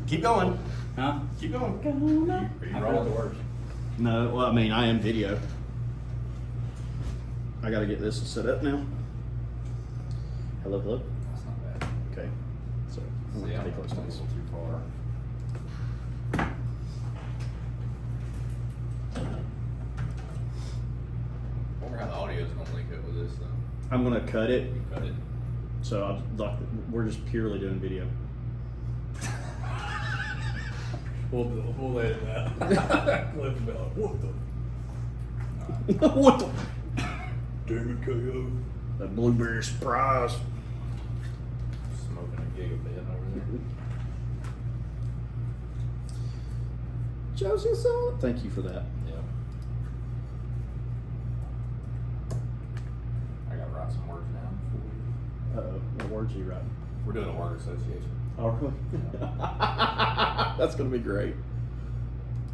Keep going. Huh? Keep going. Are you rolling the words? No, well, I mean, I am video. I gotta get this set up now. Hello, hello. That's not bad. Okay. So, I'm See, gonna I'm take not close to going this. too far. I wonder how the audio is going to link up with this, though. I'm gonna cut it, You cut it. so we're just purely doing video. We'll edit that. Cliff will be like, what the? What the? Damn it, KO. The blueberry surprise. Smoking a gigabit over there. Josie saw it. Thank you for that. Yeah. I gotta write some words down before we... Uh-oh. What words are you writing? We're doing a word association. Oh, really? That's gonna be great.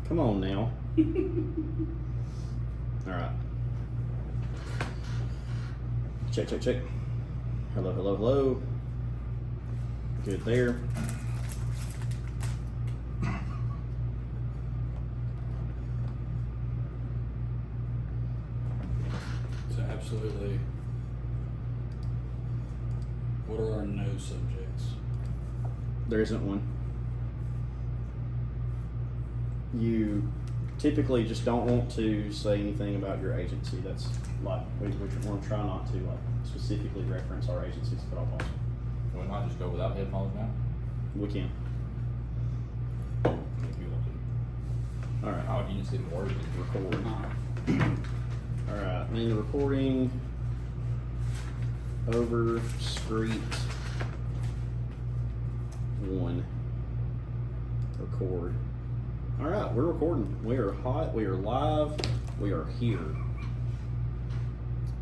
Come on now. All right. Check, check, check. Hello, hello, hello. Good there. So absolutely, what are our no subjects? There isn't one. You typically just don't want to say anything about your agency. That's like, we want to try not to like specifically reference our agencies if at all possible. We might just go without headphones now. We can. If you want to. All right. Oh, you can see the words. Record. Uh-huh. All right. Main recording. Overstreet. 1. Record. All right, we're recording. We are hot. We are live. We are here.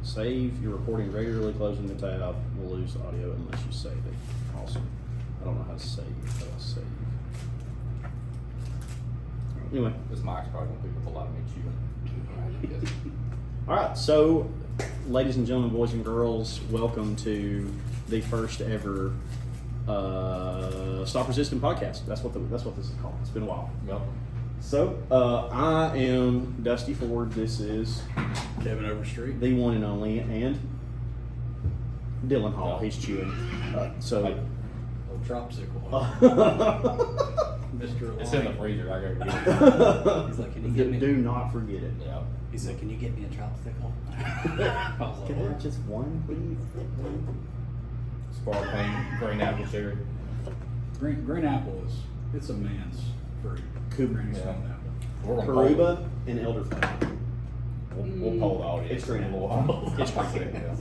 Save. You're recording regularly. Closing the tab. We'll lose the audio unless you save it. Awesome. I don't know how to save, but I'll save. Anyway. This mic's probably going to pick up a lot of me chewing. All right, so ladies and gentlemen, boys and girls, welcome to the first ever Stop Resisting podcast. That's what this is called. It's been a while. Yep. So I am Dusty Ford. This is Kevin Overstreet. the one and only, and Dylan Hall. He's chewing. So. Old Tropsicle. Mr. It's in the freezer. I gotta get it. He's like, can you get me? Do not forget it. Yeah. He said, can you get me a Tropsicle? I was like, Can I have what? just one, please? Sparkling green apple cherry. Green apple it's a man's fruit. Green Yeah. stone apple. We're gonna poll- Peruba and elderflower. We'll poll the audience. It's green in a little apple. while. It's green. Yeah.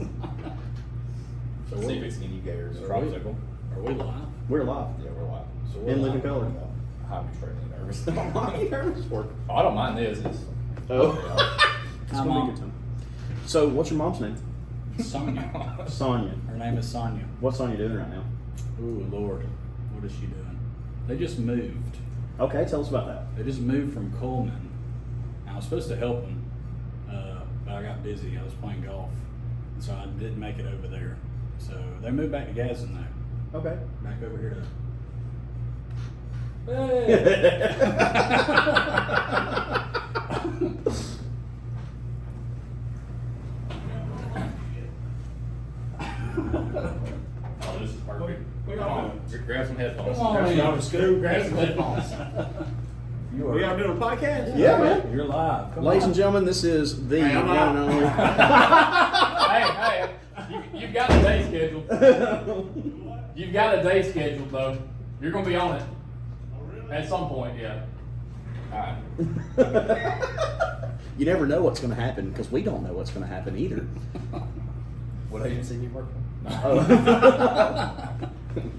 So See if it's any gators. Are we- Tropsicle. Are we live? We're live. Yeah, we're live. So we're In live. living color. I'm extremely nervous. Why are you nervous for? Oh, I don't mind this. It's, Oh. It's Hi, gonna be a Mom. good time. So, what's your mom's name? Sonia. Sonia. Her name is Sonia. What's Sonia doing right now? Ooh, Lord. What is she doing? They just moved. Okay, tell us about that. They just moved from Coleman. I was supposed to help them, but I got busy. I was playing golf, so I didn't make it over there. So they moved back to Gadsden now. Okay. Back over here to. oh, this is perfect. We Come on. Grab some headphones. Come on, Grab man. grab some headphones. You We are doing a podcast? Yeah, man. You're live. Come Ladies on. and gentlemen, this is the Hey, I'm one and only. hey, you've got a day scheduled. You've got a day scheduled, though. You're going to be on it. At some point, yeah. All right. You never know what's going to happen because we don't know what's going to happen either. What agency do you work for?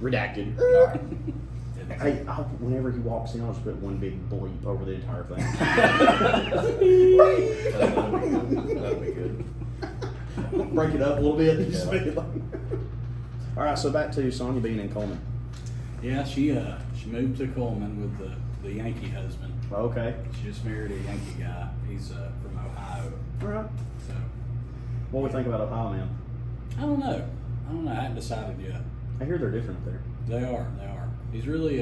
Redacted. All right. Hey, whenever he walks in, I'll just put one big bleep over the entire thing. That'll be good. Break it up a little bit. Just Yeah. make it like... All right, so back to Sonia being in Coleman. Yeah, she moved to Coleman with the Yankee husband. Okay. She just married a Yankee guy. He's from Ohio. All right. So What do we think about Ohio, man? I don't know. I haven't decided yet. I hear they're different there. They are. He's really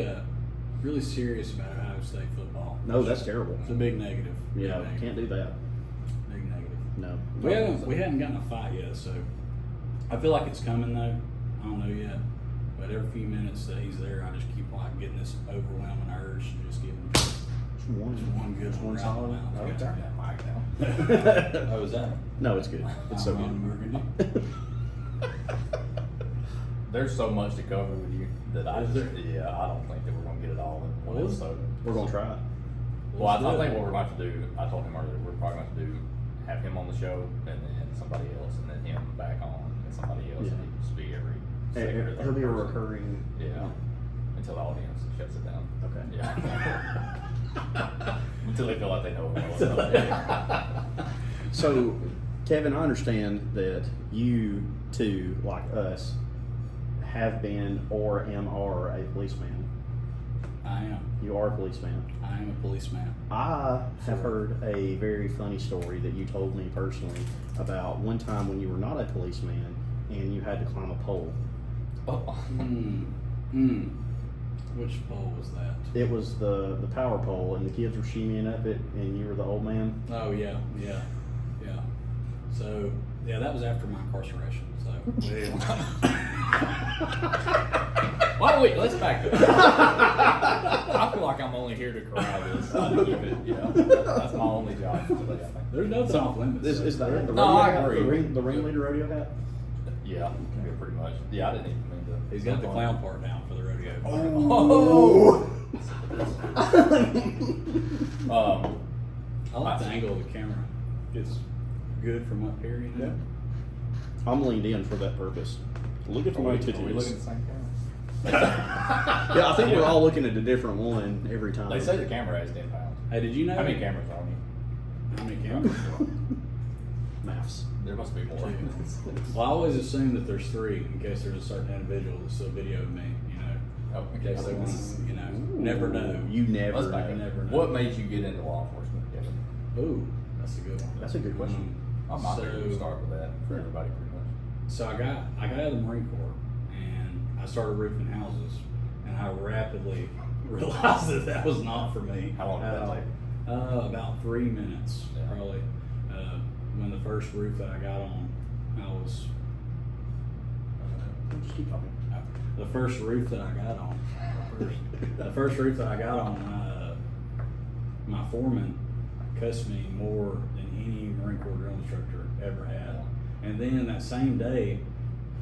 really serious about Ohio State football. No, that's terrible. It's a big negative. Big Yeah, negative. can't do that. Big negative. No. We haven't gotten a fight yet, so I feel like it's coming though. I don't know yet, but every few minutes that he's there, I just keep like getting this overwhelming urge to just give him one good one right solid. in the mouth. Okay. Turn that mic down. Oh, is that? No, it's good. It's so Almond good. Burgundy. There's so much to cover with you that I Is there? yeah, I don't think that we're gonna get it all in one Well, episode. We're gonna try it. Well, I Let's do think it. what we're going to do, I told him earlier, we're probably going to do have him on the show, and then somebody else, and then him back on, and somebody else, Yeah. and he just be every second or third He'll be a person. recurring. Yeah, until the audience shuts it down. Okay. Yeah. Until they feel like they know what So, Kevin, I understand that you too, like us, have been or are a policeman. I am. You are a policeman. I am a policeman. I have heard a very funny story that you told me personally about one time when you were not a policeman and you had to climb a pole. Oh. Which pole was that? It was the power pole, and the kids were shimmying up it, and you were the old man. Oh yeah. So yeah, that was after my incarceration. So Why don't we, let's back up. I feel like I'm only here to corral this. I keep it, that's my only job for today, I think. there's nothing off limits. Is that the No, rodeo I hat? agree. The ringleader rodeo hat? Yeah, pretty much. Yeah, I didn't even mean to. He's got the clown part down for the rodeo. Oh. I like the angle of the camera. It's good from up here, you know. I'm leaned in for that purpose. Look at Are my we looking titties. at the same camera? Yeah, I think we're all looking at a different one every time. They say the camera has 10 pounds. Hey, did you know? How many cameras are on you? How many cameras? Maths. There must be more. Well, I always assume that there's 3 in case there's a certain individual that's still videoing me, you know. Oh, In case they want to, you know, never know. You never Let's back know. up. never know. What made you get into law enforcement, Kevin? Ooh, that's a good one. That's a good question. I'm not going to start with that for everybody, pretty much. So I got out of the Marine Corps and I started roofing houses, and I rapidly realized that was not for me. How long did that take? About 3 minutes, Yeah. probably. When the first roof that I got on, I was Just keep talking. the first roof that I got on. The first roof that I got on, my foreman cussed me more than any Marine Corps drill instructor ever had. And then that same day,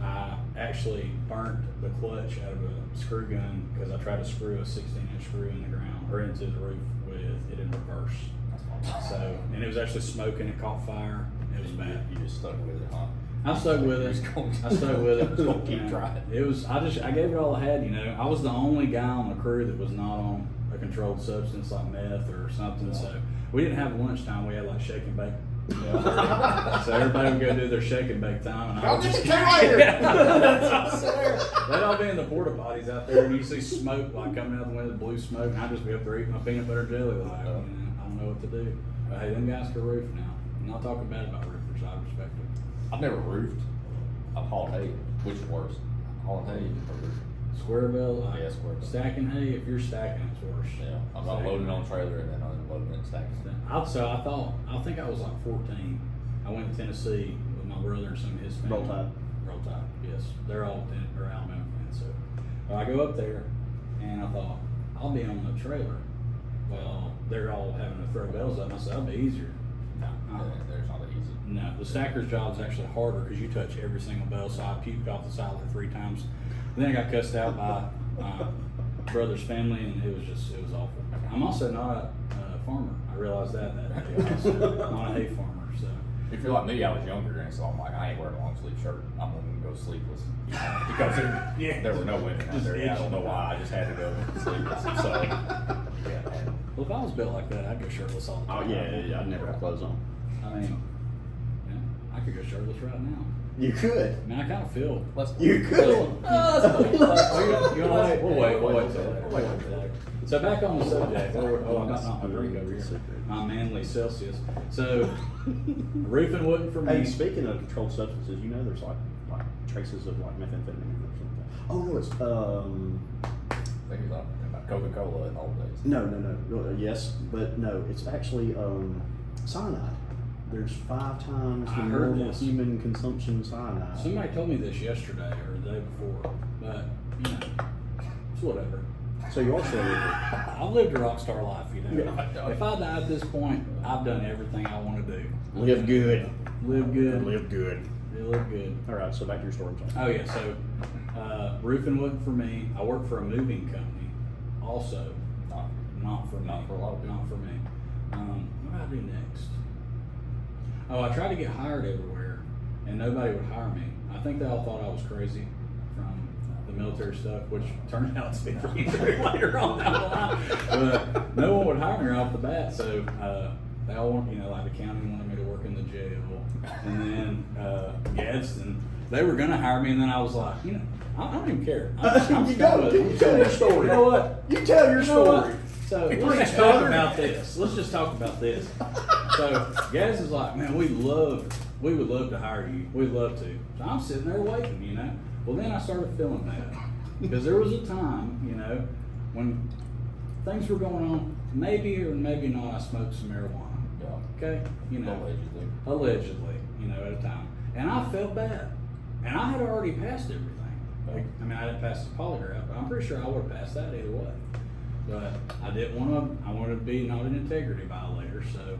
I actually burnt the clutch out of a screw gun because I tried to screw a 16-inch screw in the ground or into the roof with it in reverse. So, and it was actually smoking. It caught fire. It was bad. You just stuck with it, huh? I stuck with it. I stuck with it. Just gonna keep You know, trying. It was. I gave it all I had. You know, I was the only guy on the crew that was not on a controlled substance like meth or something. So we didn't have lunchtime. We had like shake and bake. So everybody would go do their shake and bake time, and I I'll would get just you later. they'd all be in the porta potties out there, and you see smoke like coming out the window, blue smoke, and I'd just be up there eating my peanut butter and jelly. Like, you know, I don't know what to do. But hey, them guys can roof now. I'm not talking bad about roofers. I respect them. I've never roofed. I've hauled hay. Which is worse? Hauling hay or roofing? Square bill, Yeah, square bill. stacking hay. If you're stacking, it's worse. Yeah. I'm not loading on a trailer and then unloading it and stacking it. I think I was like 14. I went to Tennessee with my brother and some of his family. Roll Tide. Roll Tide, yes. They're all Alabama fans. So I go up there and I thought, I'll be on the trailer. Well, they're all having to throw bells up. And I said, that'll be easier. No, there's not that easy. No, the stacker's job is actually harder because you touch every single bell. So I puked off the side like 3 times. And then I got cussed out by my brother's family, and it was awful. I'm also not a farmer. I realized that day. I'm also not a hay farmer. So If you're like me, I was younger, and so I'm like, I ain't wearing a long sleeve shirt. I'm gonna go sleeveless, you know, because there were no women out there. I don't know why. I just had to go sleeveless. So yeah. well, if I was built like that, I'd go shirtless all the Oh time. yeah, I'd never have clothes on. I mean, yeah, I could go shirtless right now. You could. I mean, I kind of feel. You could. You know, like, we'll wait till later. So back on the subject. I got not my drink over here. My manly Celsius. So roofing wasn't for Hey, me. speaking of controlled substances, you know there's like traces of like methamphetamine or something. Oh no, it's think he was talking about Coca-Cola in the old days. No. Yes, but no. It's actually cyanide. There's 5 times I the heard normal this. human consumption of cyanide. Somebody told me this yesterday or the day before, but you know, it's whatever. So you are still with it. I've lived a rock star life, you know. Yeah. If I die at this point, I've done everything I want to do. Live good. Live good. Live good. Yeah, live good. All right, so back to your story. I'm sorry. Oh yeah, so roofing wasn't for me. I worked for a moving company, also. Not for me. Not for a lot of people. Not for me. What do I do next? Oh, I tried to get hired everywhere, and nobody would hire me. I think they all thought I was crazy from the military stuff, which turned out to be pretty true later on down the line. But no one would hire me right off the bat, so they all want, you know, like the county wanted me to work in the jail, and then Gadsden, they were gonna hire me, and then I was like, you know, I don't even care. You tell your story. You know what? You tell your You know what? story. So You let's preach, just talk brother. about this. Let's just talk about this. So Gaz is like, man, we would love to hire you. We'd love to. So I'm sitting there waiting, you know. Well, then I started feeling that because there was a time, you know, when things were going on. Maybe or maybe not, I smoked some marijuana. Yeah. Okay, you know, Allegedly. you know, at a time, and I felt bad, and I had already passed everything. Like, I mean, I didn't pass the polygraph, but I'm pretty sure I would have passed that either way. But I didn't want to. I wanted to be not an integrity violator, so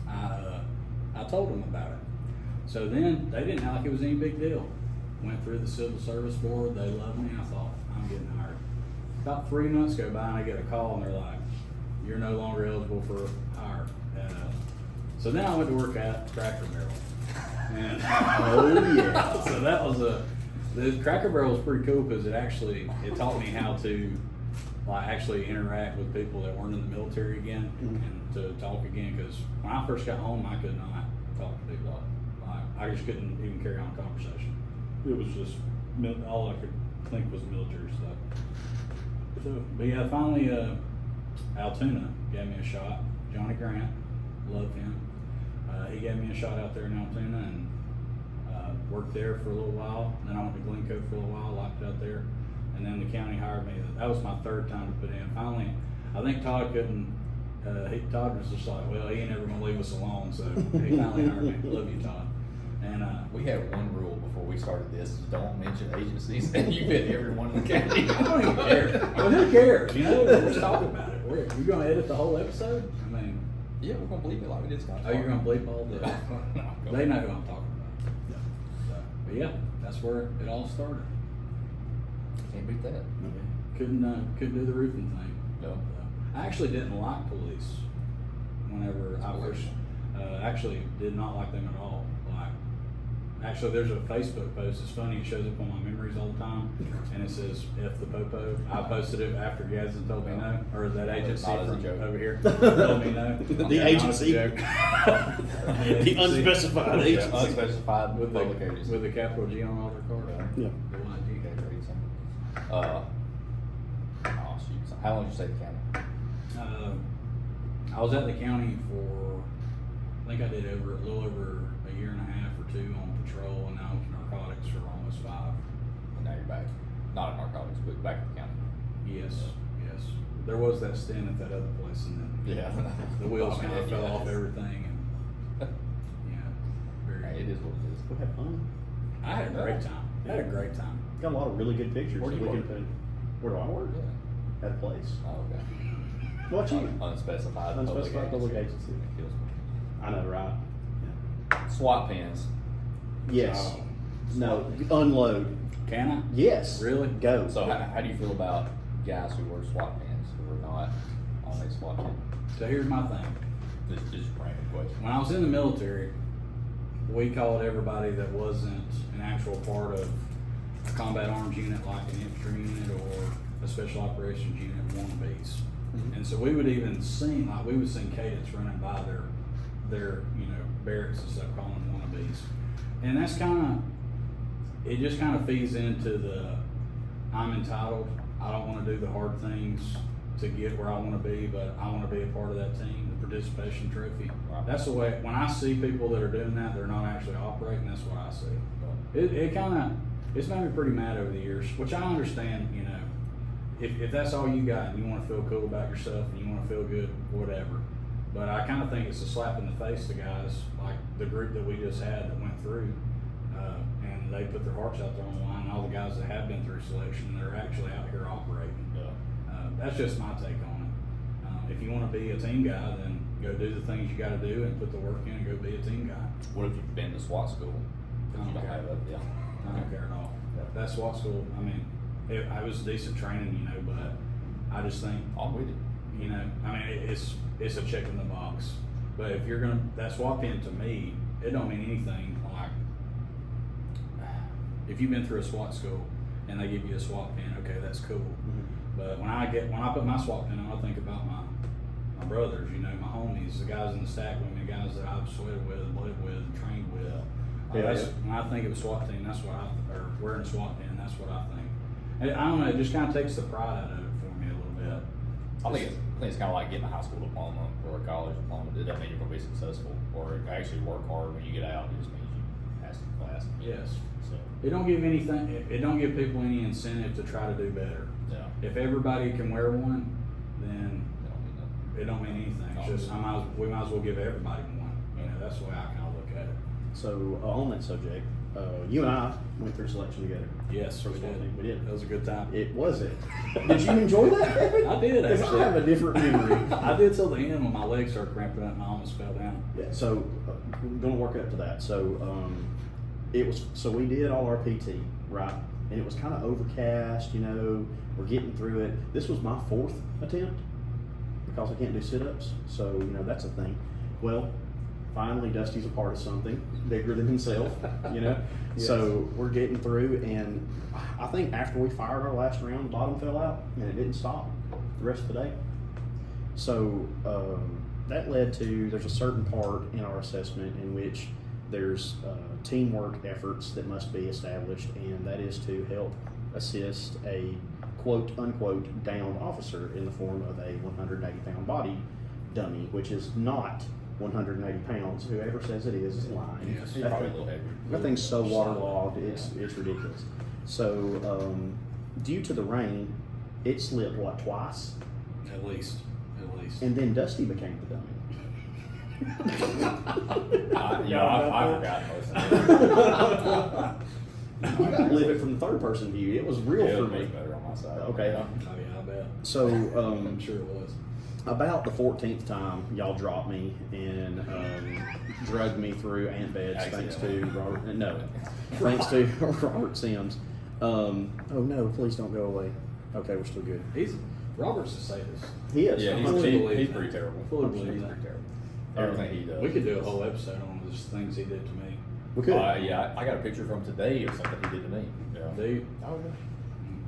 I told them about it. So then they didn't act like it was any big deal. Went through the civil service board. They loved me. I thought, I'm getting hired. About 3 months go by, and I get a call, and they're like, "You're no longer eligible for hire." So then I went to work at Cracker Barrel. And Oh yeah. so that was the Cracker Barrel was pretty cool because it taught me how to like actually interact with people that weren't in the military again and to talk again. Because when I first got home, I could not talk to people. Like, I just couldn't even carry on a conversation. It was just all I could think was military stuff. So, but yeah, finally, Altoona gave me a shot. Johnny Grant, loved him. He gave me a shot out there in Altoona and worked there for a little while. And then I went to Glencoe for a little while, locked it out there. And then the county hired me. That was my 3rd time to put in. Finally, I think Todd couldn't, Todd was just like, well, he ain't never gonna leave us alone. So he finally hired me. Love you, Todd. And We had one rule before we started this: is don't mention agencies, and you fit everyone in the county. I don't even care. Well, who cares? You know, we're just talking about it. You're gonna edit the whole episode? I mean, Yeah, we're gonna bleep it like we did Scott. oh, you're gonna bleep all the. No, They know who I'm talking about. So, but yeah, that's where it all started. Can't beat that. Couldn't do the roofing thing. No. I actually didn't like police whenever I first. Actually, did not like them at all. Like, actually, there's a Facebook post. It's funny. It shows up on my memories all the time, and it says "F the popo." I posted it after Gadsden told me no, or that agency Not as a from joke. over here told me no. The Not as a agency. joke. The unspecified agency. Unspecified with public the agency. with the capital G on all their cars. Yeah. The one that you Okay, read some. Oh shoot! How long did you stay at the county? I was at the county for, I think I did a little over a year and a half or 2 on patrol, and now with narcotics for almost 5. And now you're back. Not at narcotics, but back at the county. Yes. There was that stint at that other place, and then Yeah. the wheels I mean, kind of yeah, fell off it's- everything, and Hey, very. it is what it is. We had fun. I had a great time. Got a lot of really good pictures. Where do you we work? can put. Where do I work? Yeah. At a place. Oh, okay. What you? Unspecified. Unspecified public agency. It kills me. I know, right? SWAT pins. Yes. Oh. No. Unload. Can I? Yes. Really? Go. So how do you feel about guys who wear SWAT pins who are not on a SWAT pin? So here's my thing. This is just a random question. When I was in the military, we called everybody that wasn't an actual part of a combat arms unit like an infantry unit or a special operations unit wannabes. And so we would even sing, like we would sing cadence running by their barracks and stuff, calling them wannabes. And that's it just kind of feeds into the I'm entitled, I don't want to do the hard things to get where I want to be, but I want to be a part of that team, the participation trophy. Right. That's the way, when I see people that are doing that, they're not actually operating, that's what I see. It's made me pretty mad over the years, which I understand, if that's all you got and you want to feel cool about yourself and you want to feel good, whatever. But I kind of think it's a slap in the face to guys like the group that we just had that went through, and they put their hearts out there on the line. And all the guys that have been through selection, they're actually out here operating. That's just my take on it. If you want to be a team guy, then go do the things you got to do and put the work in and go be a team guy. What if you've been to SWAT school? I don't You don't care. have it, yeah. I don't care at all. That's SWAT school. I mean, I was decent training, you know, but I just think, I'm with you. you know, I mean, it's a check in the box. But if you're gonna, that SWAT pin to me, it don't mean anything. Like, if you've been through a SWAT school and they give you a SWAT pin, okay, that's cool. But when I put my SWAT pin on, I think about my brothers, you know, my homies, the guys in the stack with me, the guys that I've sweated with, bled with, and trained with. When I think of a SWAT team, that's what or wearing a SWAT pin, that's what I think. And I don't know, it just kind of takes the pride out of it for me a little bit. I think it's kind of like getting a high school diploma or a college diploma. It doesn't mean you're going to be successful or actually work hard when you get out. It just means you passed the class. Yes. So, It don't give it don't give people any incentive to try to do better. yeah. If everybody can wear one, then It don't mean nothing. it don't mean anything. It's just we might as well give everybody one. You know, that's the way I kind of look at it. So on that subject, you and I went through selection together. Yes, we did. We did. That was a good time. It was it. Did you enjoy that, Kevin? I did, 'Cause actually. I have a different memory. I did till the end when my legs started cramping up and I almost fell down. Yeah, so we're gonna work up to that. So we did all our PT, right? And it was kind of overcast, you know, we're getting through it. This was my 4th attempt because I can't do sit-ups. So, you know, that's a thing. Well, finally Dusty's a part of something bigger than himself, you know? Yes. So we're getting through, and I think after we fired our last round, the bottom fell out and it didn't stop the rest of the day. So that led to, there's a certain part in our assessment in which there's teamwork efforts that must be established, and that is to help assist a quote unquote downed officer in the form of a 180-pound body dummy, which is not 180 pounds. Whoever says it is lying. Yes. It's probably a little heavier. That thing's so waterlogged, it's ridiculous. So due to the rain, it slipped twice, At least. and then Dusty became the dummy. I forgot most of it. You gotta live it from the third person view. It was real It for was me. much better on my side. Okay. Yeah. Oh yeah, I bet. So I'm sure it was. about the 14th time, y'all dropped me and drugged me through ant beds thanks to Robert. No, thanks to Robert Sims. Oh no! Please don't go away. Okay, we're still good. Robert's a sadist. He is. Yeah, he's pretty terrible. Fully He's believe that. pretty terrible. Everything he does. We could do a whole episode on just things he did to me. We could. Yeah, I got a picture from today of something he did to me. Yeah. Dude, Oh, yeah.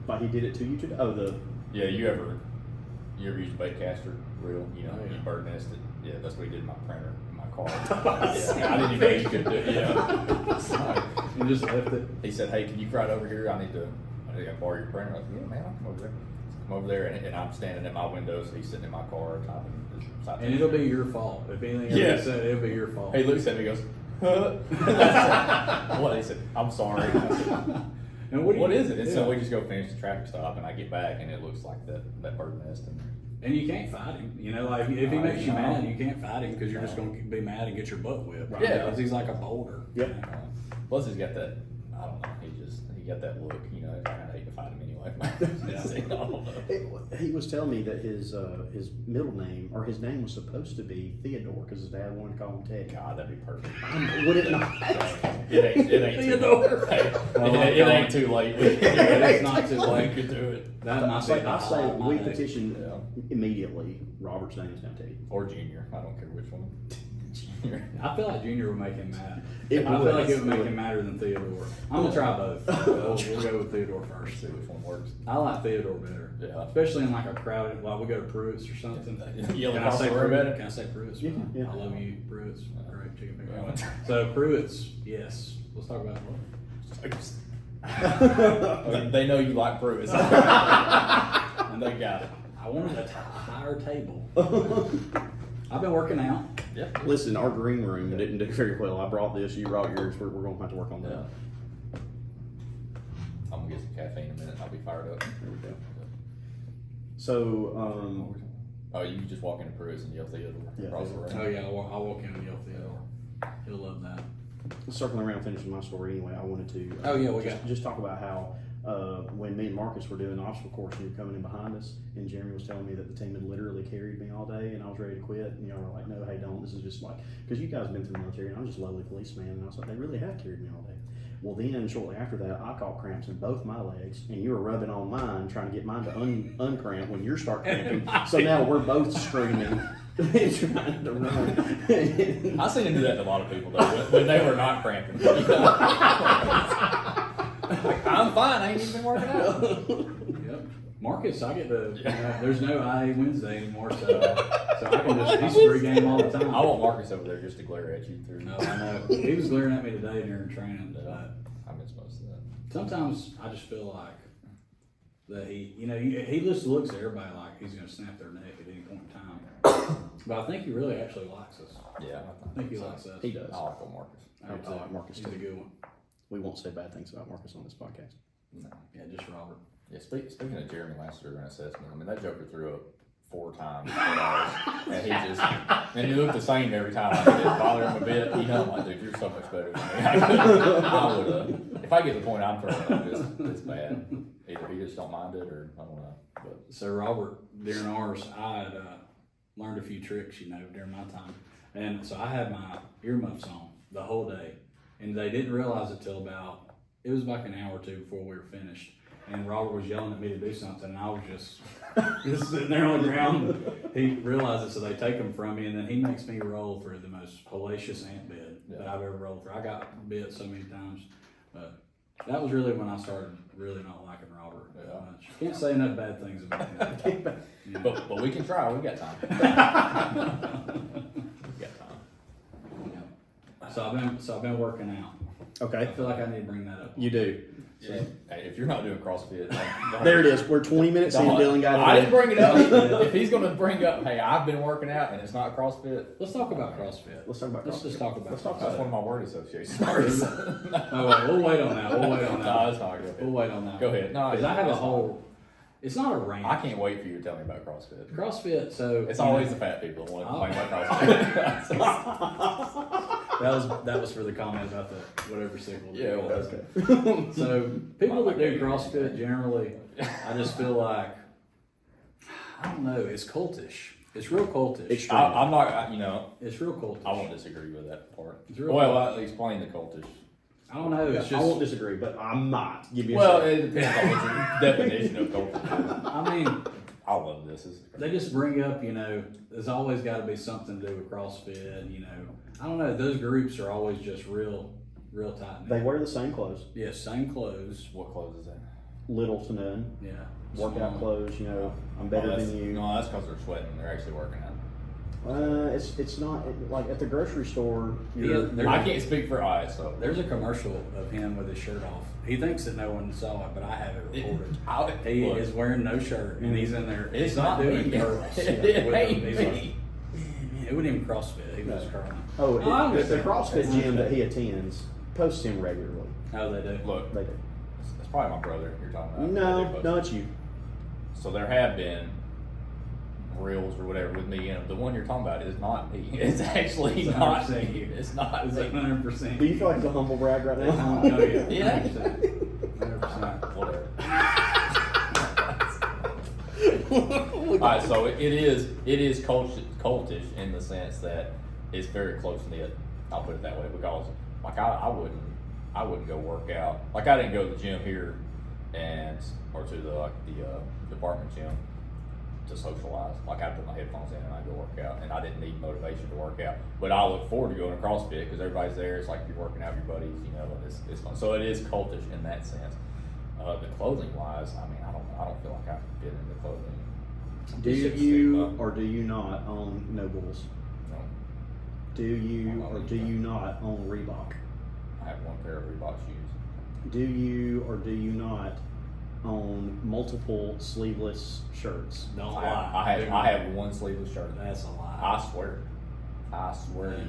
But he did it to you today. Oh, the Yeah, you ever use a bait caster reel? You know, Oh, yeah. you bird nested. Yeah, that's what he did in my printer, in my car. Yeah, I didn't even know you could do it. Yeah. So, you just left it. he said, "Hey, can you ride over here? I need to borrow your printer." I was like, "Yeah, man, I'll come over there." Come over there, and I'm standing at my window, so he's sitting in my car typing. And it'll be your fault. If anything ever gets said, it'll be your fault. He looks at me and goes, "Huh?" What? He said, "I'm sorry." I said, And what is it? And so Yeah. we just go finish the traffic stop, and I get back, and it looks like that bird nest. And you can't fight him. You know, like if he No, makes you no. mad, you can't fight him because you're just going to be mad and get your butt whipped. Right. Yeah. Because he's like a boulder. Yep. You know? Plus, he's got that. I don't know. He got that look. You know, I kind of hate to fight him anyway. Yeah. I don't know. he was telling me that his middle name or his name was supposed to be Theodore because his dad wanted to call him Ted. God, that'd be perfect. Would it not? It ain't Theodore. too late. Well, It ain't too late. It's not too late. We could do it. That might be I say my we name. petition Yeah. immediately. Robert's name is now Teddy. Or Junior. I don't care which one. Junior. I feel like Junior would make him mad. It I would. feel like it would make him madder than Theodore. I'm gonna try both. We'll go with Theodore first. See which one works. I like Theodore better. Yeah. Especially in like a crowded, like we go to Pruitt's or something. Yell Can I across say the room Pruitt? at it? Can I say Pruitt's? Yeah, yeah. I love you, Pruitt's. Great chicken Yeah. finger. So Pruitt's, yes. Let's talk about it. They know you like Pruitt. And they got it. I wanted a higher table. I've been working out. Yeah. Listen, our green room didn't do very well. I brought this, you brought yours. We're going to have to work on that. Yeah. I'm gonna get some caffeine in a minute. I'll be fired up. There we go. So, Oh, you can just walk into Pruitt's and yell Theodore across the room. Oh yeah, I'll walk in and yell Theodore. He'll love that. circling around, finishing my story anyway, I wanted to Oh, yeah, we got- just talk about how when me and Marcus were doing the obstacle course and you were coming in behind us, and Jeremy was telling me that the team had literally carried me all day and I was ready to quit, and y'all were like, no, hey, don't. This is just like, because you guys have been through the military and I'm just a lowly policeman, and I was like, they really have carried me all day. Well, then shortly after that, I caught cramps in both my legs, and you were rubbing on mine, trying to get mine to uncramp when yours start cramping. So now we're both screaming, trying to run. I seen him do that to a lot of people though, when they were not cramping. Like, I'm fine. I ain't even been working out. Yep. Marcus, I get the, there's no IA Wednesday anymore, so I can just, he's free game all the time. I want Marcus over there just to glare at you through. No, I know. He was glaring at me today during training, but I miss most of that. sometimes I just feel like that he just looks at everybody like he's gonna snap their neck at any point in time. But I think he really actually likes us. Yeah, I think he likes us. He does. I like old Marcus. I do too. like Marcus He's too. a good one. We won't say bad things about Marcus on this podcast. No. Yeah, just Robert. Yeah, speaking of Jeremy Lancaster and assessment, I mean, that Joker threw up 4 times. And he looked the same every time. It didn't bother him a bit. You know, I'm like, dude, you're so much better than me. I would, if I get to the point I'm throwing up, it's bad. Either he just don't mind it, or I don't know. But So Robert, during ours, I had learned a few tricks, during my time. And so I had my earmuffs on the whole day. And they didn't realize it till it was like an hour or two before we were finished. And Robert was yelling at me to do something, and I was just sitting there on the ground. He realized it, so they take them from me, and then he makes me roll through the most hellacious ant bed that I've ever rolled through. I got bit so many times, but that was really when I started really not liking Robert that much. Can't say enough bad things about him. Yeah. but we can try. We got time. We got time. Yeah. So I've been working out. I Okay, feel like I need to bring that up. you do. So, hey, if you're not doing CrossFit, There it is. We're 20 minutes in. Dylan got it. I didn't bring it up. If he's going to bring up, hey, I've been working out and it's not CrossFit. Let's talk about CrossFit. Let's talk about Let's CrossFit. just talk about Let's talk That's about one of my word associations. Oh, wait, we'll wait on that. No, that's not good. We'll wait on that. Go ahead. No, Because I have a it's whole. It's not a rant. I can't wait for you to tell me about CrossFit. CrossFit. So It's always the fat people that want to complain about CrossFit. that was for the comment about the whatever signal. Yeah, it was. Okay. So people that do CrossFit generally, I just feel like I don't know. It's cultish. It's real cultish. I'm not, It's real cultish. I won't disagree with that part. It's real Well, cultish. explain the cultish. I don't know. It's I just. won't disagree, but I'm not. Give me a Well, second. it depends on what your definition of cultish is. I mean, I love this. they just bring up, there's always got to be something to do with CrossFit. I don't know. Those groups are always just real tight. They wear the same clothes, Yeah, same clothes. What clothes is that? little to none. Yeah. Workout Small. clothes, I'm better than you. No, that's because they're sweating. They're actually working out. It's not like at the grocery store. I can't speak for eyes, so. There's a commercial of him with his shirt off. He thinks that no one saw it, but I have it recorded. He is wearing no shirt, and he's in there. It's he's not doing me. curls. It with ain't them. He's me. like, it wasn't even CrossFit. He was curling. Oh, I the understand. CrossFit gym that he attends posts him regularly. Oh, they do. Look, They do. that's probably my brother you're talking about. No, it's you. So there have been reels or whatever with me in them. The one you're talking about is not me. It's actually It's not 100% me. you. It's not It's me. 100%. Do you feel like it's a humble brag right now? Oh yeah. Yeah. 100%. Whatever. Alright, so it is cultish in the sense that it's very close knit. I'll put it that way, because like I wouldn't go work out. Like I didn't go to the gym here or to the department gym to socialize. Like I put my headphones in and I go work out, and I didn't need motivation to work out. But I look forward to going to CrossFit because everybody's there. It's like you're working out with your buddies, and it's fun. So it is cultish in that sense. The clothing wise, I mean, I don't feel like I can fit into clothing. Do It's 6 feet you up. or do you not own No Bulls? No, Do you or do you not own Reebok? I have one pair of Reebok shoes. Do you or do you not own multiple sleeveless shirts? Don't I lie. have one sleeveless shirt. That's a lie. I swear. That to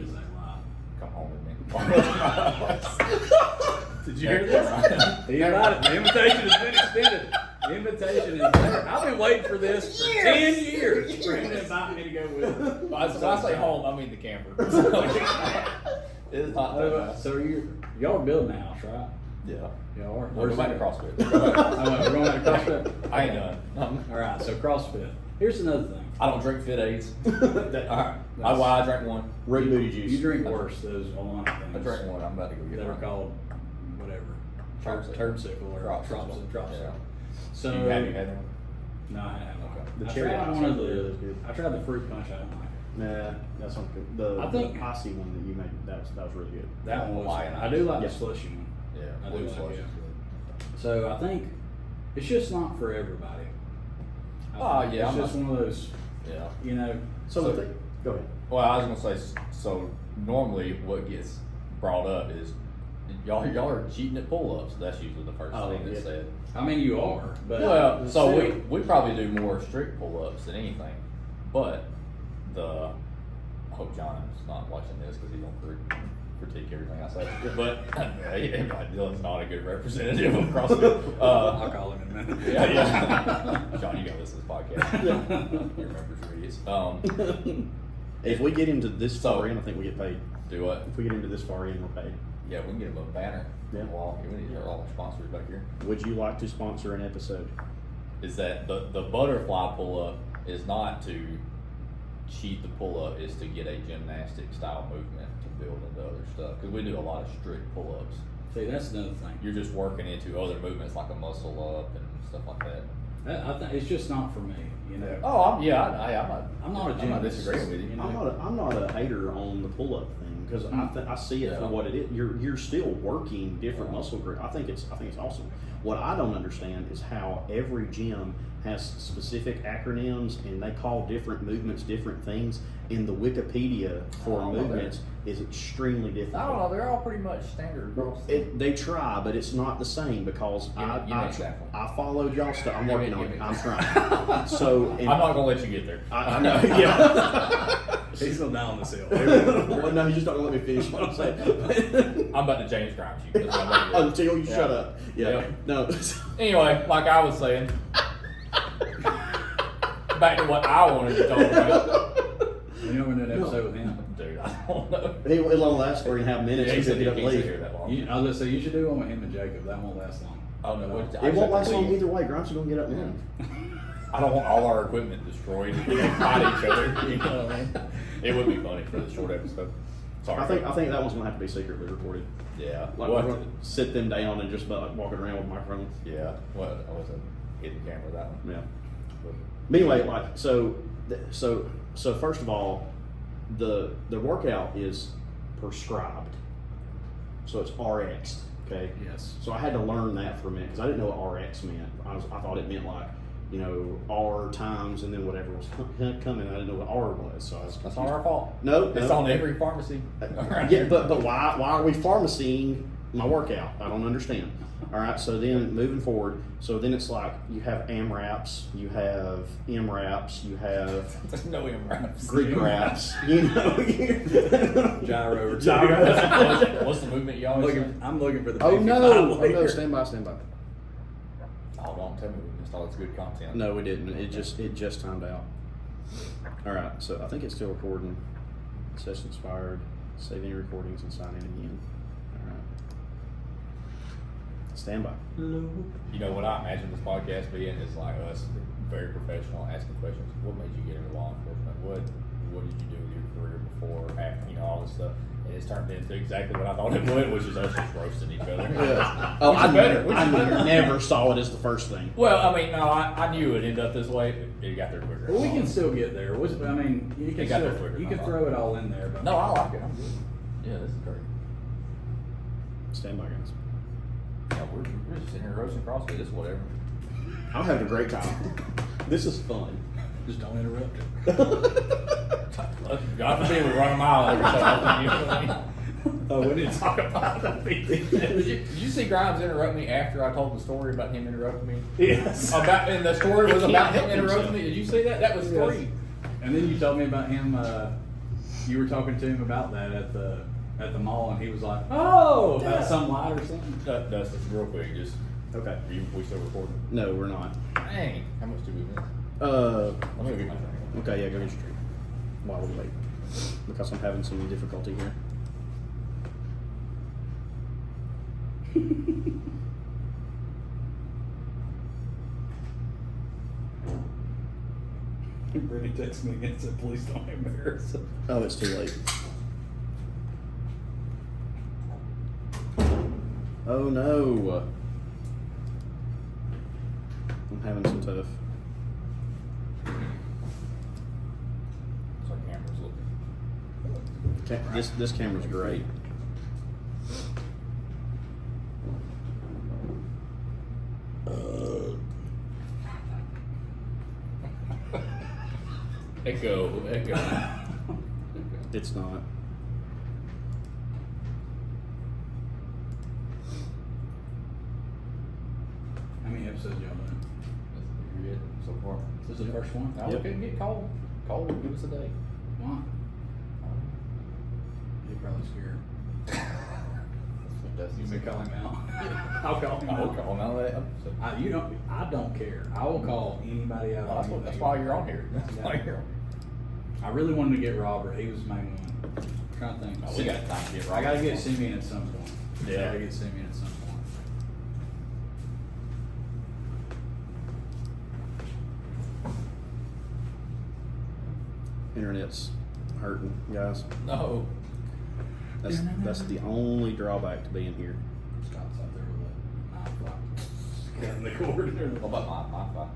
is you. a lie. Come home with me. Did you hear this? He invited. The invitation has been extended. Invitation is there. I've been waiting for this for 10 years for him to invite me to go with him. When I say home, I mean the camper. It's not that bad. So y'all are building a house, right? Yeah. Y'all are. We're going it? to CrossFit. We're going back to CrossFit? I ain't done. All right, so CrossFit. Here's another thing. I don't drink Fit Aids. Alright. I drank one. Red booty juice. You drink worse, those online things. I drank one. I'm about to go get That are one. called, whatever, Turnsicle. turnsicle or dropsicle. Yeah. So, Have you had one? no, I haven't. The I cherry tried ice one of one the, is good. I tried the fruit punch, I didn't like it. Nah, that's not good. The I think- the icy one that you made, that was really good. That one was, Hawaiian I do like Yeah. the slushy one. Yeah. I blue do like slush it. is good. So I think it's just not for everybody. Oh, yeah, It's I'm just not- one of those, Yeah. you know, So, So- the thing, go ahead. Well, I was gonna say, so normally what gets brought up is y'all are cheating at pull-ups. That's usually the first Oh, thing that's yeah. said. I mean, you are, but. Well, so still- we probably do more strict pull-ups than anything, but I hope John is not watching this because he don't critique everything I say. But Dylan's not a good representative of CrossFit. I'll call him in a minute. Yeah. John, you gotta listen to this podcast. He remembers reads. If we get into this So- far in, I think we get paid. Do what? If we get into this far in, we're paid. Yeah, we can get him a banner. Yeah. Wall. We need all our sponsors back here. Would you like to sponsor an episode? Is that the butterfly pull up is not to cheat the pull up, is to get a gymnastic style movement to build into other stuff. Because we do a lot of strict pull ups. See, that's another thing. You're just working into other movements like a muscle up and stuff like that. I think it's just not for me, you know. Oh, I'm not. I'm not a I'm not gymnast, disagreeing with you. you know. I'm not a hater on the pull-up thing because I see it Yeah. for what it is. You're still working different Yeah. muscle groups. I think it's awesome. What I don't understand is how every gym has specific acronyms and they call different movements different things. And the Wikipedia for Oh, movements is extremely difficult. I don't know. They're all pretty much standard. They try, but it's not the same because You know exactly. I followed y'all stuff. I'm Give working me- on give it. me. I'm trying. So I'm not gonna let you get there. I know. Yeah. He's still down this hill. Well, no, you just don't let me finish what I'm saying. I'm about to James Grimes you. That's what I'm about to do. Until you Yeah. shut up. Yeah. Yeah. No. Anyway, like I was saying, back to what I wanted to talk about. You know, we're doing an episode with him. Dude, I don't know. It won't last 3.5 minutes. Yeah, he He said said he he doesn't can't sit here leave. that long. I was gonna say you should do one with him and Jacob. That won't last long. Oh, no, But, I It just won't have last to long leave. either way. Grimes is gonna get up and leave. I don't want all our equipment destroyed. We can fight each other. You know what I mean? It would be funny for the short episode. Sorry. I think that one's gonna have to be secretly recorded. Yeah. Like What? we're gonna sit them down and just like walking around with microphones. Yeah. What? I wasn't hitting the camera that one. Yeah. But anyway, like so first of all, the workout is prescribed, so it's RX. Okay. Yes. So I had to learn that for a minute because I didn't know what RX meant. I thought it meant like, you know, R times and then whatever was coming. I didn't know what R was, so I was That's confused. not our fault. No, It's no. on every pharmacy. Yeah, but why are we pharmacying my workout? I don't understand. All right, so then moving forward, so then it's like you have AMRAPs, you have MRAPs, you have There's no MRAPs. Greek raps, you know. Gyro. or Gyro. What's the movement you always say? I'm looking for the. Oh baby no! five Oh no! later. Stand by. Oh, don't tell me we missed all this good content. No, we didn't. It just timed out. All right, so I think it's still recording. Session expired. Save any recordings and sign in again. All right. Stand by. You know what I imagine this podcast being is like us, very professional, asking questions. What made you get into law enforcement? What did you do with your career before, after, you know, all this stuff? And it's turned into exactly what I thought it would, which is us just roasting each other. Oh, Which is better. Which is I better. never saw it as the first thing. Well, I mean, no, I knew it ended up this way. But it got there quicker. Well, we can still get there. I mean, you can It got there still, quicker, you I can thought. throw it all in there. But No, I like it. I'm good. Yeah, this is great. Stand by, guys. Yeah, we're just sitting here roasting CrossFit. This is whatever. I'm having a great time. This is fun. just don't interrupt it. God forbid we run a mile every so often. You know what I mean? Oh, we didn't talk about that. Did you see Grimes interrupt me after I told the story about him interrupting me? Yes. And the story was about him help interrupting himself. me. Did you see that? That was Yes. 3. And then you told me about him. You were talking to him about that at the mall, and he was like, "Oh, about some light or something." Dustin, real quick, just Okay. We still recording? No, we're not. Dang, how much did we miss? Uh, Let me get my drink. okay, yeah, go get your drink. While we wait. Because I'm having some difficulty here. Brittany texted me again and said, please don't embarrass us. Oh, it's too late. Oh no. I'm having some tough. So our camera's looking. This camera's great. Echo. It's not. How many episodes y'all done? You're good so far. This is the first one? Now we couldn't get cold. Cold, give us a day. Why? You're probably scared. That's You may call him out. I'll call him I will out. call him out of that episode. I don't care. I will call anybody out. Well, on that's anything. why you're on here. That's why you're on I really wanted to get Robert. He was the main one. I'm trying to think. here. We got time to get right. I gotta get Simeon at some point. Yeah. I gotta get Simeon at some point. Internet's hurting, guys. No. That's the only drawback to being here. Scott's out there with a 9 o'clock. Cutting the cord. What about my Wi-Fi?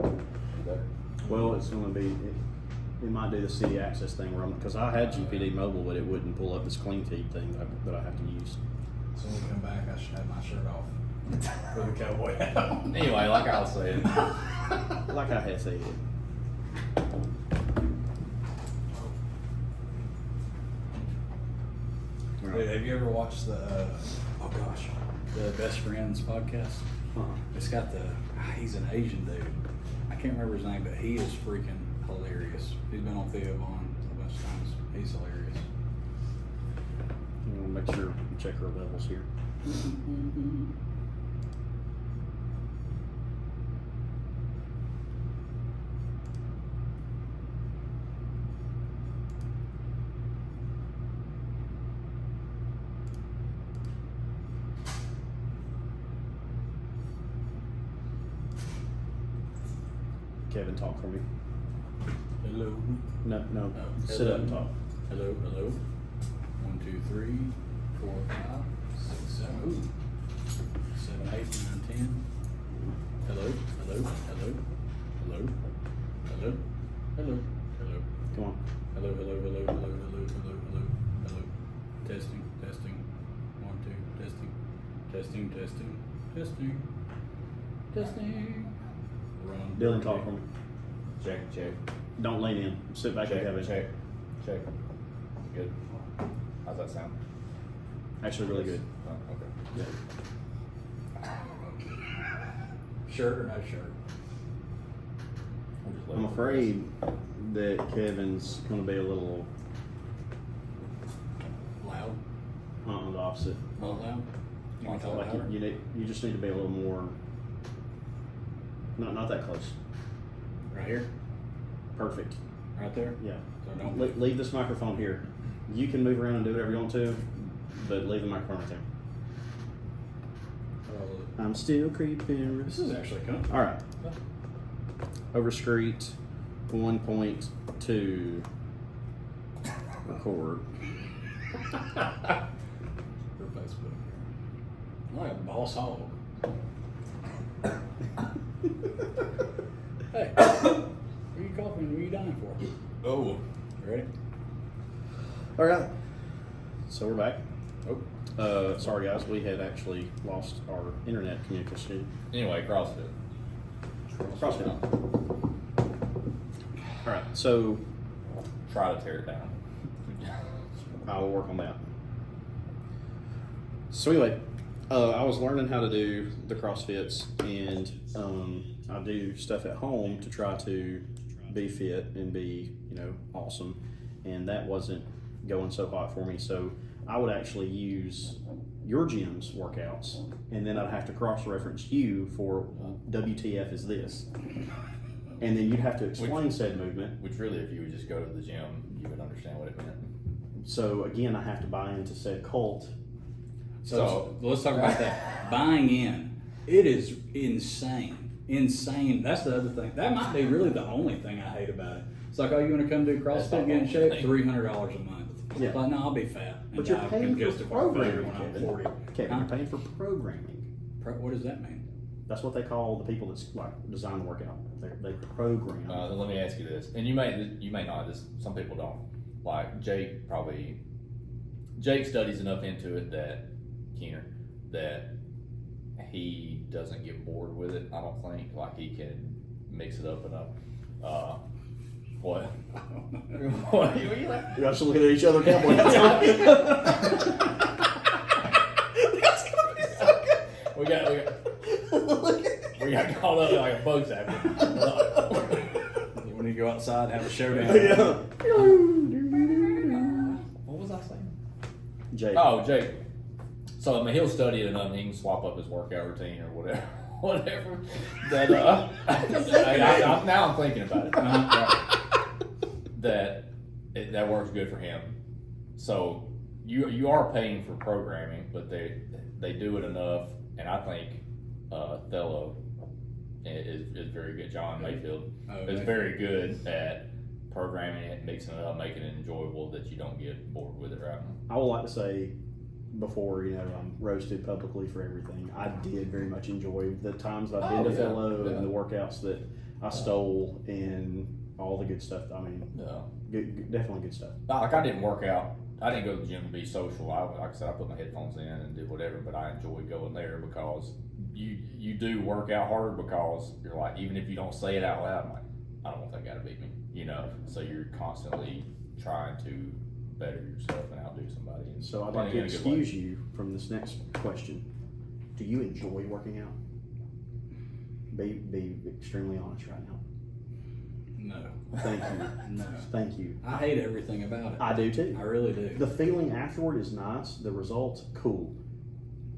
You better. Well, it's going to be. It might do the city access thing where because I had GPD mobile, but it wouldn't pull up this clean feed thing that I have to use. So when we come back, I should have my shirt off. With a cowboy hat on. Anyway, like I was saying. Like I had said. Dude, have you ever watched the the Best Friends podcast? It's got he's an Asian dude. I can't remember his name, but he is freaking hilarious. He's been on Theo Vaughn a bunch of times. He's hilarious. We'll make sure we check our levels here. Kevin, talk for me. Hello. No. Oh, Sit up and talk. Hello. 1, 2, 3, 4, 5, 6, 7. Ooh. 7, 8, 9, 10. Hello. Come on. Hello. Testing. 1, 2, testing. Run. Dylan, talk for me. Check. Don't lean in. Sit back and Kevin. Check. Good. How's that sound? Actually, really good. Oh, okay. Shirt or no shirt? I'm afraid that Kevin's going to be a little Loud? the opposite. Not loud? You want to talk Like louder? you just need to be a little more. Not that close. Right here? Perfect. Right there? Yeah. So don't Leave this microphone here. You can move around and do whatever you want to, but leave the microphone right there. I'm still creeping. This is actually comfortable. All right. Overstreet 1.2. Record. For Facebook. I'm like a boss hog. Hey, what are you coughing? What are you dying for? Oh. Ready? All right. So we're back. Oh. Sorry guys, we had actually lost our internet communication. Anyway, CrossFit. CrossFit. All right. So Try to tear it down. I will work on that. So anyway, I was learning how to do the CrossFits, and I do stuff at home to try to be fit and be, awesome. And that wasn't going so hot for me. So I would actually use your gym's workouts, and then I'd have to cross-reference you for WTF is this, and then you'd have to explain said movement. Which really, if you would just go to the gym, you would understand what it meant. So again, I have to buy into said cult. So let's talk about that. Buying in. It is insane. Insane. That's the other thing. That might be really the only thing I hate about it. It's like, oh, you want to come do CrossFit, get in shape? $300 a month. Yeah. Like, no, I'll be fat. But And you're I paying can for justify programming, failure when I'm Kevin. 40. Kevin, Huh? you're paying for programming. What does that mean? That's what they call the people that's like design the workout. They program. Then let me ask you this, and you may not. This some people don't. Like Jake studies enough into it that Keener that he doesn't get bored with it. I don't think like he can mix it up enough. What? What? Are you like? You guys should look at each other, cowboy. That's gonna be so good. We got caught up like a bug zapper. When you go outside and have a showdown. What was I saying? Jake. Oh, Jake. So I mean, he'll study it enough, and he can swap up his workout routine or whatever. Whatever. That now I'm thinking about it. That works good for him. So you are paying for programming, but they do it enough, and I think Thello is very good. John Mayfield is very good at programming it, mixing it up, making it enjoyable that you don't get bored with it, right? I would like to say, before I'm roasted publicly for everything, I did very much enjoy the times I've been to Fellow and the workouts that I stole and all the good stuff. I mean, definitely good stuff. Like I didn't work out. I didn't go to the gym to be social. Like I said, I put my headphones in and did whatever, but I enjoyed going there because you do work out harder because you're like, even if you don't say it out loud, I'm like, I don't want that guy to beat me, so you're constantly trying to better yourself and outdo somebody. And So I'd like to excuse you from this next question. Do you enjoy working out? Be extremely honest right now. No. Thank you. No. Thank you. I hate everything about it. I do too. I really do. The feeling afterward is nice. The results, cool.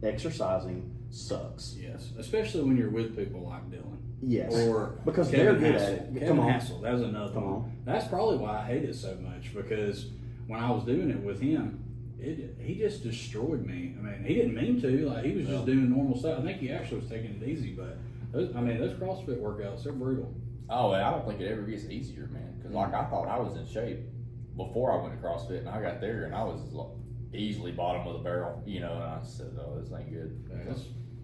Exercising sucks. Yes. Especially when you're with people like Dylan. Yes. Or because Kevin they're good Hassel. at it. Kevin Come on. Hassel. That was another Come one. on. That's probably why I hate it so much, because when I was doing it with him, he just destroyed me. I mean, he didn't mean to. Like, he was just doing normal stuff. I think he actually was taking it easy, but those CrossFit workouts, they're brutal. Oh, and I don't think it ever gets easier, man. Because like I thought I was in shape before I went to CrossFit, and I got there and I was easily bottom of the barrel, and I said, "Oh, this ain't good."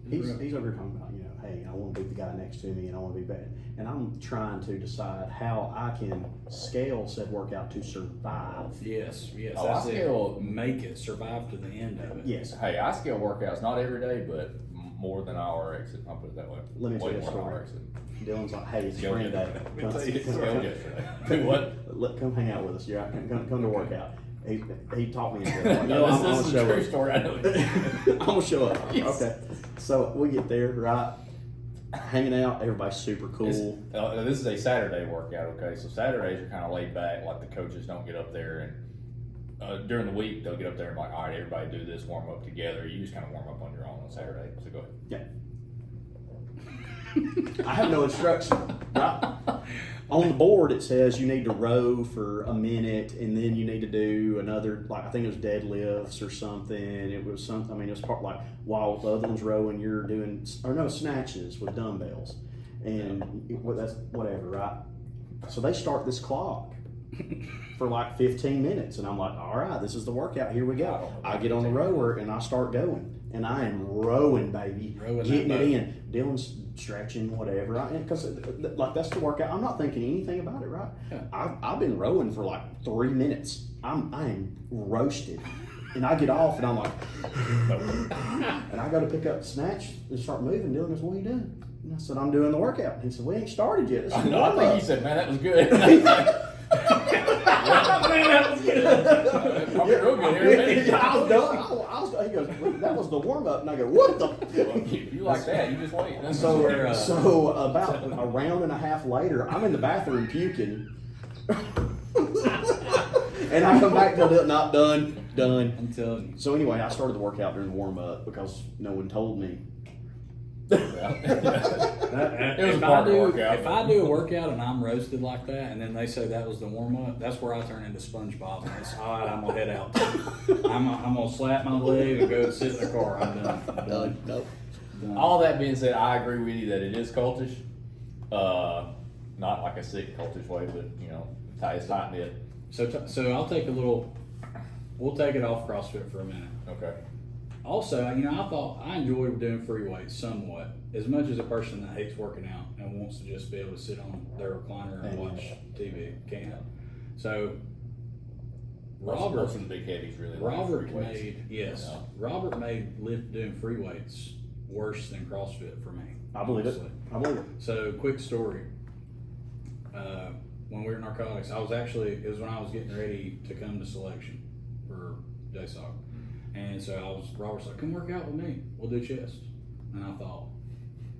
He's over here talking about, hey, I want to beat the guy next to me and I want to be bad. And I'm trying to decide how I can scale said workout to survive. Yes. Oh, That's I scale- it. Make it. Survive to the end of it. Yes. Hey, I scale workouts not every day, but more than our exit. I'll put it that way. Let me tell you a More than our story. exit. Dylan's like, hey, it's Go spring get day. it. Let me tell you, scale yesterday. Do what? Come hang out with us. Yeah, come to workout. He taught me into it. Like, No, I'm this gonna is show a true up. story. I know. I'm gonna show up. Yes. Okay. So we get there, right? Hanging out, everybody's super cool. This is a Saturday workout, okay? So Saturdays are kind of laid back, like the coaches don't get up there, and during the week they'll get up there and be like, all right, everybody do this, warm up together. You just kind of warm up on your own on Saturday. So go ahead. Yeah. I have no instruction. Right? On the board, it says you need to row for a minute, and then you need to do another, like I think it was deadlifts or something. It was something. I mean, it was part like while the other one's rowing, you're doing snatches with dumbbells, and that's whatever, right? So they start this clock for like 15 minutes, and I'm like, all right, this is the workout. Here we go. I get on the rower and I start going, and I am rowing, baby, getting it in. Dylan's stretching, whatever, because like that's the workout. I'm not thinking anything about it, right? Yeah. I've been rowing for like 3 minutes. I am roasted, and I get off, and I'm like, and I go to pick up snatch and start moving. Dylan goes, "What are you doing?" And I said, "I'm doing the workout." And he said, "We ain't started yet." This is I think he said, "Man, that was good." Man, that was good. Probably real good here. Yeah, I was done. He goes, "That was the warm up," and I go, "What the?" If you like that, you just wait. So about a round and a half later, I'm in the bathroom puking. And I come back till not done. I'm telling you. So anyway, I started the workout during warm up because no one told me. It was a If part of the workout. If I do a workout and I'm roasted like that, and then they say that was the warm up, that's where I turn into SpongeBob. And it's all right. I'm gonna head out. I'm gonna slap my leg and go sit in the car. I'm done. Done. Nope. Done. All that being said, I agree with you that it is cultish. Not like a sick cultish way, but it's tight knit. So I'll take we'll take it off CrossFit for a minute. Okay. Also, I thought I enjoyed doing free weights somewhat, as much as a person that hates working out and wants to just be able to sit on their recliner and watch TV can. So Most of the big heavies really. Robert like free weights. Robert made doing free weights worse than CrossFit for me. I believe it. honestly. I believe it. So, quick story. When we were in narcotics, it was when I was getting ready to come to selection for JSOC. And so Robert's like, come work out with me. We'll do chest. And I thought,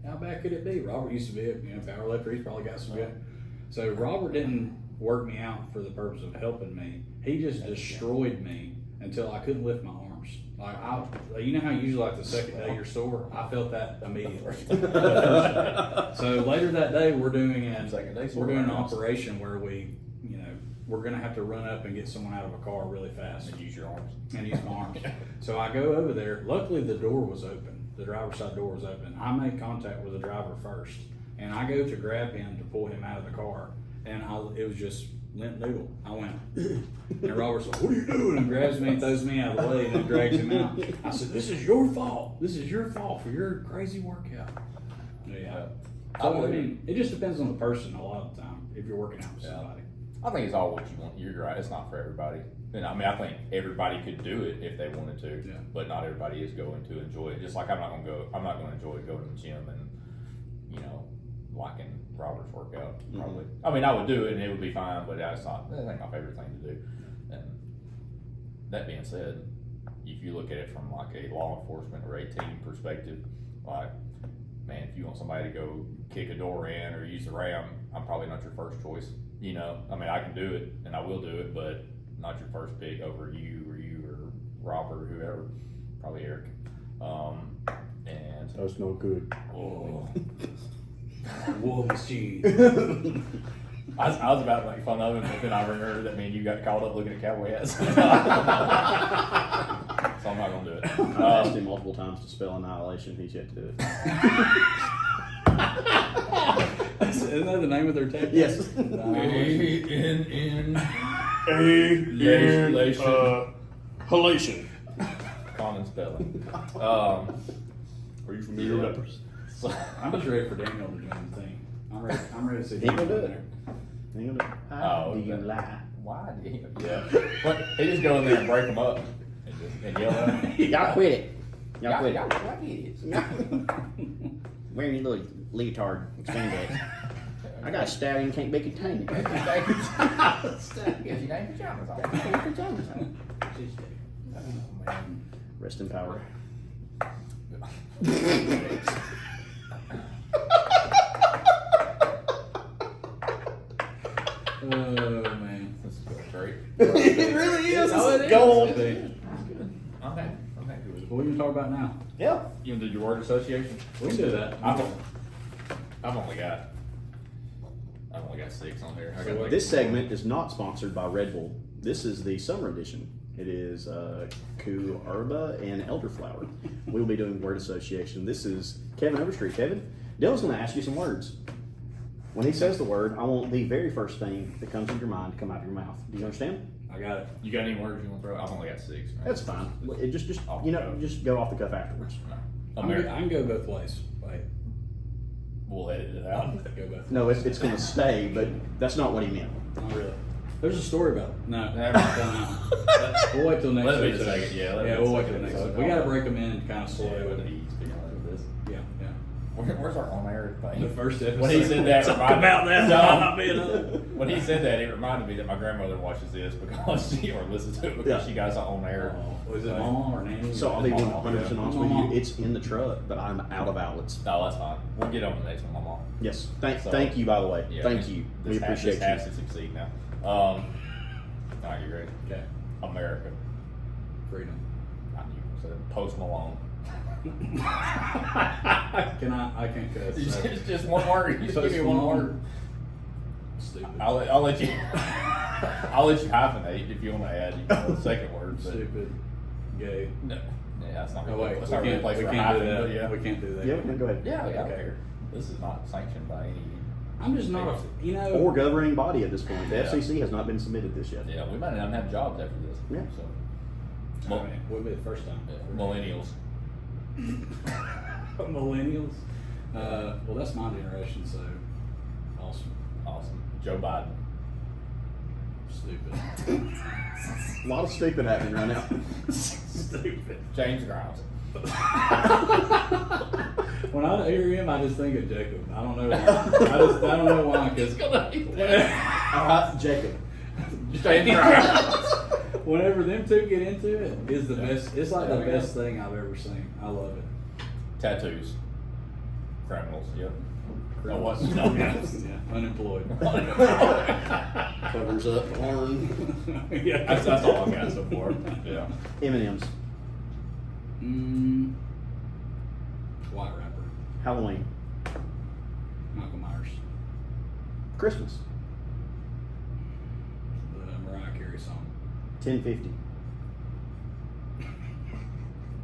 how bad could it be? Robert used to be a power lifter. He's probably got some good. So Robert didn't work me out for the purpose of helping me. He just destroyed me until I couldn't lift my arms. Like how usually like the second day you're sore? I felt that immediately. So later that day we're doing an operation where we're gonna have to run up and get someone out of a car really fast And use your arms. and use my arms. So I go over there. Luckily the door was open. The driver's side door was open. I make contact with the driver first, and I go to grab him to pull him out of the car, and it was just limp noodle. I went, and Robert's like, "What are you doing?" And grabs me and throws me out of the way and then drags him out. I said, "This is your fault. This is your fault for your crazy workout." Yeah. So, I mean, it just depends on the person a lot of the time if you're working out with somebody. I think it's all what you want. You're right. It's not for everybody. And I think everybody could do it if they wanted to, but not everybody is going to enjoy it. Just like I'm not going to enjoy going to the gym and liking Robert's workout. Probably. I mean, I would do it and it would be fine, but that's not my favorite thing to do. And that being said, if you look at it from like a law enforcement or a team perspective, like, man, if you want somebody to go kick a door in or use the ram, I'm probably not your first choice. I mean, I can do it and I will do it, but not your first pick over you or Robert or whoever. Probably Eric. And That's no good. oh. Whoa, cheese. I was about to make fun of him, but then I remembered that you got caught up looking at cowboy hats. So I'm not going to do it. I've asked him multiple times to spell annihilation. He's yet to do it. Isn't that the name of their tech? Yes. Halation. Common spelling. Are you familiar with that? I'm just ready for Daniel to join the thing. I'm ready to see He gonna do Daniel it. there. He gonna do it. How do you lie? Why did he? Yeah. But he just go in there and break them up and yell at them. Y'all quit it. Y'all quit Y'all it. like idiots. Wearing your little leotard spandex. I got a stallion can't be contained. Yes, you got your pajamas on. Oh, man. Rest in power. Oh man, This is going great. It really is. Oh, This it is is. gold. I'm happy with it. What are you gonna talk about now? Yeah. You gonna do your word association? We can do that. I've only got 6 on here. I got This segment is not sponsored by Red Bull. This is the summer edition. It is Kuarba and Elderflower. We'll be doing word association. This is Kevin Overstreet. Kevin, Dylan's going to ask you some words. When he says the word, I want the very first thing that comes into your mind to come out of your mouth. Do you understand? I got it. You got any words you want to throw? I've only got 6. Man. That's fine. It just just go off the cuff afterwards. I can go both ways. Wait, We'll edit it out. go both. No, it's going to stay, but that's not what he meant. Not really. There's a story about it. No. Never mind. We'll wait till next Let me week. just take it. Yeah, We'll wait till next week. We gotta break them in kind of slow. This. Yeah. Where's our on-air thing? The first episode. When he said that, Talk reminded about that. No. Being When he said that, it reminded me that my grandmother watches this because or listens to it because she got us on air. Was it Mama or Nanny? So I'll be Mama, 100% honest with you. It's in the truck, but I'm out of outlets. No, that's fine. We'll get on the next one, Mama. Yes. Thank you, by the way. Yeah, Thank you. We appreciate this has you. to succeed now. Alright, you ready? Okay. America. Freedom. I knew you said Post Malone. I can't cuss. So. It's just one word. You just give me one word. Stupid. I'll let you. I'll let you hyphenate if you want to add. You know, the second word. But Stupid. Gay. no. Yeah, that's not. Oh wait, That's we not really a can't, place we for can't do hyphen, that. but yeah. We can't do that. Yeah, go ahead. Yeah, I don't Okay. care. This is not sanctioned by any. I'm just not, you know. Or governing body at this point. The Yeah. FCC has not been submitted this yet. Yeah, we might not have jobs after this. Yeah. So. I mean, we'll be the first time. Millennials. Millennials. Well, that's my generation, so awesome. Awesome. Joe Biden. Stupid. A lot of stupid happening right now. Stupid. James Grimes. When I hear him, I just think of Jacob. I don't know why. I don't know why. Because Jacob. James Grimes. whenever them two get into it, it's the best. It's like the best thing I've ever seen. I love it. Tattoos. Criminals. Yep. No, Criminals. what? No, yes. Yeah, unemployed. Covers up arm. Yeah, That's all I've got so far. Yeah. M&M's. White rapper. Halloween. Michael Myers. Christmas. The Mariah Carey song. 1050.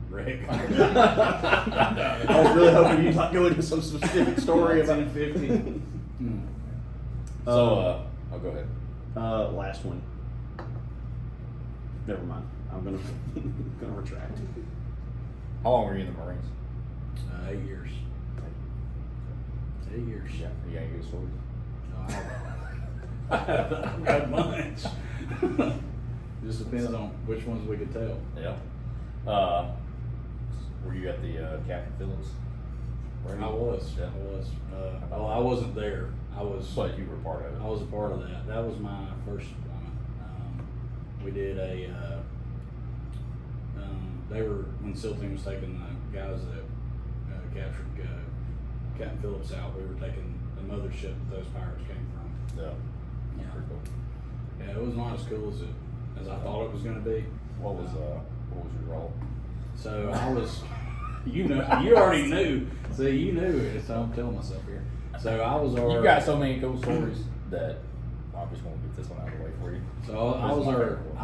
Rick. I was really hoping you'd like go into some specific story about 1050. So, oh, go ahead. last one. Never mind. I'm gonna retract. How long were you in the Marines? 8 years. 8 years. Yeah. You got any good stories? No, I've got much. Just depends on which ones we could tell. Yeah. Were you at the Captain Phillips? I was. Yeah. I was. Well, I wasn't there. I was. But you were part of it. I was a part of that. That was my first deployment. We did a. They were when SEAL team was taking the guys that captured Captain Phillips out. We were taking the mothership that those pirates came from. Yeah. Yeah. Pretty cool. Yeah, it was not as cool as I thought it was going to be. What was your role? So I was, you already knew. See, you knew it. So I'm telling myself here. So I was our. You got so many cool stories that I just want to get this one out of the way for you. So I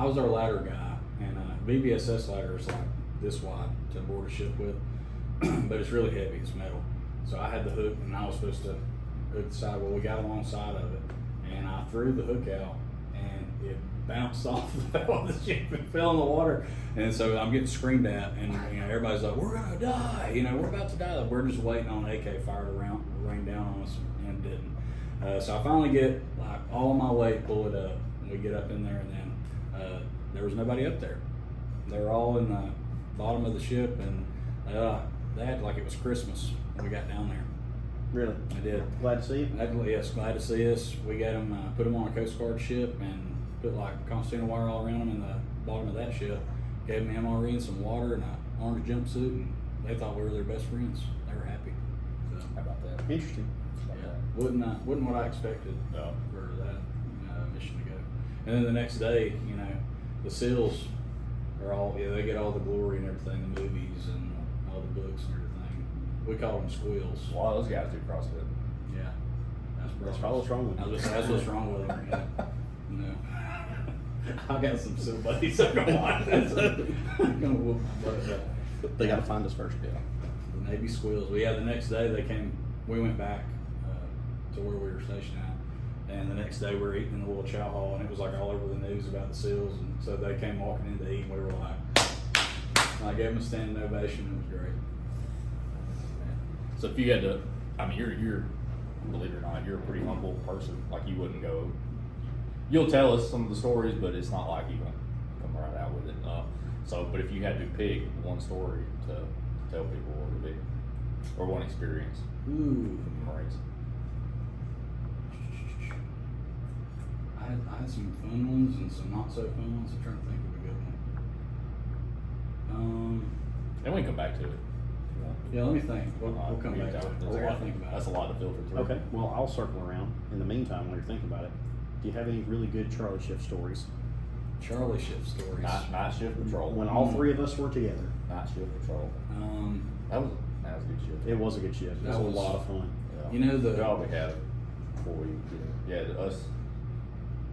was our ladder guy, and BBSS ladder is like this wide to board a ship with, but it's really heavy. It's metal. So I had the hook, and I was supposed to hook the side. Well, we got alongside of it, and I threw the hook out, and it bounced off the bow of the ship and fell in the water. And so I'm getting screamed at, and everybody's like, "We're gonna die! We're about to die!" We're just waiting on AK fire to rain down on us, and it didn't. So I finally get like all of my weight, pull it up, and we get up in there, and then there was nobody up there. They were all in the bottom of the ship, and they acted like it was Christmas when we got down there. Really? I did. Glad to see you. Yes, glad to see us. We got them, put them on a Coast Guard ship, and put like concertina wire all around them in the bottom of that ship. Gave them MRE and some water and an orange jumpsuit, and they thought we were their best friends. They were happy. So, How about that? Interesting. yeah, wasn't what I expected No. for that mission to go. And then the next day, the SEALs are all they get all the glory and everything, the movies and all the books and everything. We call them squeals. A lot of those guys do CrossFit. Yeah, That's probably what's wrong with them. That's what's wrong with them. Yeah. No. I got some SEAL buddies that are gonna watch this. I'm gonna whoop my butt. They got to find us first. Yeah, the Navy squeals. The next day they came. We went back to where we were stationed at, and the next day we were eating in the little chow hall, and it was like all over the news about the SEALs, and so they came walking in to eat, and we were like, and I gave them a standing ovation. It was great. So if you had to, you're believe it or not, you're a pretty humble person. Like you wouldn't go. You'll tell us some of the stories, but it's not like you gonna come right out with it. But if you had to pick one story to tell people, what would it be? Or one experience Ooh. from the Marines? I had some fun ones and some not so fun ones. I'm trying to think of a good one. And we can come back to it. Yeah, let me think. We'll come back to it. That's I a gotta lot. think about That's it. a lot to filter through. Okay. Well, I'll circle around. In the meantime, while you're thinking about it, do you have any really good Charlie Shift stories? Charlie shift stories. Night shift patrol. When all three of us were together. Night shift patrol. Um, That was a good shift. It was a good shift. It was That a was- lot of fun. Yeah. You know the- job we had before we yeah, us,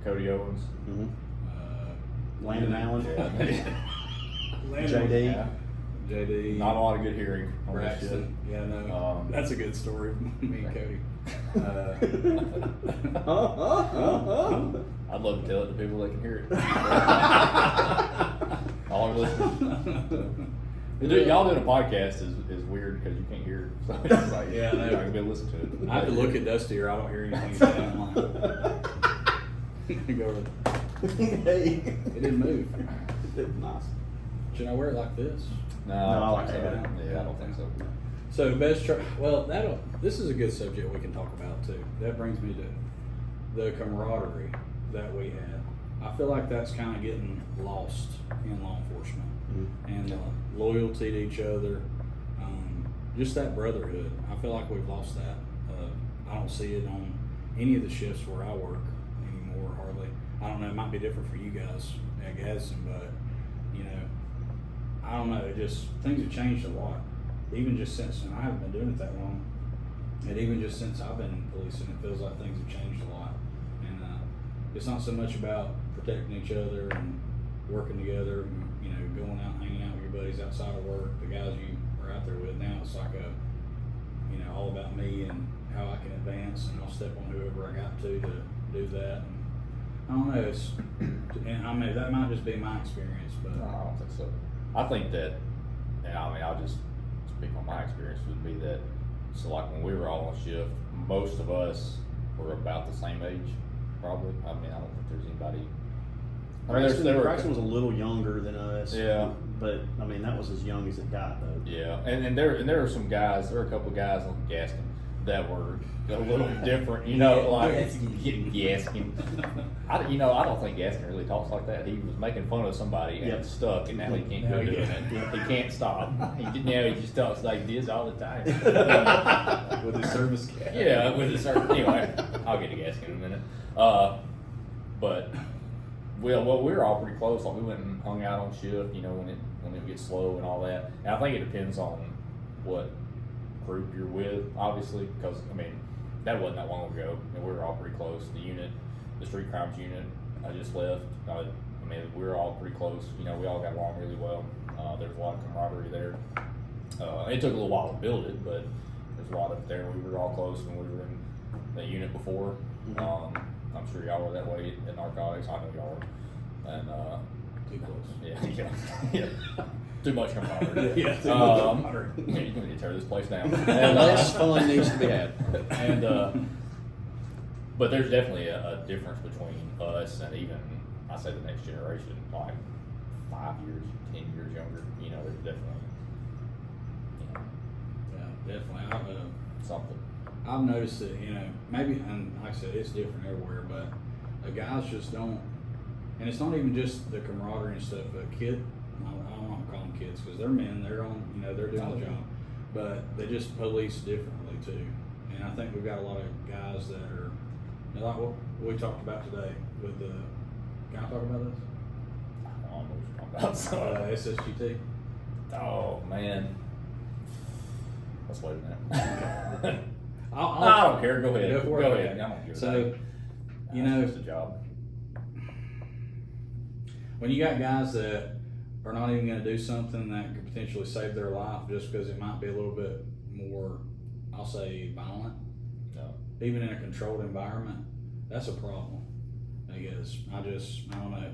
Cody Owens. Mm-hmm. uh, Landon Allen. Yeah. JD. Yeah. JD. Not a lot of good hearing on this shit. Braxton. Yeah, no. That's a good story. Me and Cody. I'd love to tell it to people that can hear it. All our listeners. Dude, y'all doing a podcast is weird because you can't hear it. So it's like, Yeah, I know. you're not gonna be able to listen to it. I have to look at Dusty or I don't hear anything he's saying. Go over. Hey. It didn't move. Nice. Should I wear it like this? No, I like don't think that. so. Yeah, I don't think so. So this is a good subject we can talk about too. That brings me to the camaraderie that we had. I feel like that's kind of getting lost in law enforcement, and loyalty to each other, just that brotherhood. I feel like we've lost that. I don't see it on any of the shifts where I work anymore, hardly. I don't know, it might be different for you guys at Gadsden, but you know, I don't know, things have changed a lot. Even just since, and I haven't been doing it that long, and even just since I've been in policing, it feels like things have changed a lot. And it's not so much about protecting each other and working together and, you know, going out and hanging out with your buddies outside of work, the guys you are out there with. Now it's like all about me and how I can advance, and I'll step on whoever I got to do that. And I don't know, and I mean, that might just be my experience, but No, I don't think so. I think that, and I mean, I'll just speak on my experience, would be that, so like when we were all on shift, most of us were about the same age, probably. I mean, I don't think there's anybody. I mean, Braxton was a little younger than us. Yeah. But, I mean, that was as young as it got, though. Yeah, and there are some guys, there are a couple of guys on Gaskin that were a little different, you know, like Gaskin. I don't think Gaskin really talks like that. He was making fun of somebody and it's stuck, and now he can't Now go he doing can't. it. He can't stop. He just talks like this all the time. with his service cap. Yeah, with a certain. Anyway, I'll get to Gaskin in a minute. But we were all pretty close. Like we went and hung out on shift, you know, when it gets slow and all that. And I think it depends on what group you're with, obviously, because I mean that wasn't that long ago, and we were all pretty close. The street crimes unit, I just left. I mean, we were all pretty close. You know, we all got along really well. There's a lot of camaraderie there. It took a little while to build it, but there's a lot up there. We were all close when we were in that unit before. I'm sure y'all were that way in narcotics. I know y'all were. And Too close. yeah. Too much camaraderie. Yeah, too much camaraderie. You're going to tear this place down. And less fun needs to be had. And but there's definitely a difference between us and even, I say, the next generation, like 5 years, 10 years younger. You know, there's definitely, you know, Yeah, definitely. something. I've noticed that, you know, maybe, and like I said, it's different everywhere, but the guys just don't, and it's not even just the camaraderie and stuff, but I don't want to call them kids, because they're men, they're on, you know, they're doing the job, but they just police differently too. And I think we've got a lot of guys that are, you know, like what we talked about today with the, can I talk about this? I don't know what you're talking about. SSGT. Oh, man. Let's wait a minute. I don't care. Go ahead. for it. Go ahead. I don't give a So, damn. you That's know, just a job. when you got guys that are not even going to do something that could potentially save their life just because it might be a little bit more, I'll say, violent, No. even in a controlled environment, that's a problem. I guess I don't know.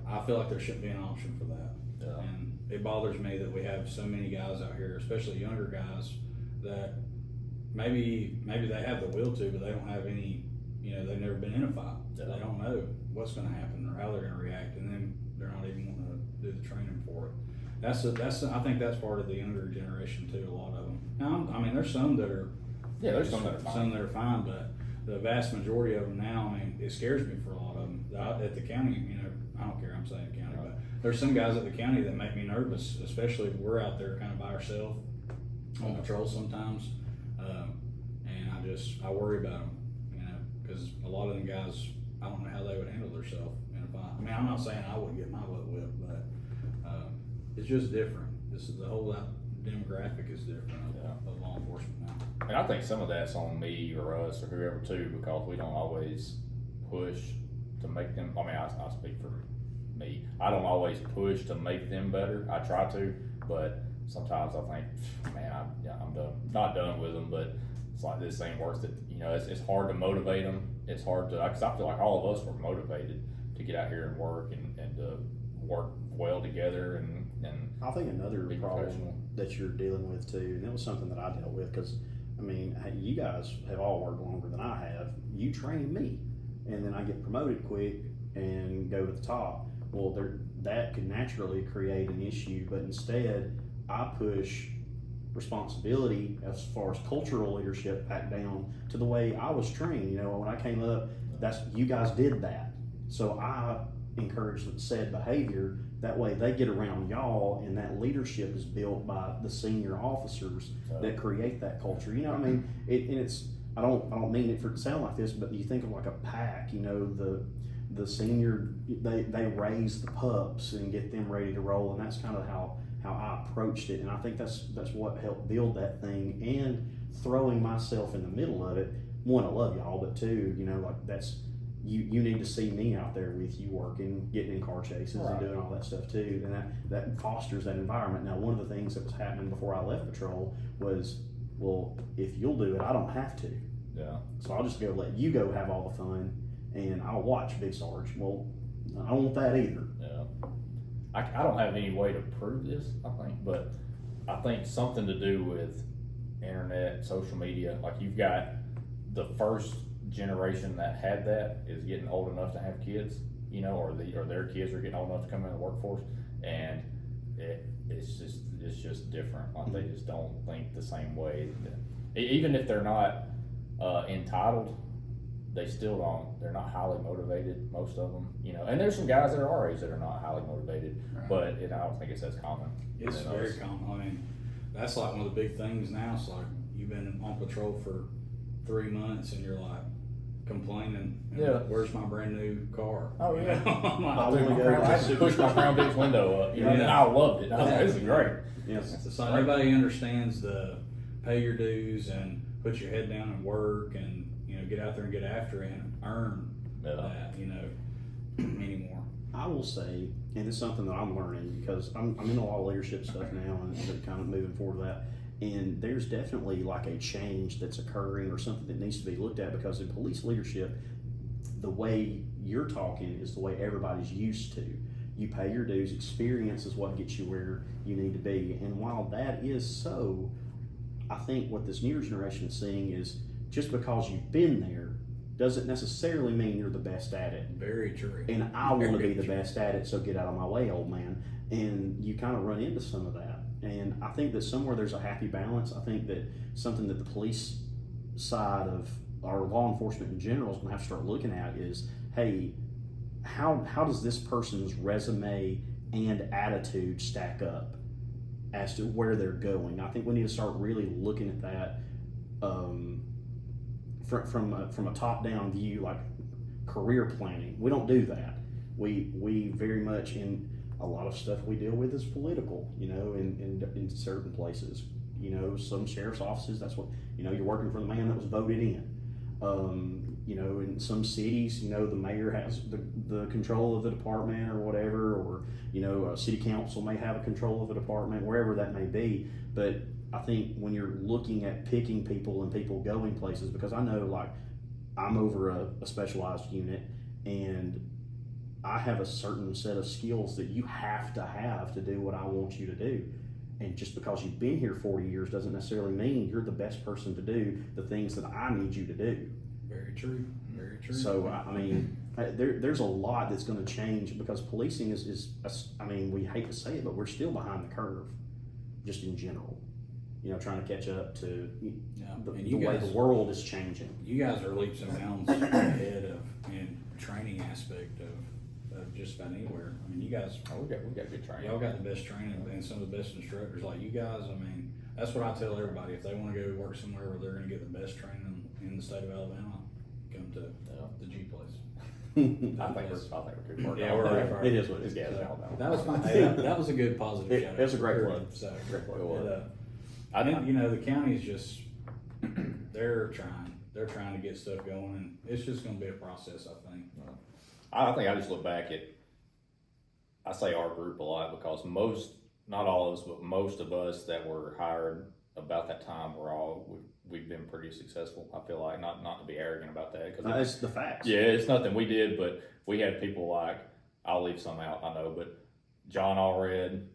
I feel like there shouldn't be an option for that. Yeah. And it bothers me that we have so many guys out here, especially younger guys, that maybe they have the will to, but they don't have any, you know, they've never been in a fight. Yeah. They don't know what's going to happen or how they're going to react, and then they're not even wanting to do the training for it. I think that's part of the younger generation too. A lot of them. Now, I mean, there's some that are. Yeah, there's some that are fine. Some that are fine, but the vast majority of them now, I mean, it scares me for a lot of them. At the county, you know, I don't care, I'm saying county, but there's some guys at the county that make me nervous, especially if we're out there kind of by ourselves on patrol sometimes. And I worry about them, you know, because a lot of them guys, I don't know how they would would handle themselves in a fight. I mean, I'm not saying I would get my butt whipped, but it's just different. This is the whole demographic is different of law enforcement now. And I think some of that's on me or us or whoever too, because we don't always push to make them. I mean, I speak for me. I don't always push to make them better. I try to, but sometimes I think, man, I'm done. Not done with them, but it's like this ain't worth it. You know, it's hard to motivate them. It's hard to, because I feel like all of us were motivated to get out here and work and to work well together and I think another be problem professional. that you're dealing with too, and it was something that I dealt with because, I mean, hey, you guys have all worked longer than I have. You train me, and then I get promoted quick and go to the top. Well, that could naturally create an issue, but instead, I push responsibility as far as cultural leadership back down to the way I was trained. You know, when I came up, you guys did that, so I encourage said behavior. That way they get around y'all, and that leadership is built by the senior officers that create that culture. You know what I mean? I don't mean it to sound like this, but you think of like a pack. You know, the senior they raise the pups and get them ready to roll, and that's kind of how I approached it. And I think that's what helped build that thing. And throwing myself in the middle of it. One, I love y'all, but two, you know, like that's. You need to see me out there with you working, getting in car chases and doing all that stuff too. And that fosters that environment. Now, one of the things that was happening before I left patrol was, well, if you'll do it, I don't have to. Yeah. So I'll just go let you go have all the fun and I'll watch Big Sarge. Well, I don't want that either. Yeah. I don't have any way to prove this, I think, but I think something to do with internet, social media, like you've got the first generation that had that is getting old enough to have kids, you know, or their kids are getting old enough to come in the workforce, and it's just different. Like they just don't think the same way. Even if they're not entitled, they still don't. They're not highly motivated. Most of them, you know. And there's some guys that are our age that are not highly motivated, but I don't think it's as common. It's very common. I mean, that's like one of the big things now. It's like you've been on patrol for 3 months and you're like complaining, where's my brand new car? Oh, yeah. I I just pushed my Crown Vic's window up, you know, and I loved it. I was like, this is great. Yes. It's like nobody understands the pay your dues and put your head down and work and, you know, get out there and get after it and earn that, you know, anymore. I will say, and it's something that I'm learning because I'm in a lot of leadership stuff now and kind of moving forward to that. And there's definitely like a change that's occurring or something that needs to be looked at, because in police leadership, the way you're talking is the way everybody's used to. You pay your dues, experience is what gets you where you need to be. And while that is so, I think what this newer generation is seeing is just because you've been there doesn't necessarily mean you're the best at it. Very true. And I want to be the best at it, so get out of my way, old man. And you kind of run into some of that. And I think that somewhere there's a happy balance. I think that something that the police side of our law enforcement in general is going to have to start looking at is, hey, how does this person's resume and attitude stack up as to where they're going? I think we need to start really looking at that from a top-down view, like career planning. We don't do that. We very much, in a lot of stuff we deal with is political, you know, in certain places. You know, some sheriff's offices, that's what, you know, you're working for the man that was voted in. You know, in some cities, you know, the mayor has the control of the department or whatever, or, you know, a city council may have a control of a department, wherever that may be. But I think when you're looking at picking people and people going places, because I know, like, I'm over a specialized unit and I have a certain set of skills that you have to do what I want you to do. And just because you've been here 40 years doesn't necessarily mean you're the best person to do the things that I need you to do. Very true. Very true. So, I mean, there's a lot that's going to change, because policing is, I mean, we hate to say it, but we're still behind the curve, just in general. You know, trying to catch up to the way the world is changing. You guys are leaps and bounds ahead of in training aspect of just about anywhere. I mean, you guys, we got good training. Y'all got the best training and some of the best instructors. Like you guys, I mean, that's what I tell everybody. If they want to go work somewhere where they're going to get the best training in the state of Alabama, come to the G place. I think we're good. Yeah, we're right for It is what it is. Yeah, So, that was my, that was a good positive It- shout out. it was a great for plug. him, So, Great plug. It was. I think, you know, the county's just, they're trying to get stuff going, and it's just gonna be a process, I think. I think I just look back at, I say our group a lot because not all of us, but most of us that were hired about that time we've been pretty successful. I feel like, not to be arrogant about that, because It's the facts. yeah, it's nothing we did, but we had people like, I'll leave some out, I know, but John Allred,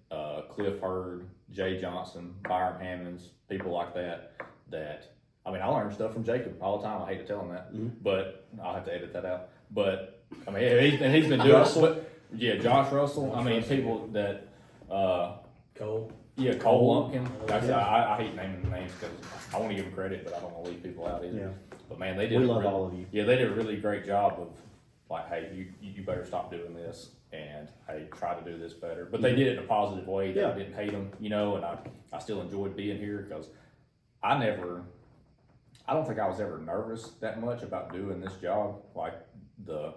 Cliff Hurd, Jay Johnson, Byron Hammonds, people like that, I mean, I learned stuff from Jacob all the time. I hate to tell him that, but I'll have to edit that out. But I mean, he's been doing it. Yeah, Josh Russell. I mean, people that, Cole? yeah, Cole Lumpkin. I hate naming names because I want to give them credit, but I don't want to leave people out either. Yeah. But man, they did. We love all of you. Yeah, they did a really great job of like, hey, you better stop doing this, and hey, try to do this better. But they did it in a positive way. That I didn't hate them, you know, and I still enjoyed being here because I don't think I was ever nervous that much about doing this job, like the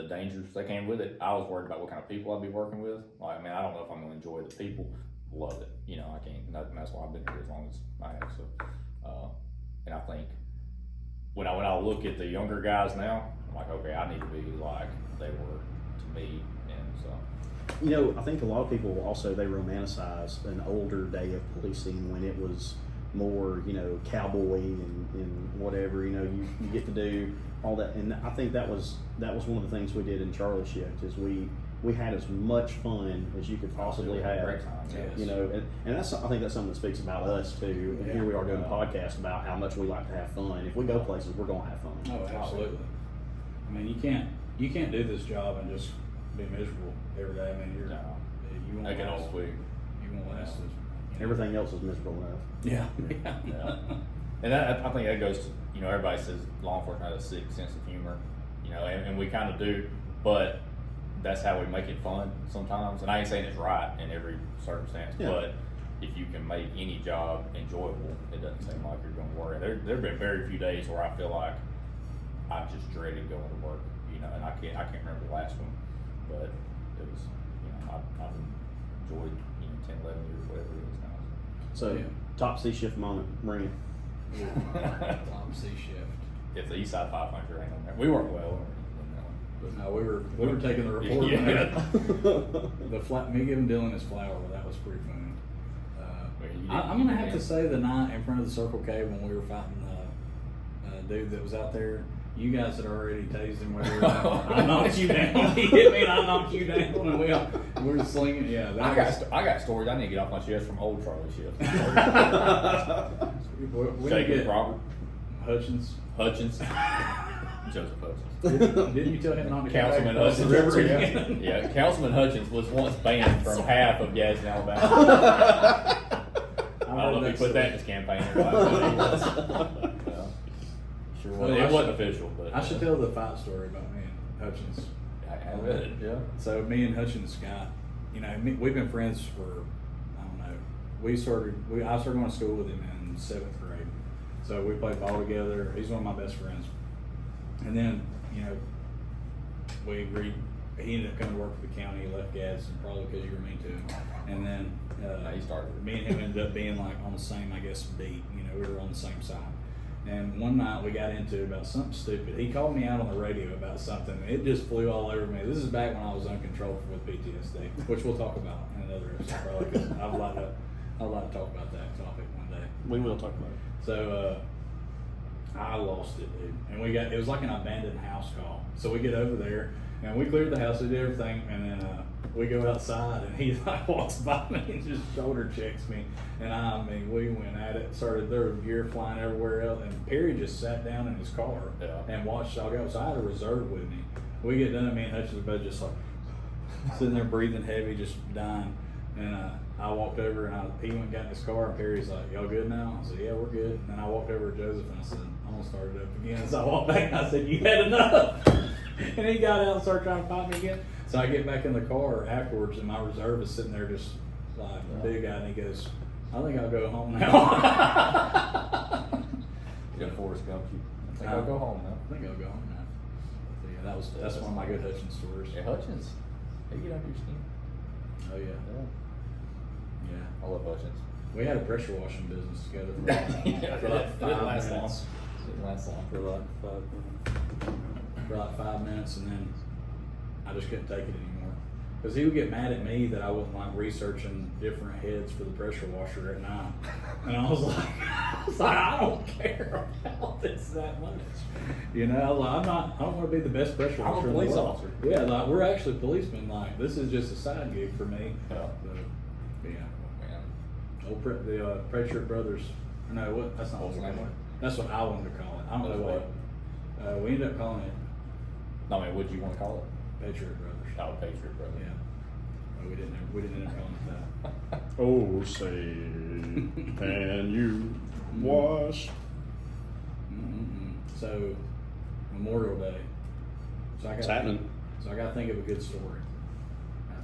dangers that came with it. I was worried about what kind of people I'd be working with. Like, I mean, I don't know if I'm going to enjoy the people. Love it, you know. I can't. And that's why I've been here as long as I have. So, and I think when I look at the younger guys now, I'm like, okay, I need to be like they were to me, and so. You know, I think a lot of people also, they romanticize an older day of policing when it was more, you know, cowboy and whatever, you know, you get to do all that. And I think that was one of the things we did in Charlie Shift is we had as much fun as you could possibly have. Great time, yes. You know, and that's, I think that's something that speaks about us too. And here we are doing a podcast about how much we like to have fun. If we go places, we're gonna have fun. Oh, absolutely. I mean, you can't do this job and just be miserable every day. I mean, you won't I can last. all week. You won't last as. Everything else is miserable enough. Yeah. Yeah. And I think that goes to, you know, everybody says law enforcement has a sick sense of humor, you know, and we kind of do, but that's how we make it fun sometimes. And I ain't saying it's right in every circumstance, but if you can make any job enjoyable, it doesn't seem like you're going to worry. There have been very few days where I feel like I've just dreaded going to work, you know, and I can't remember the last one, but it was, you know, I've enjoyed, you know, 10, 11 years, whatever it is now. So, top C shift moment, bring it. Tom C shift. If the Eastside 500 ain't on there, we weren't well. But no, we were taking the report. Yeah. Me giving Dylan his flower, that was pretty funny. You I'm gonna have to say the night in front of the Circle K when we were fighting the dude that was out there. You guys had already tased him. I knocked you down. He hit me, and I knocked you down, and we were slinging. Yeah, I got stories I need to get off my chest from old Charlie Shift. Jacob Robert Hutchins. Joseph Hutchins. Didn't you tell him not to Councilman across the Hutchins. river again? Yeah, Councilman Hutchins was once banned from half of Gadsden, Alabama. I don't know if he put that in his campaign or not. But he was. Sure was. Well, It wasn't official, but I should tell the fight story about me and Hutchins. I read it. Yeah. So me and Hutchins got, you know, we've been friends for, I don't know. I started going to school with him in 7th grade. So we played ball together. He's one of my best friends. And then, you know, we agreed. He ended up coming to work for the county. He left Gadsden probably because you were mean to him. And then He started. me and him ended up being like on the same, I guess, beat. You know, we were on the same side. And one night we got into about something stupid. He called me out on the radio about something. It just flew all over me. This is back when I was uncontrolled with PTSD, which we'll talk about in another episode probably, because I'd like to talk about that topic one day. We will talk about it. So I lost it, dude. And it was like an abandoned house call. So we get over there and we cleared the house, we did everything, and then we go outside and he like walks by me and just shoulder checks me. And I mean, we went at it, there was gear flying everywhere else, and Perry just sat down in his car and watched it all go. So I had a reserve with me. We get done, me and Hutchins both just like sitting there breathing heavy, just dying. And I walked over and he went and got in his car, and Perry's like, "Y'all good now?" I said, "Yeah, we're good." And then I walked over to Joseph and I said, "I'm gonna start it up again." So I walked back and I said, "You had enough." And he got out and started trying to fight me again. So I get back in the car afterwards, and my reserve is sitting there just like a big guy, and he goes, "I think I'll go home now." You got Forrest Gump. I think I'll go home now. I think I'll go home now. So, yeah, that's one of my good Hutchins stories. Yeah, Hutchins, he get under your skin. Oh yeah. Yeah. I love Hutchins. We had a pressure washing business together for Yeah, for like it 5 didn't last minutes. long. Didn't last long. For like 5 minutes, and then I just couldn't take it anymore. Because he would get mad at me that I wasn't like researching different heads for the pressure washer at night, and I was like, I don't care about this that much. You know, I was like, I don't want to be the best pressure I'm a washer. in the police world. officer. Yeah, like we're actually policemen. Like this is just a side gig for me. Yeah. But, yeah. Man. The Patriot Brothers. No, what? That's not What what was we the name call of it. it? That's what I wanted to call it. I don't know what. We ended up calling it I mean, what'd you want to call it? Patriot Brothers. Oh, Patriot Brother. Yeah. Well, we didn't end up calling it that. Oh, say, can you wash? So, Memorial Day. So It's happening. So I got to think of a good story.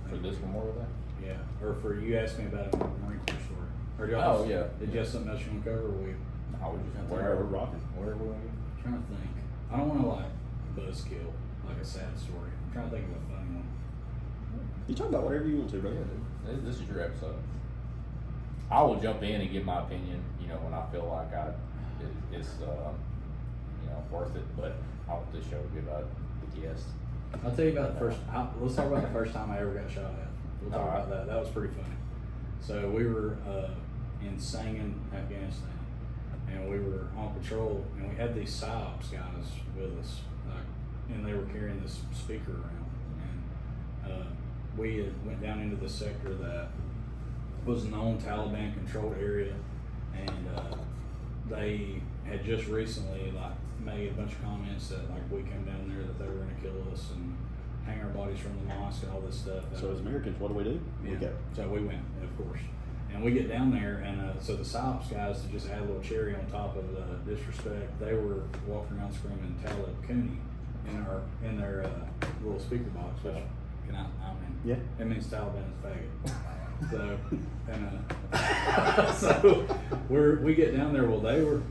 For this Memorial Day? Yeah. Or for you asked me about a Marine Corps story. Or do Oh, yeah. Did you have something else you want to cover? Or we No, we just Wherever we're rocking. Where we want to trying to think. I don't want to like buzzkill like a sad story. I'm trying to think of a funny one. You talk about whatever you want to, bro. This is your episode. I will jump in and give my opinion, you know, when I feel like it's you know, worth it, but I want this show to be about the guest. I'll tell you about the first. Let's talk about the first time I ever got shot at. We'll talk about that. That was pretty funny. So we were in Sangin, Afghanistan, and we were on patrol, and we had these PSYOPs guys with us, and they were carrying this speaker around, and we had went down into this sector that was a known Taliban controlled area, and they had just recently like made a bunch of comments that like we came down there that they were going to kill us and hang our bodies from the mosque and all this stuff. So as Americans, what do? Yeah. We go. So we went, of course. And we get down there, and so the PSYOPs guys, to just add a little cherry on top of the disrespect, they were walking around screaming Talib Cooney in their little speaker box, which I mean, Yeah. it means Taliban is faggot. So, and so we get down there. Well, they were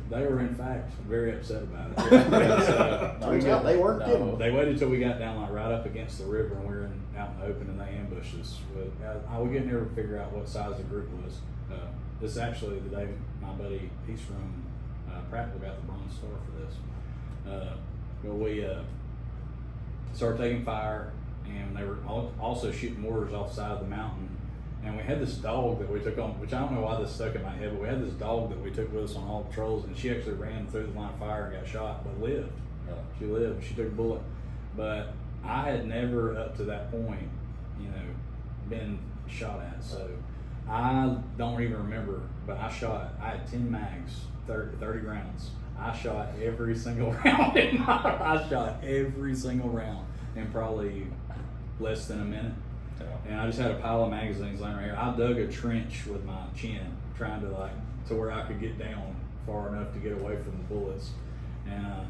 in fact very upset about it. Turns out they weren't kidding. They waited till we got down like right up against the river, and we were out in the open, and they ambushed us. I would get never figure out what size the group was. This is actually the day my buddy, he's from Prattville, got the Bronze Star for this. But we started taking fire, and they were also shooting mortars off the side of the mountain. And we had this dog that we took on, which I don't know why this stuck in my head, but we had this dog that we took with us on all patrols, and she actually ran through the line of fire and got shot, but lived. She lived. She took a bullet. But I had never, up to that point, you know, been shot at. So I don't even remember, but I had 10 mags, 30 rounds. I shot every single round in probably less than a minute. And I just had a pile of magazines laying right here. I dug a trench with my chin, trying to to where I could get down far enough to get away from the bullets. And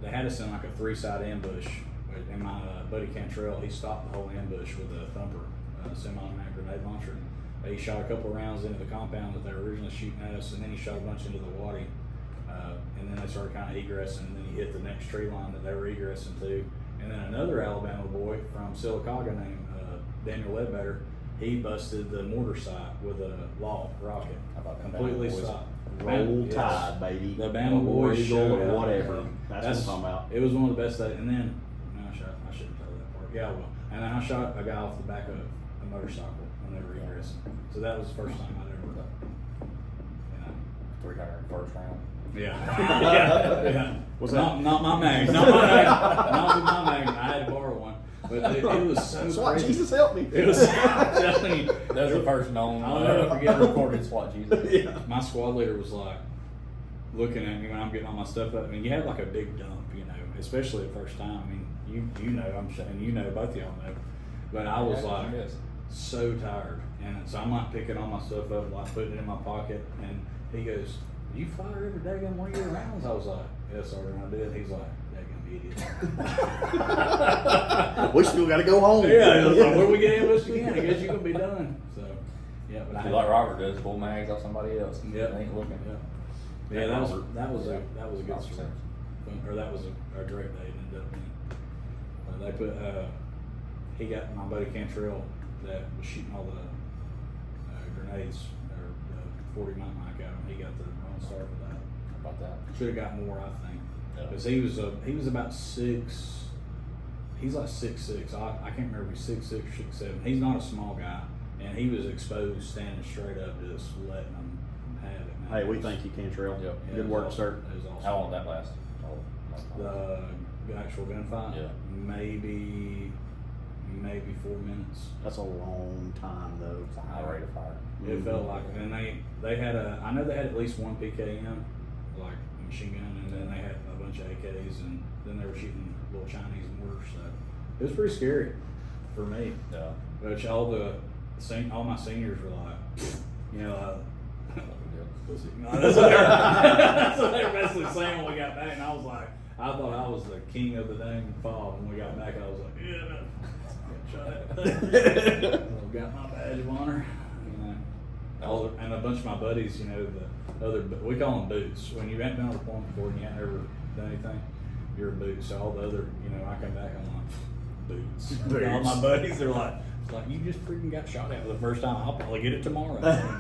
they had us in like a 3-side ambush. And my buddy Cantrell, he stopped the whole ambush with a thumper, semi-automatic grenade launcher. He shot a couple rounds into the compound that they were originally shooting at us, and then he shot a bunch into the wadi. And then they started kind of egressing, and then he hit the next tree line that they were egressing to. And then another Alabama boy from Sylacauga named Daniel Ledbetter, he busted the mortar site with a rocket. How about that? Completely Bama boys? stopped. Roll Yes. Tide, baby. The Bama boys Eagle showed or out. whatever. That's what I'm talking about. It was one of the best days. And then I shouldn't tell that part. Yeah, well. And then I shot a guy off the back of a motorcycle when they were egressing. So that was the first time I'd ever done. 301st round. Yeah. Was not my mag? Not my mag. Not with my mag. I had to borrow one. But it was so SWAT crazy. Jesus help me. It was. I'm telling you, That's the first known I'll never forget recorded SWAT Jesus. Yeah. my squad leader was like looking at me when I'm getting all my stuff up. I mean, you have like a big dump, you know, especially the first time. I mean, you know, I'm saying, you know, both of y'all know. But I was like so tired, and so I'm like picking all my stuff up, like putting it in my pocket, and he goes, "You fire every day on one of your rounds?" I was like, "Yes, Sergeant, I did." He's like, "Daggum idiot." We still got to go home. Yeah, he was like, "Where we get ambushed again? I guess you gonna be done." So, yeah, but I Like Robert does, pull mags off somebody else. Yep. They ain't looking. Yeah, that was a good story. Fun or that was a great day. It ended up being. They put, he got my buddy Cantrell that was shooting all the grenades, or the 40 Mike at him. He got the Bronze Star for that. How about that? Should have got more, I think. Yeah. Because he was about 6. He's like 6'6". I can't remember if he's 6'6" or 6'7". He's not a small guy, and he was exposed, standing straight up, just letting them have it. Man. Hey, we thank you, Cantrell. Yep. Yeah, Good it was work, awesome. sir. It was awesome. How long did that last? The actual gunfight? Yeah. Maybe 4 minutes. That's a long time, though. It's a high rate of fire. It felt like it. And they had I know they had at least one PKM, like a machine gun, and then they had a bunch of AKs, and then they were shooting little Chinese mortars. So it was pretty scary for me. Yeah. Which all my seniors were like, you know, pussy. No, that's what they were basically saying when we got back, and I was like, I thought I was the king of the dang fall. When we got back, I was like, yeah, no. Got my badge of honor, you know. And a bunch of my buddies, you know, we call them boots. When you haven't been on a deployment before and you haven't ever done anything, you're a boot. So all the other, you know, I come back, I'm like, boots. And all my buddies are like, it's like, you just freaking got shot at for the first time. I'll probably get it tomorrow. Yeah.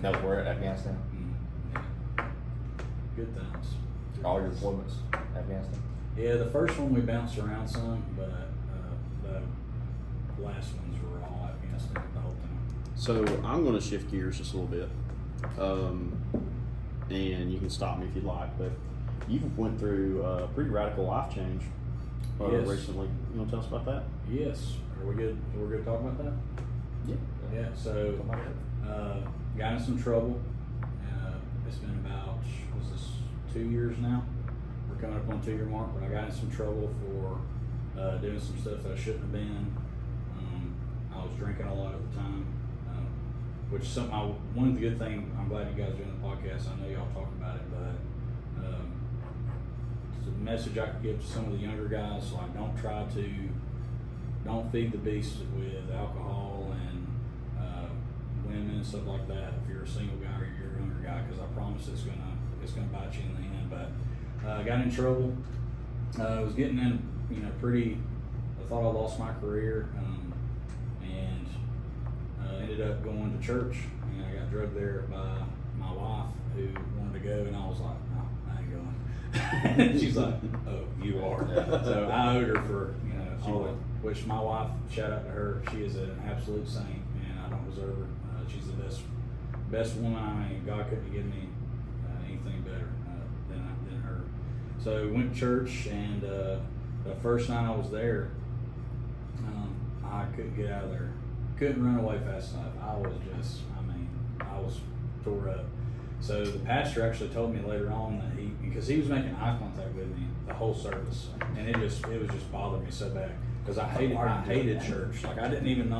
No, we're at Afghanistan. Yeah. Good times. All your deployments, Afghanistan. Yeah, the first one we bounced around some, but the last ones were all Afghanistan the whole time. So I'm going to shift gears just a little bit, and you can stop me if you'd like. But you went through a pretty radical life change Yes. recently. You want to tell us about that? Yes. Are we good? We're good to talk about that? Yeah. Yeah. So, got in some trouble. It's been about, was this 2 years now? We're coming up on 2-year mark, but I got in some trouble for doing some stuff that I shouldn't have been. I was drinking a lot at the time, which is something one of the good things, I'm glad you guys are doing the podcast. I know y'all talk about it, but it's a message I could give to some of the younger guys, like don't feed the beast with alcohol and women and stuff like that if you're a single guy or you're a younger guy, because I promise it's gonna bite you in the end. But I got in trouble. I was getting in, you know, I thought I lost my career, and ended up going to church, and I got drugged there by my wife who wanted to go, and I was like, no, I ain't going. And she's like, oh, you are. So I owed her for, you know, which my wife, shout out to her, she is an absolute saint, and I don't deserve her. She's the best woman. I mean, God couldn't have given me anything better than her. So we went to church, and the first night I was there, I couldn't get out of there. Couldn't run away fast enough. I was tore up. So the pastor actually told me later on that because he was making eye contact with me the whole service, and it was just bothering me so bad because I hated church. Like I didn't even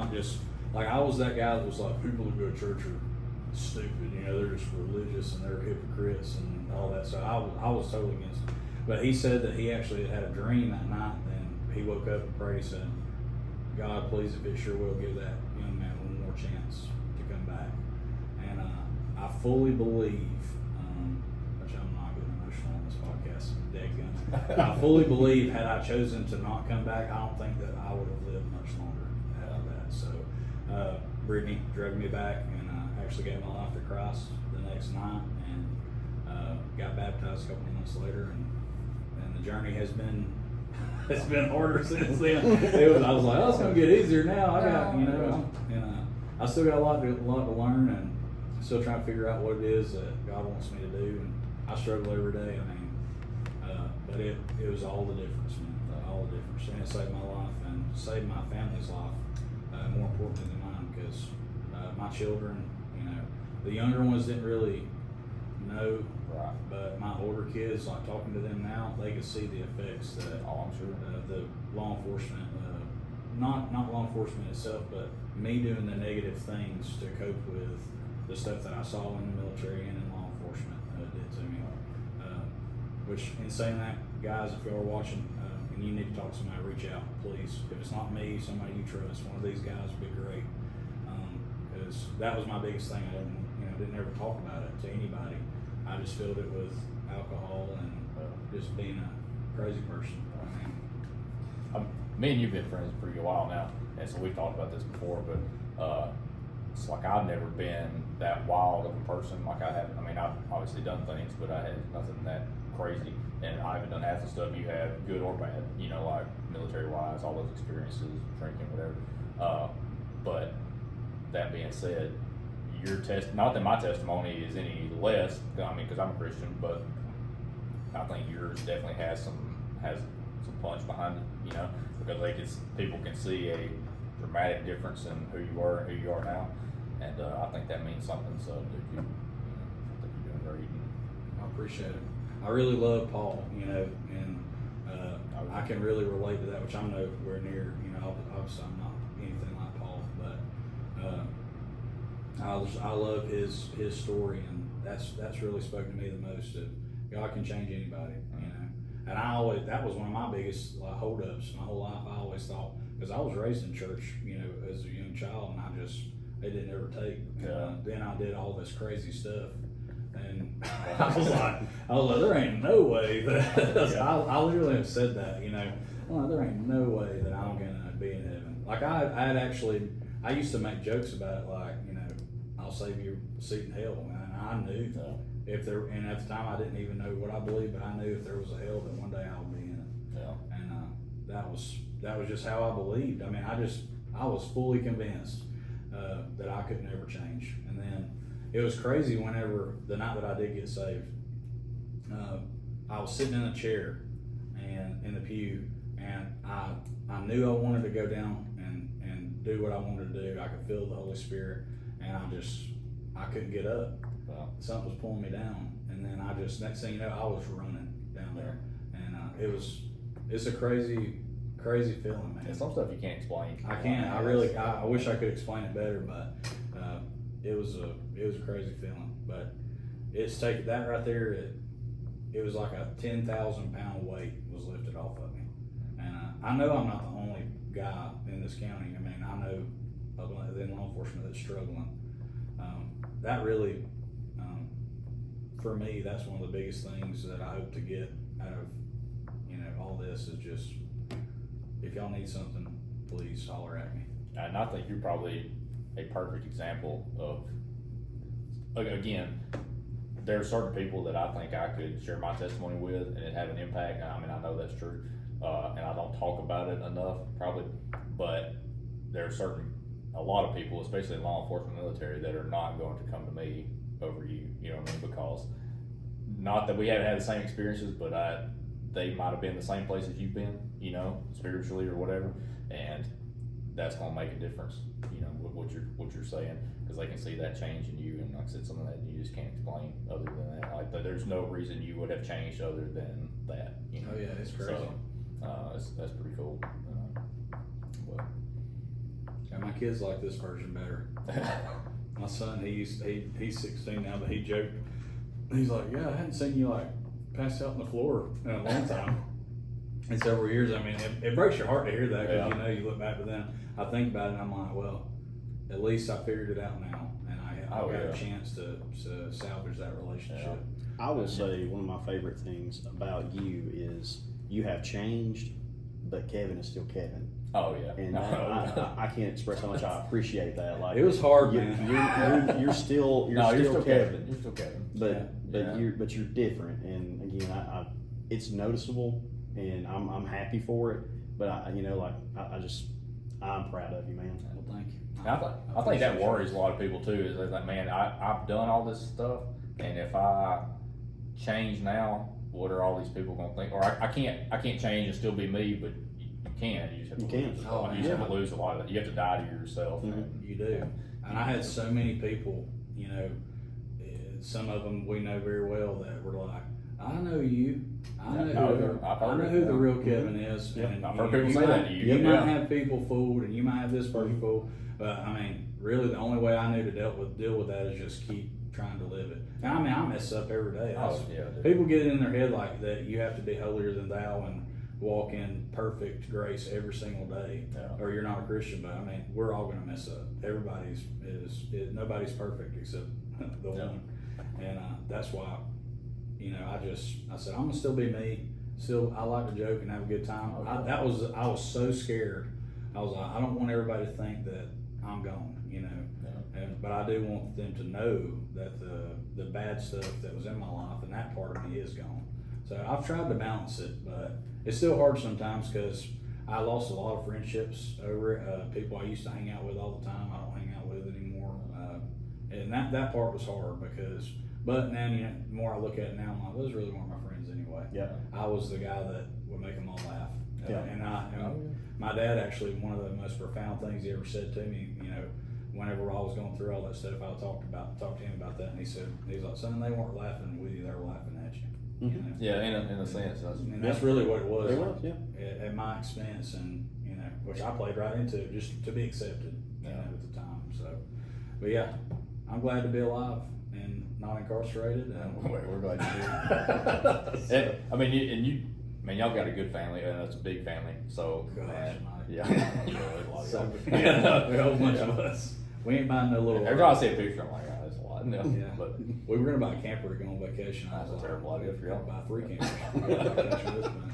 like I was that guy that was like, people who go to church are stupid, you know, they're just religious and they're hypocrites and all that. So I was totally against it. But he said that he actually had a dream that night, and he woke up and prayed, said, God, please, if it sure will, give that young man one more chance to come back. And I fully believe, which I'm not getting emotional on this podcast, dadgum. I fully believe had I chosen to not come back, I don't think that I would have lived much longer after that. So Brittany drugged me back, and I actually gave my life to Christ the next night, and got baptized a couple of months later, and the journey has been it's been harder since then. I was like, oh, it's gonna get easier now. I got, you know, and I still got a lot to learn, and still trying to figure out what it is that God wants me to do. And I struggle every day. I mean, but it was all the difference, man. All the difference, and it saved my life and saved my family's life. More importantly than mine, because my children, you know, the younger ones didn't really know. Right. But my older kids, like talking to them now, they can see the effects that I'm sure. the law enforcement, not law enforcement itself, but me doing the negative things to cope with the stuff that I saw in the military and in law enforcement did to me. Which, in saying that, guys, if you are watching and you need to talk to somebody, reach out, please. If it's not me, somebody you trust, one of these guys would be great. Because that was my biggest thing. I didn't ever talk about it to anybody. I just filled it with alcohol and just being a crazy person. I mean, Me and you've been friends for a pretty while now, and so we've talked about this before, but it's like I've never been that wild of a person. Like I haven't, I mean, I've obviously done things, but I had nothing that crazy, and I haven't done half the stuff you have, good or bad, you know, like military-wise, all those experiences, drinking, whatever. But that being said, not that my testimony is any less, I mean, because I'm a Christian, but I think yours definitely has some punch behind it, you know, because people can see a dramatic difference in who you were and who you are now, and I think that means something. So, dude, I think you're doing great. I appreciate it. I really love Paul, you know, and I can really relate to that, which I'm nowhere near, you know, obviously I'm not anything like Paul, but I love his story, and that's really spoken to me the most. That God can change anybody, you know. And that was one of my biggest holdups my whole life. I always thought, because I was raised in church, you know, as a young child, and it didn't ever take. Then I did all this crazy stuff, and I was like, there ain't no way that I literally have said that, you know, well, there ain't no way that I'm gonna be in heaven. Like I used to make jokes about it, like, you know, I'll save you a seat in hell, and I knew and at the time I didn't even know what I believed, but I knew if there was a hell, that one day I would be in it. Yeah. And that was just how I believed. I mean, I was fully convinced that I could never change. And then it was crazy whenever the night that I did get saved, I was sitting in a chair and in the pew, and I knew I wanted to go down and do what I wanted to do. I could feel the Holy Spirit, and I couldn't get up. Something was pulling me down, and then next thing you know, I was running down there, and it's a crazy feeling, man. And some stuff you can't explain. I can't. I wish I could explain it better, but it was a crazy feeling. But it's taken that right there. It was like a 10,000 pound weight was lifted off of me, and I know I'm not the only guy in this county. I mean, I know in law enforcement that's struggling. That really. For me, that's one of the biggest things that I hope to get out of, you know, all this is just, if y'all need something, please holler at me. And I think you're probably a perfect example of, again, there are certain people that I think I could share my testimony with and it have an impact. I mean, I know that's true, and I don't talk about it enough, probably, but there are a lot of people, especially in law enforcement military, that are not going to come to me over you, you know what I mean? Because not that we haven't had the same experiences, but they might have been the same places you've been, you know, spiritually or whatever, and that's going to make a difference, you know, with what you're saying, because they can see that change in you, and like I said, something that you just can't explain other than that. Like, there's no reason you would have changed other than that, you know? Oh yeah, it's crazy. So that's pretty cool. But yeah, my kids like this version better. My son, he's 16 now, but he joked. He's like, yeah, I hadn't seen you like pass out on the floor in a long time. In several years. I mean, it breaks your heart to hear that, because you know, you look back, but then I think about it and I'm like, well, at least I figured it out now, and I got a chance to salvage that relationship. I will say one of my favorite things about you is you have changed, but Kevin is still Kevin. Oh yeah, and I can't express how much I appreciate that. Like, it was hard, man. You're still Kevin. You're still Kevin. But you're different, and again, it's noticeable, and I'm happy for it. But I'm proud of you, man. Well, thank you. I think that worries a lot of people too. Is they're like, man, I've done all this stuff, and if I change now, what are all these people going to think? Or I can't change and still be me, but you just have to lose a lot of that. You have to die to yourself. Mm-hmm. You do. And I had so many people, you know, some of them we know very well, that were like, I know you. I know who the real Kevin is. Yeah. And I've heard people say that to you. You might have people fooled, and you might have this person fooled, but I mean, really, the only way I knew to deal with that is just keep trying to live it. And I mean, I mess up every day. People get it in their head like that you have to be holier than thou and walk in perfect grace every single day, or you're not a Christian. But I mean, we're all going to mess up. Nobody's perfect except the one, and that's why, I said, I'm gonna still be me. Still, I like to joke and have a good time. I was so scared. I was like, I don't want everybody to think that I'm gone, but I do want them to know that the bad stuff that was in my life and that part of me is gone. So I've tried to balance it, but it's still hard sometimes because I lost a lot of friendships over it. People I used to hang out with all the time, I don't hang out with anymore. And that part was hard but now, the more I look at it now, I'm like, those really weren't my friends anyway. Yeah. I was the guy that would make them all laugh. Yeah. And my dad actually, one of the most profound things he ever said to me, whenever I was going through all that stuff, I talked to him about that, and he was like, son, they weren't laughing with you, they were laughing at you. Mhm. Yeah, in a sense. That's really what it was. It was, yeah. At my expense, and which I played right into, just to be accepted, at the time. So, but yeah, I'm glad to be alive and not incarcerated. And We're glad you did. Y'all got a good family, and it's a big family. So, Gosh, man, Mike. yeah, there's a lot of So, y'all. a whole bunch of us. We ain't buying no little. Every time I see a picture, I'm like, oh, that's a lot. No, Yeah. but We were gonna buy a camper to go on vacation. I That's was a like, terrible idea for y'all. Buy 3 campers. We got vacation this bunch.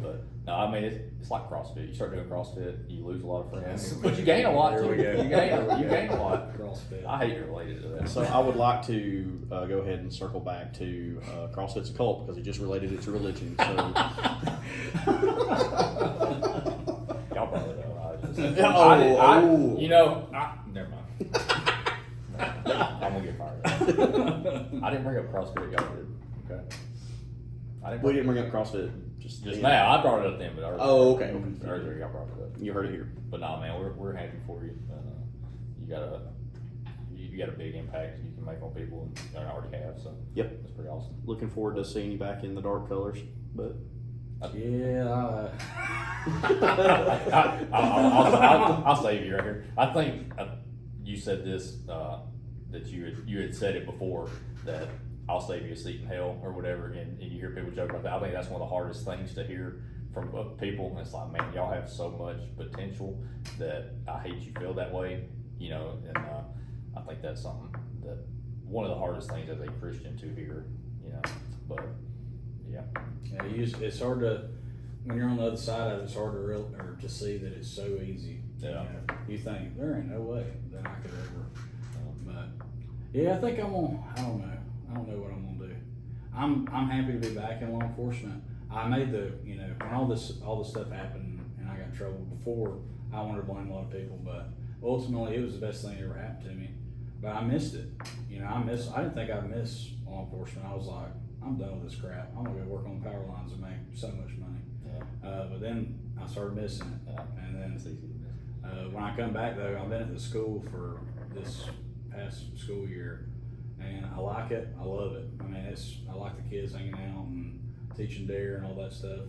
But no, it's like CrossFit. You start doing CrossFit, you lose a lot of friends, but you gain a lot There too. we go. You gain a lot. CrossFit. I hate you're related to that. So I would like to go ahead and circle back to CrossFit's a cult because he just related it to religion. So Y'all brought it up. Oh. Never mind. I'm gonna get fired up. I didn't bring up CrossFit. Y'all did. Okay. we didn't bring up CrossFit just Just then. now. I brought it up then, but earlier. Oh, okay. Earlier, y'all brought it up. You heard it here. But nah, man, we're happy for you. You got a big impact you can make on people, and already have. So Yep. that's pretty awesome. Looking forward to seeing you back in the dark colors, but Yeah. I'll save you right here. I think you said this that you had said it before that I'll save you a seat in hell or whatever, and you hear people joke about that. I think that's one of the hardest things to hear from people. And it's like, man, y'all have so much potential that I hate you feel that way, And I think that's something that one of the hardest things as a Christian to hear, But yeah. Yeah, it's hard to, when you're on the other side of it, it's hard to see that it's so easy. Yeah. You think, there ain't no way that I could ever. But yeah, I think I don't know what I'm gonna do. I'm happy to be back in law enforcement. I made when all this stuff happened and I got in trouble before, I wanted to blame a lot of people, but ultimately it was the best thing that ever happened to me. But I missed it. I didn't think I'd miss law enforcement. I was like, I'm done with this crap. I'm gonna go work on power lines and make so much money. Yeah. But then I started missing it. Yeah. And then It's easy to miss. when I come back though, I've been at the school for this past school year, and I like it. I love it. I mean, I like the kids hanging out and teaching dare and all that stuff.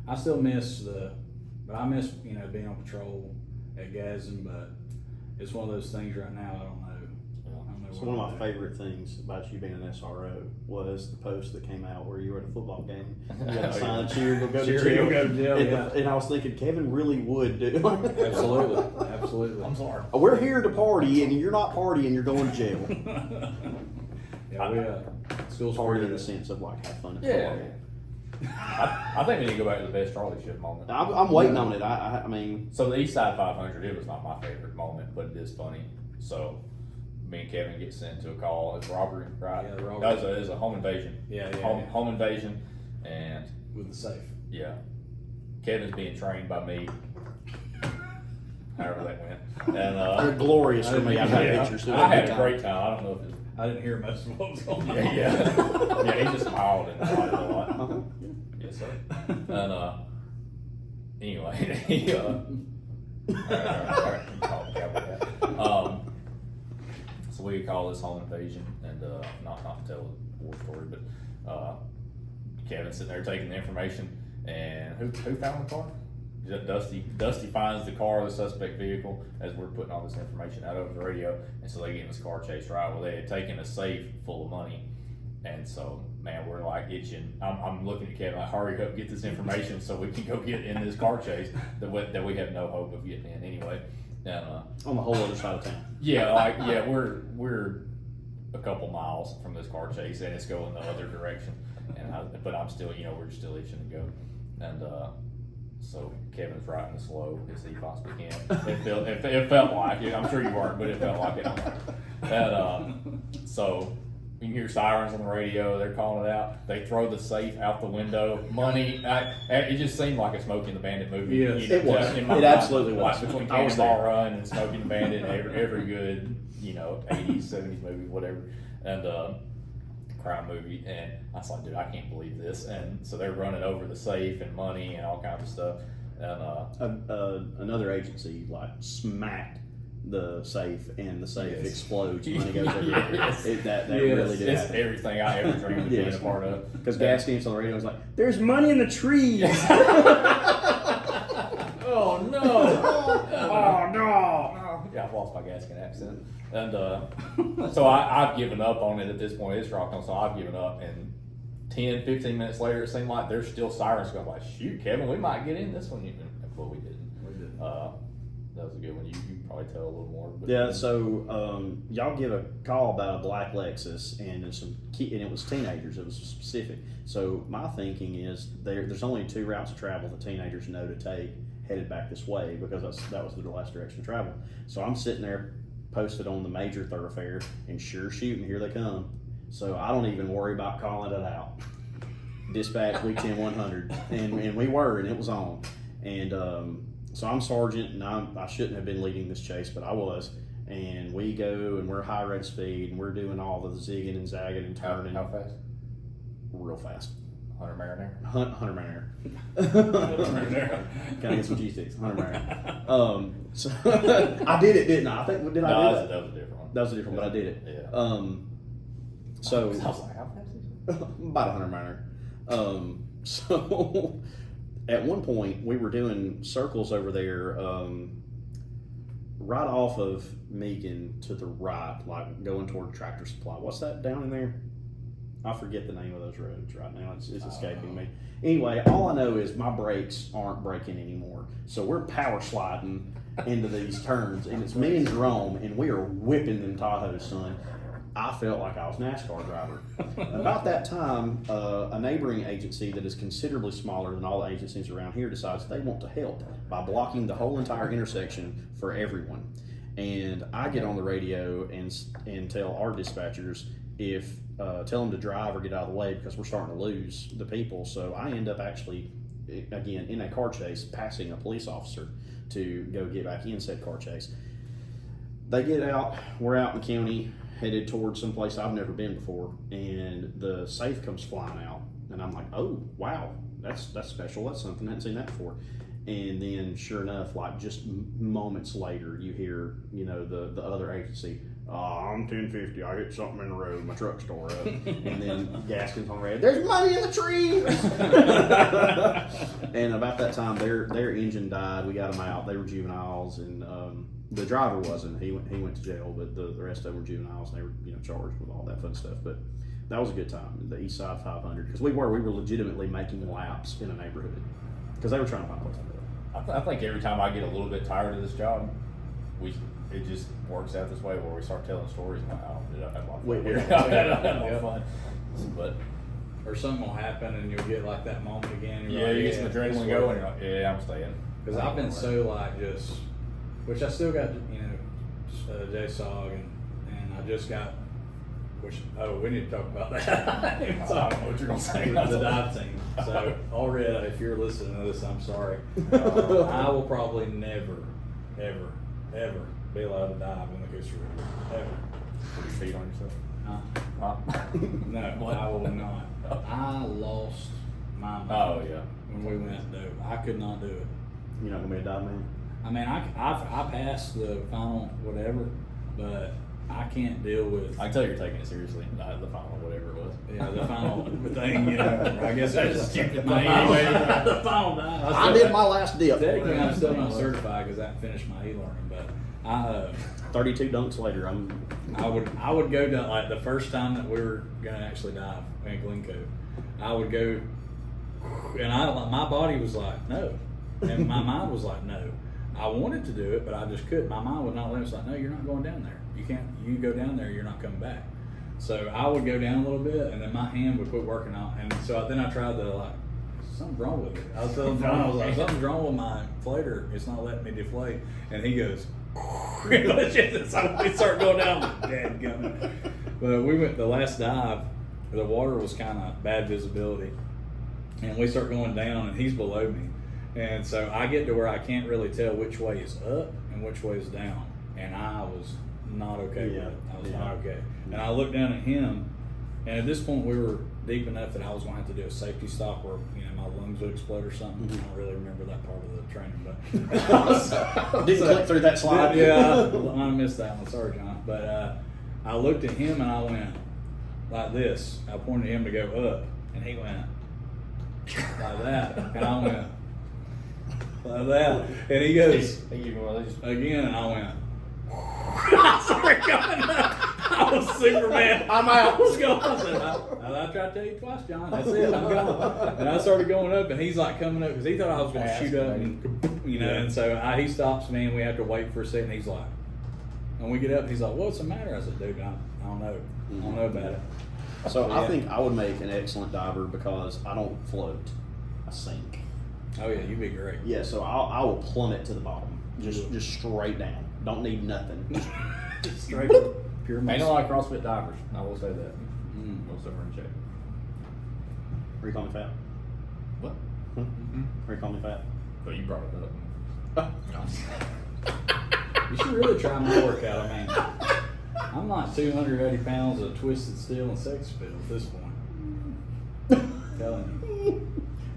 I still miss I miss being on patrol at Gadsden, but it's one of those things right now. I don't know. So one of my favorite things about you being an SRO was the post that came out where you were at a football game. You got to sign a cheer, you'll go to Cheer, jail. you'll go to jail, And, yeah. and I was thinking, Kevin really would do. Absolutely. I'm sorry. We're here to party, and you're not partying. You're going to jail. Yeah, we school's Party pretty in the good. sense of like have fun. At Yeah. football. I think we need to go back to the best Charlie shit moment. I'm waiting on it. I mean, So the East Side 500, it was not my favorite moment, but it is funny. So me and Kevin get sent to a call. It's robbery, right? Yeah, robbery. That was a home invasion. Yeah. Home invasion, and With the safe. yeah, Kevin's being trained by me. However that went, they're and glorious for me. I got yeah, pictures. I had a great time. I don't know if it's I didn't hear most of what was going on. yeah. He just smiled and nodded a lot. Uh-huh. Yes, sir. And anyway, he all right, you call the cowboy hat. So we call this home invasion, and not to tell a war story, but Kevin's sitting there taking the information, and who found the car? Dusty finds the car, the suspect vehicle, as we're putting all this information out over the radio, and so they get in this car chase ride. Well, they had taken a safe full of money, and so man, we're like itching. I'm looking at Kevin like, hurry up, get this information so we can go get in this car chase that we have no hope of getting in anyway. And On the whole other side of town. we're a couple miles from this car chase, and it's going the other direction. But I'm still, we're still itching to go. And so Kevin's riding as slow as he possibly can. It felt like it. I'm sure you weren't, but it felt like it. And so you can hear sirens on the radio. They're calling it out. They throw the safe out the window. Money. It just seemed like a Smokey and the Bandit movie. Yes, it was. It absolutely was. Like between I was Cannonball there. Run and Smokey and the Bandit, every good 80s, 70s movie, whatever, and crime movie. And I was like, dude, I can't believe this. And so they're running over the safe and money and all kinds of stuff. And another agency like smacked the safe, and the safe Yes. explodes. Money goes everywhere. Yes. That Yes. really did it's happen. everything I ever dreamed of being Yes. a part of. Because Gaskins on the radio was like, "There's money in the trees." Oh no! Oh no! Yeah, I've lost my Gaskin accent, and so I've given up on it at this point. It's rock on, so I've given up. And 10, 15 minutes later, it seemed like there's still sirens going. Like, shoot, Kevin, we might get in this one. But we didn't. That was a good one. You can probably tell a little more. But Yeah, so y'all give a call about a black Lexus, and it was teenagers. It was specific. So my thinking is there's only 2 routes of travel the teenagers know to take headed back this way, because that was the last direction of travel. So I'm sitting there posted on the major thoroughfare, and sure shooting, here they come. So I don't even worry about calling it out. Dispatch week 10 100, and we were, and it was on. And so I'm sergeant, and I shouldn't have been leading this chase, but I was. And we go, and we're high rate speed, and we're doing all the zigging and zagging and turning. How fast? Real fast. 100 marinara. 100 marinara. Gotta get some cheese sticks. 100 marinara. So I did it, didn't I? I think did I do that? That was a different one. That was a different, but I did it. Yeah. So I was like, how fast is it? about 100 marinara. So at one point we were doing circles over there, right off of Meakin to the right, like going toward Tractor Supply. What's that down in there? I forget the name of those roads right now. It's escaping me. Anyway, all I know is my brakes aren't braking anymore. So we're power sliding into these turns, and it's me and Jerome, and we are whipping them Tahoes, son. I felt like I was a NASCAR driver. About that time, a neighboring agency that is considerably smaller than all the agencies around here decides they want to help by blocking the whole entire intersection for everyone. And I get on the radio and tell our dispatchers tell them to drive or get out of the way, because we're starting to lose the people. So I end up actually, again, in a car chase, passing a police officer to go get back in said car chase. They get out, we're out in the county, headed towards some place I've never been before, and the safe comes flying out, and I'm like, oh wow, that's special, that's something, I hadn't seen that before. And then sure enough, like just moments later, you hear the other agency, I'm 1050, I hit something in the road, my truck's tore up. And then Gaskins on the radio, there's money in the trees. And about that time, their engine died. We got them out. They were juveniles, and the driver wasn't. He went to jail, but the rest of them were juveniles, and they were charged with all that fun stuff. But that was a good time. The East Side 500, because we were legitimately making laps in a neighborhood, because they were trying to find a place to live. I think every time I get a little bit tired of this job, it just works out this way where we start telling stories about how I've had a lot of fun here. I've had a lot of fun. But Or something will happen and you'll get like that moment again. yeah, you get some adrenaline going, and you're like, yeah, I'm staying. Because I've been so like just, which I still got, JSOG and I just got, we need to talk about that. I don't know what you're going to say. The dive team. So already, if you're listening to this, I'm sorry. I will probably never, ever, ever be allowed to dive in the Cooster River. Ever. Put your feet on yourself. No, I will not. I lost my mind. Oh, yeah. When we went to do, I could not do it. You're not gonna be a dive man. I mean, I passed the final whatever, but I can't deal with. I can tell you're taking it seriously. The final, whatever it was. Yeah, the final thing, I guess That's it's a stupid the thing final, anyway. the final dive. I did my last dip. Technically, I'm still not certified because I haven't finished my e-learning, but 32 dunks later, I would go down, like the first time that we were gonna actually dive in Glencoe, I would go, and my body was like no, and my mind was like no. I wanted to do it, but I just couldn't. My mind would not let me. It's like, no, you're not going down there. You can't. You go down there, you're not coming back. So I would go down a little bit, and then my hand would quit working out. And so then I tried to like, something's wrong with it. I was telling John, I was like, something's wrong with my inflator. It's not letting me deflate. And he goes, so we start going down. Dad gummit. But we went the last dive. The water was kind of bad visibility, and we start going down, and he's below me. And so I get to where I can't really tell which way is up and which way is down. And I was not okay with it. I was not okay. And I looked down at him, and at this point we were deep enough that I was going to have to do a safety stop where my lungs would explode or something. I don't really remember that part of the training, but Didn't click through that slide. Yeah, I missed that one. Sorry, John. But I looked at him and I went like this. I pointed at him to go up, and he went like that, and I went like that, and he goes again, and I went. I started going up. I was Superman. I'm out. I was going. I said, I tried to tell you twice, John. That's it. I'm going. And I started going up, and he's like coming up because he thought I was going to shoot up, and And so he stops me, and we have to wait for a second. He's like, and we get up, and he's like, "What's the matter?" I said, "Dude, I don't know. I don't know about it." So I think I would make an excellent diver because I don't float. I sink. Oh yeah, you'd be great. Yeah, so I will plummet to the bottom, just straight down. Don't need nothing. Straight pure Ain't muscle. no like CrossFit divers. I will say that. Most of them are in shape. Are you calling me fat? What? Are you calling me fat? But you brought it up. You should really try my workout. I mean, I'm like 280 pounds of twisted steel and sex appeal at this point. Telling you.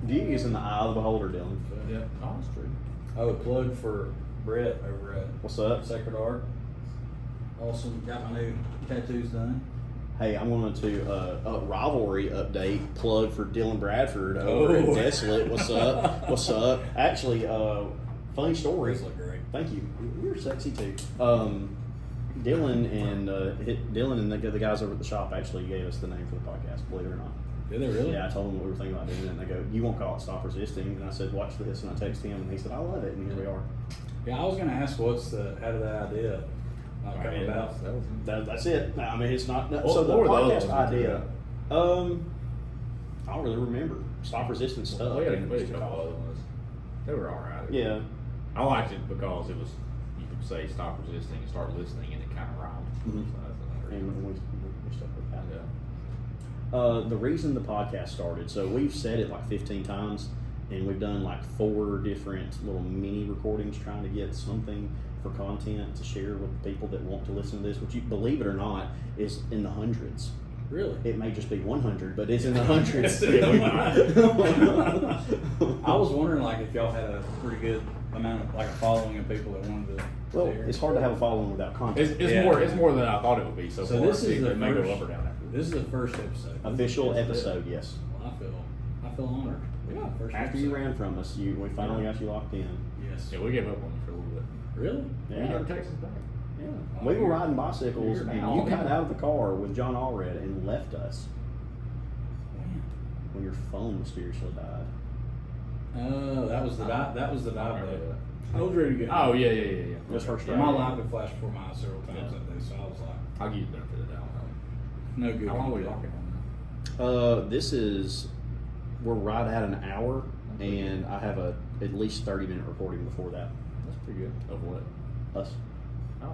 Beauty is in the eye of the beholder, Dylan. Yeah. Oh, that's true. Oh, a plug for Brett over at What's up? Sacred Art. Awesome. Got my new tattoos done. Hey, I'm going to a rivalry update plug for Dylan Bradford over at Desolate. What's up? What's up? Actually, funny story. Those look great. Thank you. You're sexy too. Dylan and the guys over at the shop actually gave us the name for the podcast. Believe it or not. Did they really? Yeah, I told them what we were thinking about doing it, and they go, "You won't call it Stop Resisting?" And I said, "Watch this." And I texted him, and he said, "I love it." And here we are. Yeah, I was going to ask how did that idea come about? That's it. I mean, it's not. What- So the what were those podcast ones you idea. I don't really remember. Stop Resisting stuff. We had a couple other ones. They were alright. Yeah. I liked it because it was, you could say stop resisting and start listening, and it kind of rhymed. Mhm. So that's another And reason. we stuck with that. Yeah. The reason the podcast started, so we've said it like 15 times, and we've done like 4 different little mini recordings trying to get something for content to share with people that want to listen to this, which, you believe it or not, is in the hundreds. Really? It may just be 100, but it's in the hundreds. I was wondering, like, if y'all had a pretty good amount of, like, a following of people that wanted to. Well, hear. it's hard to have a following without content. It's more than I thought it would be so So far. this is the It may go first- up or down after This is the first episode. Official This is it. episode, yes. Well, I feel honored. Yeah. First After episode. you ran from us, we finally got you locked in. Yes. Yeah, we gave up on it for a little bit. Really? We never texted back. Yeah. Oh, We were you're- riding bicycles, you're and now- you got out of the car with John Allred and left us Man. when your phone mysteriously died. Oh, that was the dive. That was the I dive. remember Day. that. I was ready to get. Oh, yeah. This first Yeah, try. my life had flashed before my eyes several times Yeah. that day, so I was like, I'll give you the benefit of the doubt. no good. How long are we content. talking on This is, we're right at an hour, and I have at least 30-minute recording before that. that? That's pretty good. Of what? Us. Oh.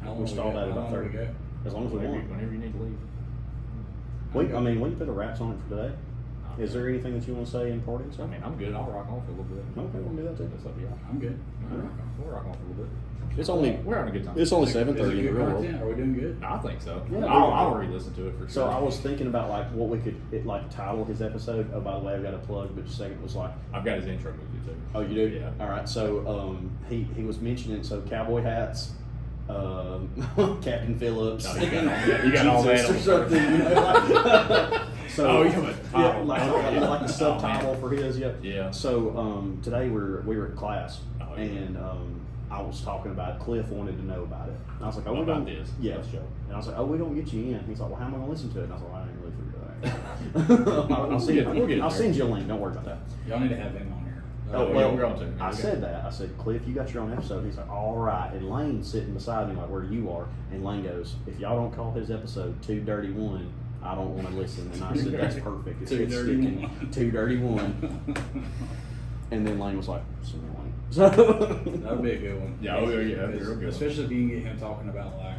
How long We we stalled got? at How about long we 30. got? As long as we want. Whenever you need to leave. We can put the wraps on it for today. Is there anything that you want to say in parting? I mean, I'm good. I'll rock on for a little bit. Okay, we'll do that too. That's up to y'all. I'm good. We'll rock on for a little bit. It's only We're having a good time. it's only Is it 7:30 in the good real world. content? Are we doing good? I think so. Yeah, I'll re-listen to it for sure. So I was thinking about like what we could title his episode. Oh, by the way, I've got a plug, but just a second was like, I've got his intro movie too. oh, you do? Yeah. All right. So he was mentioning cowboy hats, Captain Phillips. Oh, you got all that Jesus on or something. You know, like, so Oh, yeah, but yeah, title. like Oh, the subtitle for his. Yeah. Yeah. So today we were at class, Oh, yeah. and I was talking about it. Cliff wanted to know about it. And I was like, oh, we About don't. this. Yeah. This show. And I was like, oh, we don't get you in. He's like, well, how am I going to listen to it? And I was like, well, I didn't really figure that out. We'll get it I'll there. send you a link. Don't worry about that. Y'all need to have him on here. Oh, yeah, well, we're going to. I said that. I said, Cliff, you got your own episode. He's like, all right. And Lane's sitting beside me like where you are. And Lane goes, if y'all don't call his episode 231, I don't want to listen. And I said, that's perfect. It's good sticking. 231. And then Lane was like, so Lane. So That'd be a good one. Yeah, oh, yeah, that'd be Because- real good. Especially if you can get him talking about like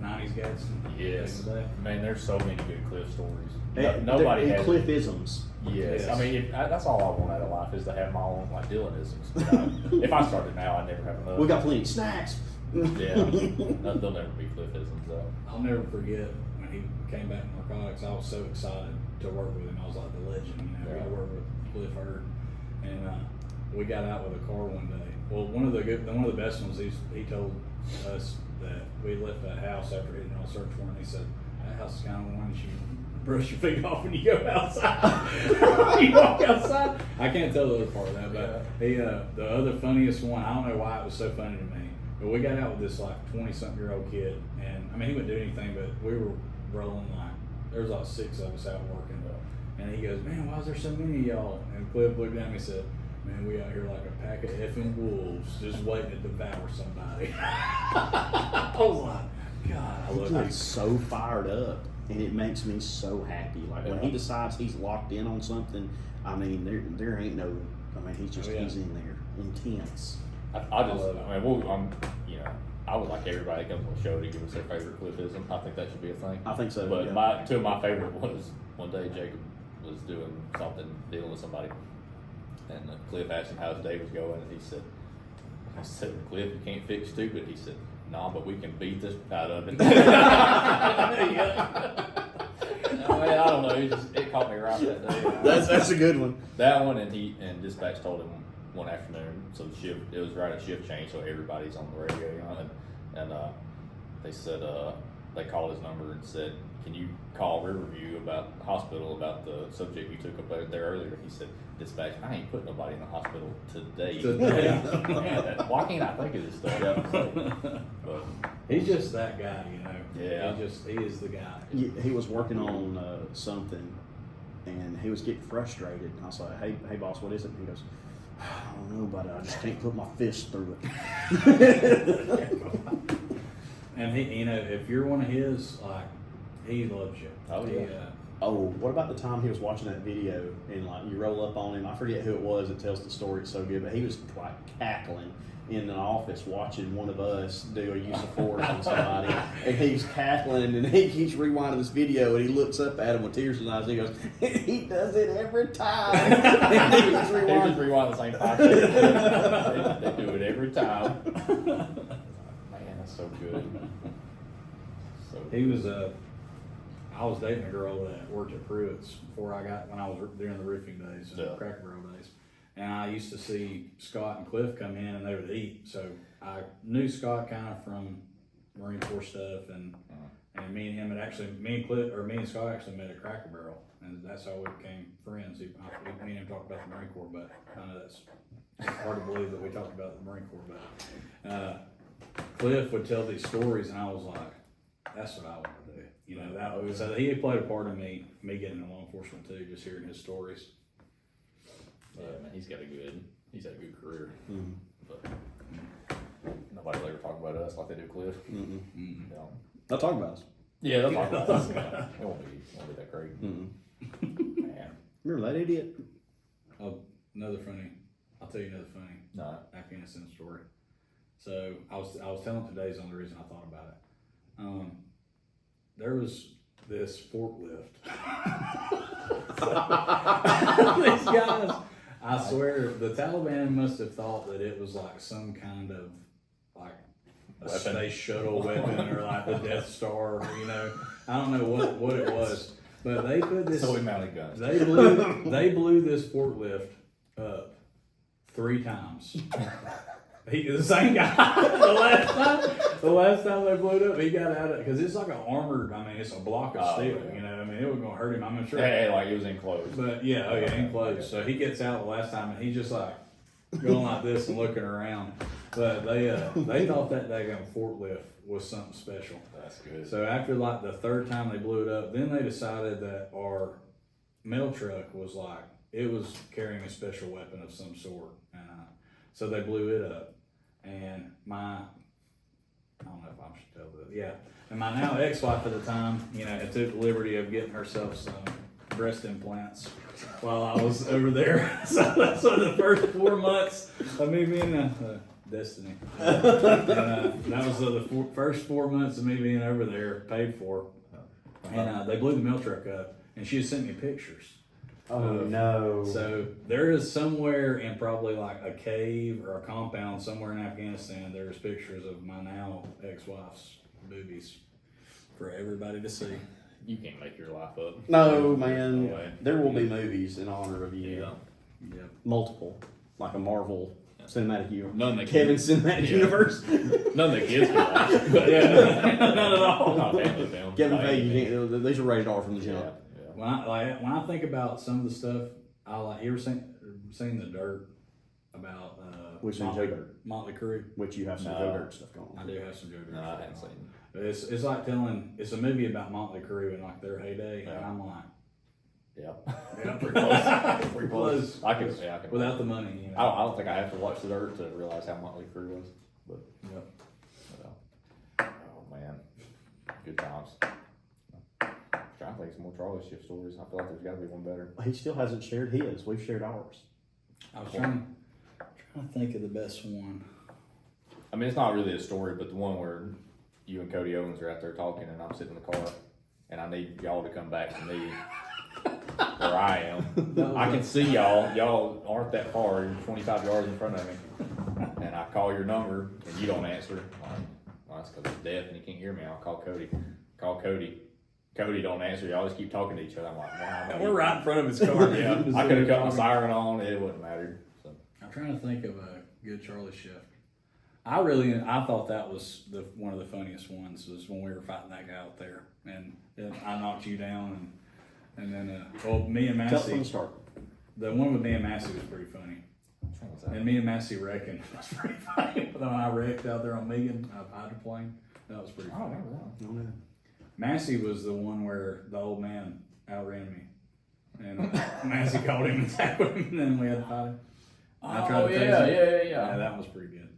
90s guys. Yes. Back in the day. Man, there's so many good Cliff stories. And Nobody has. Cliff-isms. Yes. Yes. I mean, that's all I want out of life is to have my own, like, Dylanisms. If I started now, I'd never have enough. We got plenty of snacks. Yeah. They'll never be Cliffisms, though. I'll never forget when he came back to narcotics. I was so excited to work with him. I was like the legend. You know, Yeah. I worked with Cliff Hurd, and we got out with a car one day. Well, one of the best ones. He told us that we left that house after hitting on a search warrant. He said that house is kind of one that you brush your feet off when you go outside. You walk outside. I can't tell the other part of that, but the other funniest one. I don't know why it was so funny to me, but we got out with this like 20-something-year-old kid, and I mean he wouldn't do anything, but we were rolling like there was like 6 of us out working, and he goes, "Man, why is there so many of y'all?" And Cliff looked at me and said, "Man, we out here like a pack of effing wolves, just waiting to devour somebody." I was like, God, I He love gets these. so fired up, and it makes me so happy. Like when he decides he's locked in on something, I mean, there ain't no. I mean, he's just he's in there, intense. I would like everybody that comes on the show to give us their favorite Cliffism. I think that should be a thing. I think so. But yeah. two of my favorite was one day Jacob was doing something, dealing with somebody, and Cliff asked him how his day was going, and he said, "I said, Cliff, you can't fix stupid." He said, "Nah, but we can beat this out of it." I don't know. It caught me right that day. That's a good one. That one, and dispatch told him one afternoon. So it was right at shift change, so everybody's on the radio, you know, and they said they called his number and said, "Can you call Riverview about the hospital about the subject you took up there earlier?" He said, "Dispatch, I ain't putting nobody in the hospital today." Man, why can't I think of this stuff? But He's just that guy, you know. Yeah. He is the guy. He was working on something, and he was getting frustrated. And I was like, "Hey, boss, what is it?" And he goes, "I don't know, but I just can't put my fist through it." And he, you know, if you're one of his, like, he loves you. Oh, He, yeah. Oh, what about the time he was watching that video and like you roll up on him? I forget who it was that tells the story. It's so good, but he was like cackling in the office watching one of us do a use of force on somebody, and he's cackling and he keeps rewinding this video and he looks up at him with tears in his eyes and he goes, "He does it every time." And he just they rewinds. just rewind the same 5 seconds. They do it every time. Man, that's so good. So He was I was dating a girl that worked at Pruitt's when I was during the roofing days, Yeah. Cracker Barrel days. And I used to see Scott and Cliff come in and they would eat. So I knew Scott kind of from Marine Corps stuff, and me and him had actually, me and Scott actually met at Cracker Barrel, and that's how we became friends. Me and him talked about the Marine Corps, but kind of that's hard to believe that we talked about the Marine Corps. But Cliff would tell these stories, and I was like, that's what I want to do. You know, so he had played a part in me getting into law enforcement too, just hearing his stories. yeah, man, he's had a good career. Mhm. But nobody will ever talk about us like they do Cliff. Mm-mm. You know. They'll talk about us. Yeah, they'll talk about us. It won't be that great. Mm-mm. Man. Remember that idiot? Oh, I'll tell you another funny No. Afghanistan story. So I was telling today's on the reason I thought about it. There was this forklift. These guys, I swear, the Taliban must have thought that it was like some kind of like a Weapon. space shuttle weapon or like the Death Star, you know. I don't know what it was, but they put this. So we mounted guns. They blew this forklift up 3 times. The same guy. the last time they blew it up, he got out of it because it's like an armored. I mean, it's a block of steel. Yeah. You know, I mean, it was gonna hurt him. I'm sure. Hey, like it was enclosed. But yeah, enclosed. So he gets out the last time, and he's just like going like this and looking around. But they thought that daggone forklift was something special. That's good. So after like the 3rd time they blew it up, then they decided that our mail truck was like it was carrying a special weapon of some sort, and so they blew it up. And I don't know if I should tell this, yeah. And my now ex-wife at the time, it took the liberty of getting herself some breast implants while I was over there. So that's one of the first 4 months of me being Destiny. And, that was the first 4 months of me being over there, paid for. And they blew the mill truck up, and she had sent me pictures. Oh no. So there is somewhere in probably like a cave or a compound somewhere in Afghanistan, there's pictures of my now ex-wife's boobies for everybody to see. You can't make your life up. No, man. No way. There will be movies in honor of you. Yeah. Yep. Multiple. Like a Marvel cinematic universe. None that Kevin cinematic Yeah. universe. None of the kids can watch. But None at all. Not family film. Kevin By Feige, any you means. can't, these are rated R from the Yeah. jump. Yeah. When I think about some of the stuff, you ever seen The Dirt about We've seen Joe Dirt. Motley Crue? Which you have some No. Joe Dirt stuff going I on. do have some Joe Dirt. No, I stuff haven't on. seen it. It's like it's a movie about Motley Crue and like their heyday, and Yeah. I'm like, Yeah. yeah, pretty close. Pretty close. I can. Without the money, I don't think I have to watch The Dirt to realize how Motley Crue was. But, Yep. oh man, good times. Trying to think some more Charlie Shift stories. I feel like there's got to be one better. He still hasn't shared his. We've shared ours. I was trying to think of the best one. I mean, it's not really a story, but the one where you and Cody Owens are out there talking, and I'm sitting in the car, and I need y'all to come back to me where I am. I can see y'all. Y'all aren't that far. You're 25 yards in front of me, and I call your number, and you don't answer. Well, that's because it's deaf and you can't hear me. I'll call Cody. Call Cody. Cody don't answer. Y'all just keep talking to each other. I'm like, wow. We're right in front of his car. Yeah, I could have cut my siren on. It wouldn't matter. So. I'm trying to think of a good Charlie Shift. I thought that was one of the funniest ones was when we were fighting that guy out there, and then I knocked you down, and then me and Tell us from Massey. the start. The one with me and Massey was pretty funny, and me and Massey wrecking was pretty funny. When I wrecked out there on Megan, I hydroplane. That was pretty I funny. don't remember that. No, no. Massey was the one where the old man outran me, and Massey called him and tackled him, and then we had to fight him. I tried to tase him. Yeah, that was pretty good.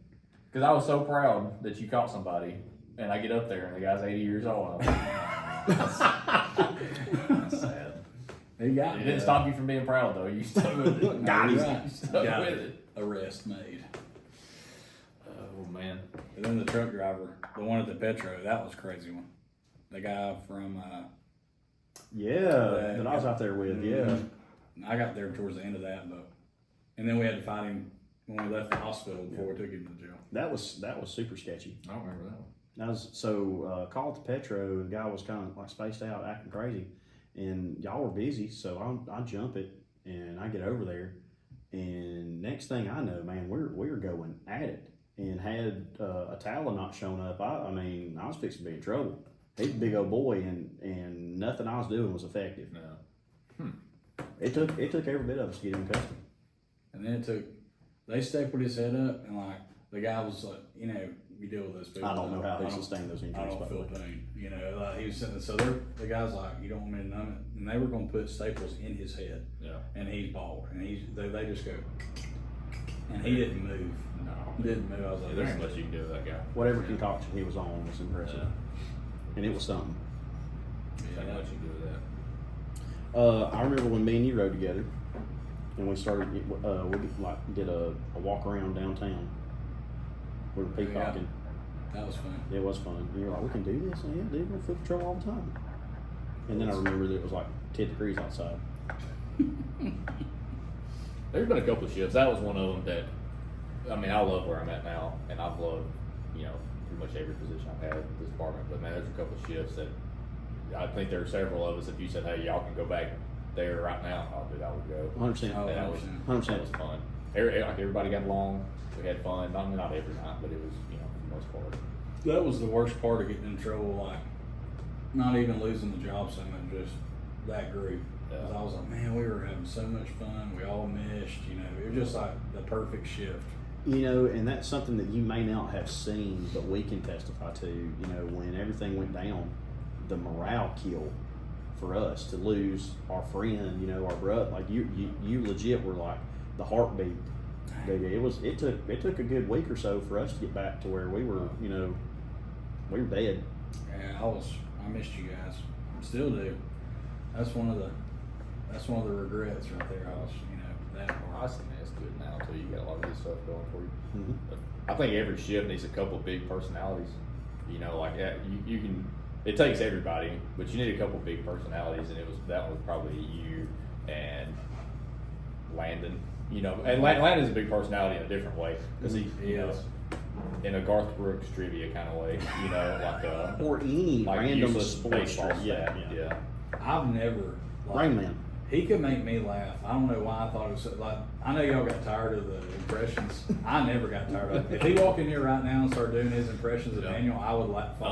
Because I was so proud that you caught somebody, and I get up there and the guy's 80 years old. That's sad. He got It me. didn't stop you from being proud though. You stuck with it. Got him. Right. You stuck Got with it. it. Arrest made. Oh man. And then the truck driver, the one at the Petro, that was a crazy one. The guy from, Yeah, that I was out there with, yeah. I got there towards the end of that, and then we had to fight him when we left the hospital before we took him to jail. That was super sketchy. I don't remember that one. That was called the Petro. The guy was kind of like spaced out, acting crazy, and y'all were busy. So I jump it and I get over there, and next thing I know, man, we're going at it. And had a Talon not shown up, I was fixing to be in trouble. He's a big old boy, and nothing I was doing was effective. No. It took every bit of us to get him in custody. And then they stapled his head up, and like, the guy was like, you deal with those people. I don't know how they sustain those I injuries. don't by the feel way. pain, like he was sitting there, so the guy's like, you don't want me to numb it, and they were gonna put staples in his head, Yeah. and he's bald, and they just go, and he didn't move, No. didn't move. I was like, There's not much you can do with that guy. Whatever concoction he was on was impressive, and it was something. There's not much you can do with that. I remember when me and you rode together, and we started. We did a walk around downtown. We were peacocking. that was fun. It was fun. And you're like, we can do this, and yeah, dude, we're foot patrol all the time. And then I remember that it was like 10 degrees outside. There's been a couple of shifts. That was one of them that, I love where I'm at now, and I've loved, pretty much every position I've had in this department. But man, there's a couple of shifts that I think there are several of us. If you said, hey, y'all can go back there right now, I would go. 100%. Oh, That was 100%. That was fun. Everybody got along. We had fun. Not every night, but it was, for the most part. That was the worst part of getting in trouble, like, not even losing the job so much, just that group. Yeah. 'Cause I was like, man, we were having so much fun. We all meshed, it was just like the perfect shift. And that's something that you may not have seen, but we can testify to. When everything went down, the morale kill for us to lose our friend, our brother. Like you legit were like the heartbeat. Baby. It took a good week or so for us to get back to where we were, we were dead. Yeah, I missed you guys. Still do. That's one of the regrets right there. That I part. think that's good now until you got a lot of this stuff going for you. Mm-hmm. I think every shift needs a couple of big personalities. Like that. You can. It takes everybody, but you need a couple of big personalities, and that was probably you and Landon. And Landon's a big personality in a different way because he is. In a Garth Brooks trivia kind of way. Like Or any like random useless sports baseball star. stat. Yeah. I've never. Rain Man. He could make me laugh. I don't know why I thought it was so, like. I know y'all got tired of the impressions. I never got tired of it. If he walked in here right now and started doing his impressions of Yeah. Daniel, I would like. I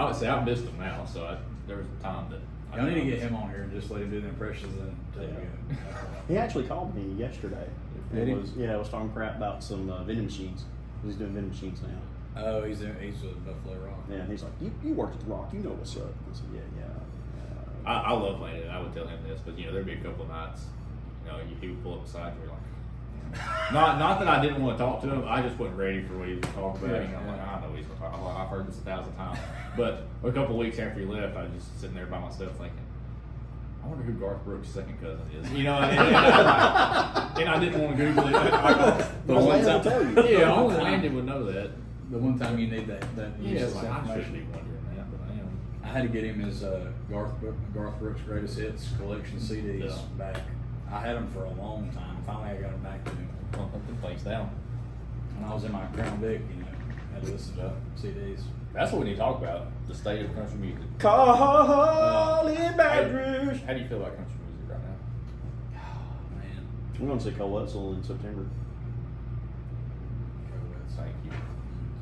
would say I missed him now, so there was a time that Y'all need to get him on here and just let him do the impressions and take it. He actually called me yesterday. Did he? I was talking crap about some vending machines. He's doing vending machines now. Oh, he's with Buffalo Rock. Yeah, and he's like, you worked at the Rock, you know what's up. I said, yeah. I love Landon. I would tell him this, but there'd be a couple of nights, he would pull up beside me like, not that I didn't want to talk to him. I just wasn't ready for what he was talking about. Yeah, I'm like, I know he's going to talk. I've heard this 1,000 times. But a couple of weeks after he left, I was just sitting there by myself thinking, I wonder who Garth Brooks' second cousin is. And I didn't want to Google it. But Landon will tell you. Yeah, only Landon would know that. The one time you need that Yeah, useless it's like, I information. shouldn't be wondering that, but I am. I had to get him his Garth Brooks Greatest Hits collection CDs Yeah. back. I had them for a long time. Finally, I got them back to him. Well, put the place down. When I was in my Crown Vic, had to listen to CDs. That's what we need to talk about, the state of country music. Calling Baton Rouge. How do you feel about country music right now? Oh, man. We're going to see Cole Wetzel in September. Thank you.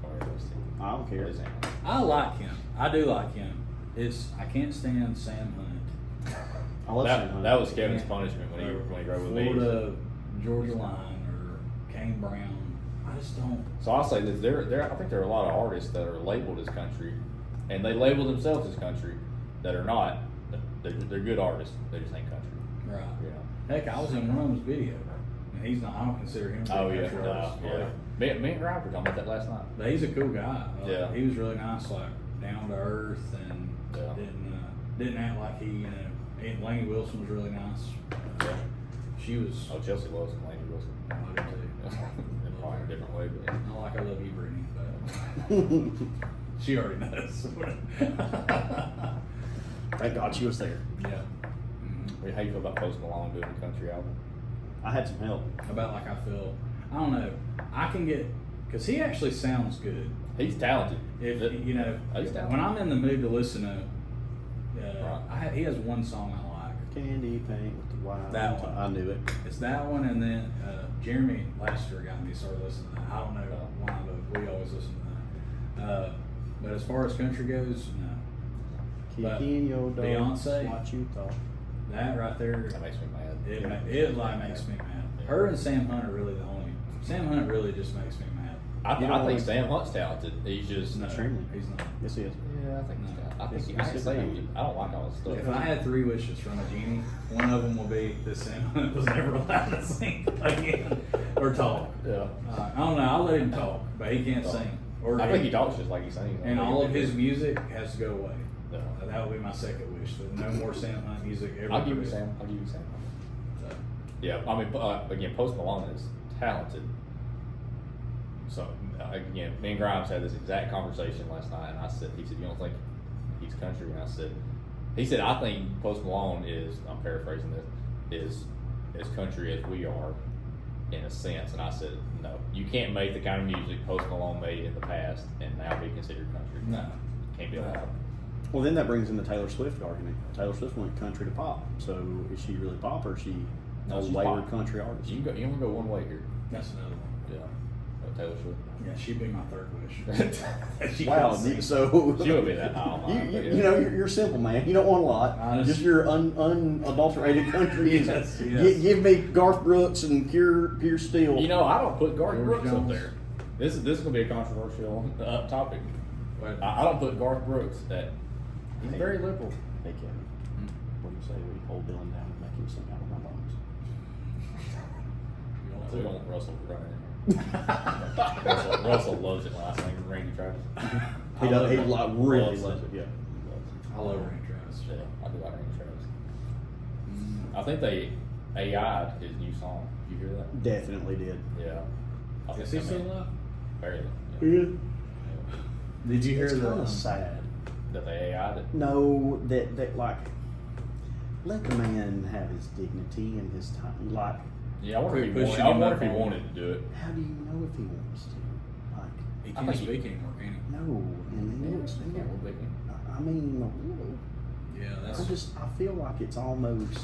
Sorry, I don't care. I like him. I do like him. I can't stand Sam Hunt. I love Sam Hunt. That was Kevin's punishment when he rode with me. Florida, Georgia Line, or Kane Brown. I just don't. So I'll say this: I think there are a lot of artists that are labeled as country, and they label themselves as country, that are not. They're good artists. They just ain't country. Right. Yeah. Heck, I was in one of his videos, and he's not. I don't consider him. Oh a yeah. country artist. Yeah. Me and Rob were talking about that last night. But he's a cool guy. Yeah. He was really nice, like down to earth, and Yeah. didn't act like he. And Lainey Wilson was really nice. Yeah. She was. Oh, Chelsea Wilson, Laney Wilson. I did too. In probably a different way, but Not like I love you, Brittany, but she already knows. Thank God she was there. Yeah. how you feel about Post Malone doing a country album? I had some help. About like I feel, I don't know. I can get, because he actually sounds good. He's talented. If you know, He's talented. when I'm in the mood to listen to, Right. he has one song I like. Candy paint with the wild. That one. I knew it. It's that one, and then Jeremy last year got me started listening to that. I don't know why, but we always listen to that. But as far as country goes, no. But Kicking your dog. Beyonce? What you thought. That right there, That makes me mad. it like makes me mad. Her and Sam Hunt are really the only. Sam Hunt really just makes me mad. I You know think what? Sam Hunt's talented. He's just No, Extremely. he's not. Yes, he is. Yeah, I think he's talented. I think Yes, I yes, say yes. I don't like all this stuff. If I had 3 wishes from a genie, one of them will be that Sam Hunt was never allowed to sing again or talk. Yeah. I don't know. I'll let him talk, but he can't sing. Or I think he talks just like he sings. And all of his music has to go away. Yeah. That would be my second wish. So no more Sam Hunt music ever. I'll give you produced. Sam. I'll give you Sam. So, Yeah, I mean, again, Post Malone is talented. So again, me and Grimes had this exact conversation last night, and he said, you don't think he's country? And I said, he said, I think Post Malone is, I'm paraphrasing this, is as country as we are in a sense. And I said, no, you can't make the kind of music Post Malone made in the past and now be considered country. no. Can't be allowed. Well, then that brings in the Taylor Swift argument. Taylor Swift went country to pop. So is she really pop or is she No, a she's wayward pop. country artist? You can go one way here. That's another one. Yeah. Taylor Swift. Yeah, she'd be my third wish. She Wow, couldn't sing. so She would be that high on mine, but yeah. you're simple, man. You don't want a lot. Honest. Just your unadulterated country. Yes, yes. Give me Garth Brooks and pure steel. You know, I don't put Garth George Brooks up Jones. there. This is gonna be a controversial topic. But I don't put Garth Brooks at. He's very liberal. Hey Kevin, what are you say we hold Dylan down and make him sing out of my lungs. We don't want Russell running in here. Russell loves it when I sing Randy Travis. He does. He really Loves loves it. Yeah. I love Randy Travis. Yeah, I do like Randy Travis. I think they AI'd his new song. Did you hear that? Definitely did. Yeah. I Is think he they still made- alive? Barely. Yeah. Yeah. Did you hear It's the? kind of sad. That they AI'd it. No, that like, let the man have his dignity and his time. Like, Yeah, I wonder if he Pushing wanted, I him wonder up if he on- wanted to do it. how do you know if he wants to? Like, He I can't think he- speak anymore, can he? no, and he looks. Yeah, we'll be- I mean, Yeah, that's. I feel like it's almost.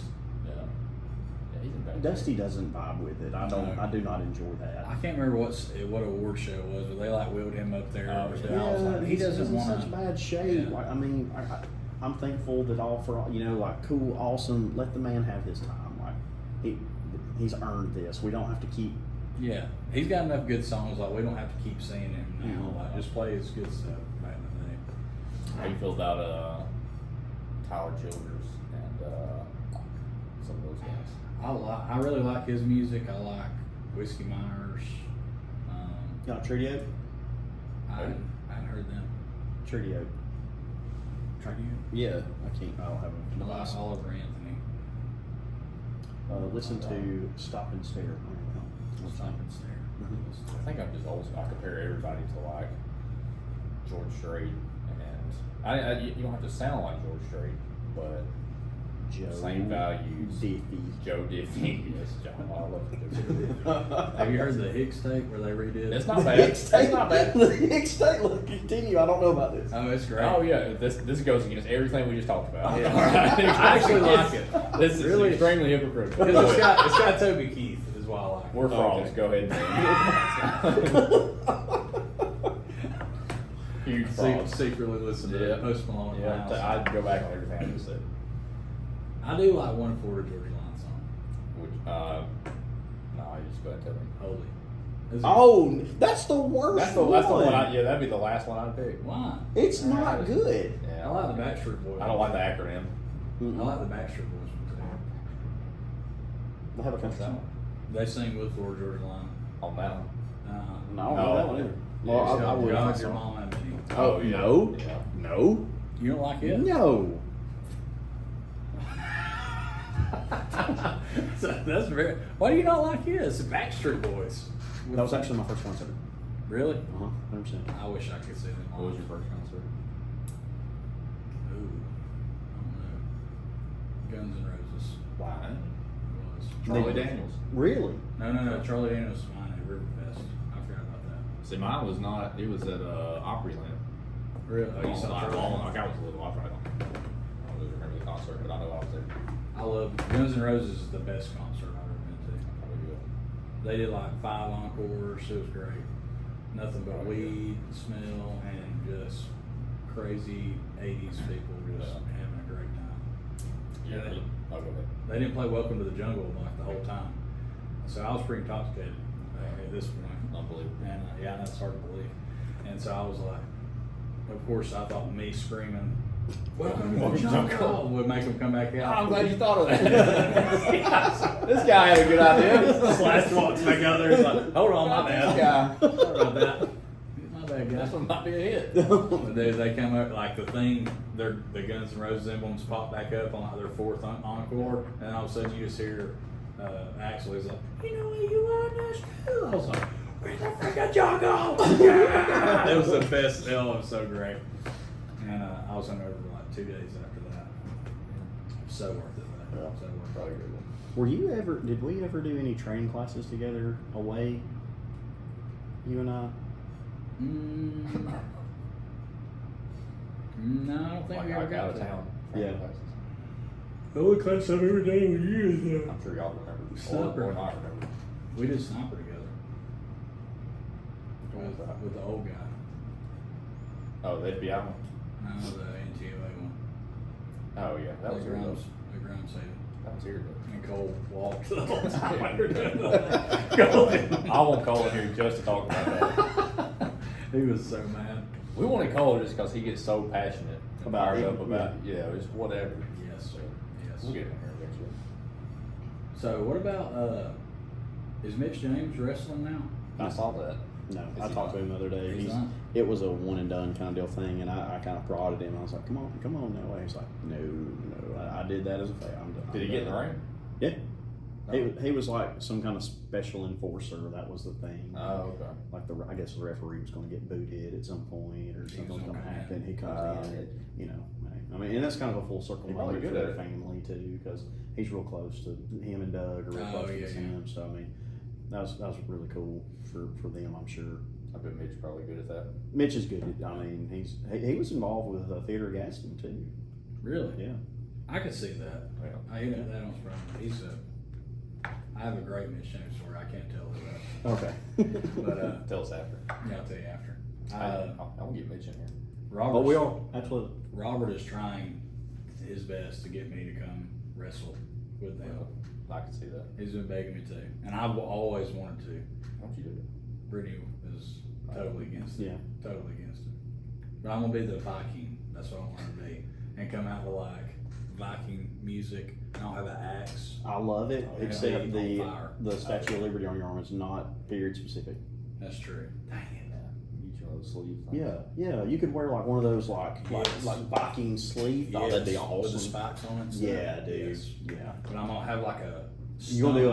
Yeah. Yeah, he's in bad Dusty shape. doesn't vibe with it. I No. do not enjoy that. I can't remember what award show it was, but they like wheeled him up there. Oh, and yeah. I was like, he he's doesn't in want such to. bad shape. Yeah. Like, I mean, I'm thankful that like cool, awesome. Let the man have his time. Like he's earned this. We don't have to keep. Yeah, he's got enough good songs. Like we don't have to keep seeing him now. Mhm. Like just play his good stuff back in the day. How you feel about Tyler Childers and some of those guys? I really like his music. I like Whiskey Myers. Got Trio. I hadn't heard them. Trio. Yeah, I can't. I don't have a I like device. Oliver Anthony. Listen to Stop and Stare. Stop and Stare. I think I'm just old. I compare everybody to like George Strait, and you don't have to sound like George Strait, but Joe same values. Diffie. Joe Diffie, yes, John. I love Joe Diffie. Have you heard the Hicks tape where they redid it? It's not bad. It's not bad. The Hicks tape. Look, continue. I don't know about this. Oh, it's great. Oh yeah, this goes against everything we just talked about. Yeah. I actually like it. This is Really? extremely hypocritical. Because it's got Toby Keith is why I like it. We're frauds. Okay. Go ahead. Huge frauds. Secretly listen to Yeah. Post Malone. in my Yeah, house. I'd go back on everything I just said. I do like one Florida Georgia Line song. Which, no, you just go ahead and tell me. Holy. Is it- Oh, that's the worst That's the one. Yeah, that'd be the last one I'd pick. Why? It's not good. Yeah, I like the Backstreet Boys. I don't like the acronym. I like the Backstreet Boys one They have a country What's that song. one? too. They sing with Florida Georgia Line. On that one. No, I don't know that one either. Well, I would God, have your thought mom had me. Oh, no. Yeah. No. You don't like it? No. So that's very. Why do you not like it? It's the Backstreet Boys. That was actually my first concert. Really? 100%. I wish I could see them. What was your first concert? Ooh, I don't know. Guns N' Roses. Wow. It was. Charlie They- Daniels. Really? No. Charlie Daniels was mine at Riverfest. I forgot about that. See, mine was not. It was at Opryland. Really? Oh, you saw Like, Charlie? like I was a little. I probably don't. I don't really remember the concert, but I know I was there. I love Guns N' Roses is the best concert I've ever been to. Probably good. They did like 5 encores. It was great. Nothing but weed, smell, and just crazy 80s people just having a great time. Yeah. they- Oh, go ahead. They didn't play Welcome to the Jungle like the whole time. So I was pretty intoxicated at this point. Unbelievable. And yeah, that's hard to believe. And so I was like, of course, I thought me screaming, "Welcome to the Jungle" would make them come back out. I'm glad you thought of that. This guy had a good idea. Slash walks back out there. He's like, "Hold on, my bad. This guy. Sorry about that. My bad, This guys." one might be a hit. But they come up like the thing, the Guns N' Roses emblems pop back up on like their 4th encore, and all of a sudden you just hear Axel. He's like, "You know what you want us to?" I was like, "Where's the freaking jungle?" Yeah! It was the best. It was so great. And I was hungover for like 2 days after that. So worth it. Man. Yeah. So worth it. Probably a good one. Were you ever? Did we ever do any training classes together away? You and I. No, I don't think we ever Like got out of that. town. Yeah. The only class I've ever done with you is I'm sure y'all remember. Supper. Or not remember. we did sniper together What was that? with the old guy. Oh, they'd be out. No, the NTOA one. Oh yeah, that was the here though. Grimes. The Grimes said. That was here though. And Cole walked the whole time. We were doing that. I want Cole in here just to talk about that. He was so mad. We wanted Cole just because he gets so passionate About fired it, up about just whatever. Yes, sir. Yes, We'll get in here eventually. So what about is Mitch James wrestling now? I saw that. No, Is I he talked not? to him the other day. He's not? It was a one and done kind of deal thing, and I kind of prodded him. I was like, "Come on, no way." He's like, "No, I did that as a favor." Did he get in the ring? Yeah. No. He was like some kind of special enforcer. That was the thing. Oh, okay. Like I guess the referee was going to get booted at some point, or something was going to happen. He comes in, and, I mean, and that's kind of a full circle He's moment probably for good their at it. family too, because he's real close to him and Doug, or real Oh, close to yeah. him. So I mean, that was really cool for them, I'm sure. I bet Mitch is probably good at that. Mitch is good. I mean, he was involved with Theater Gaston too. Really? Yeah. I could see that. Yeah. I hear that on Sprung. I have a great Mitch James story. I can't tell you that. Okay. But Tell us after. yeah, I'll tell you after. I'll get Mitch in here. Robert, But we are absolutely. Robert is trying his best to get me to come wrestle with them. I can see that. He's been begging me to, and I've always wanted to. Why don't you do it? Brittany is totally against it. Yeah. Totally against it. But I'm gonna be the Viking. That's what I want to be, and come out with like Viking music. I don't have an axe. I love it, Yeah, except on the fire. Statue of Liberty on your arm is not period specific. That's true. Dang it. Get your little sleeves. Yeah. You could wear like one of those like Yes. Viking sleeves. Oh, that'd be Yes, awesome. with the spikes on it. and stuff. Yeah, dude. Yes. Yeah. But I'm gonna have like a. You gonna do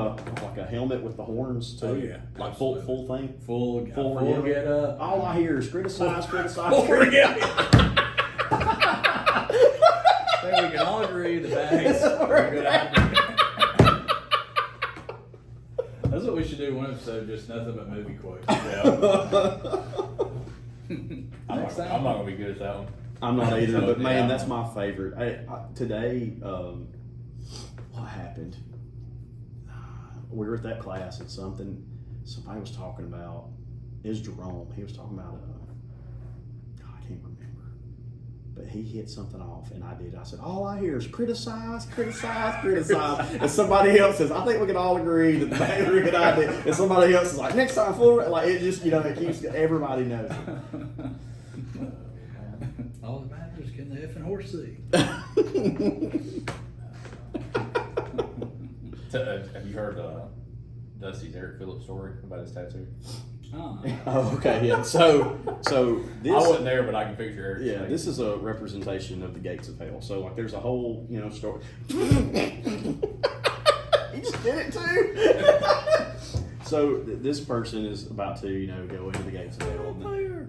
a helmet with the horns too? Oh, yeah, Like absolutely. full thing. full regalia? get up? All I hear is criticize. Full regalia. I think we can all agree the bags are a good idea. That's what we should do one episode, just nothing but movie quotes. I'm Next not time. gonna be good at that one. I'm not either, but man, Yeah. that's my favorite. Today, what happened? We were at that class and somebody was talking about, it was Jerome. He was talking about, God, I can't remember. But he hit something off and I did. I said, all I hear is criticize. And somebody else says, I think we can all agree that that's a good idea. And somebody else is like, next time, like it just, it keeps, everybody knows it. All that matters is can the effing horse see? Have you heard Dusty's Eric Phillips story about his tattoo? Oh, okay, yeah. So this. I wasn't there, but I can picture Eric. Yeah, this is a representation of the gates of hell. So, like, there's a whole, story. He just did it too. So, this person is about to, go into the gates of hell.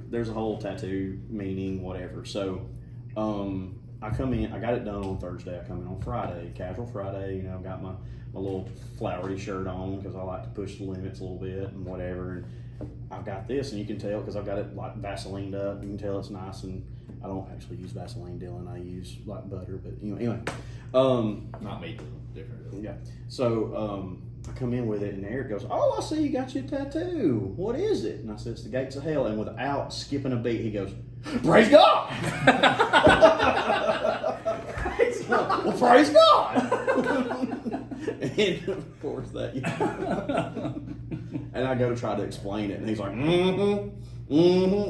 There's a whole tattoo meaning, whatever. So, I come in. I got it done on Thursday. I come in on Friday, casual Friday. Got my little flowery shirt on because I like to push the limits a little bit and whatever. And I've got this, and you can tell because I've got it like Vaselined up. You can tell it's nice, and I don't actually use Vaseline, Dylan. I use like butter, but anyway. Not me, different. Yeah. So I come in with it, and Eric goes, "Oh, I see you got your tattoo. What is it?" And I said, "It's the gates of hell." And without skipping a beat, he goes, "Praise God!" Well, praise God. And of course that. And I go to try to explain it, and he's like, And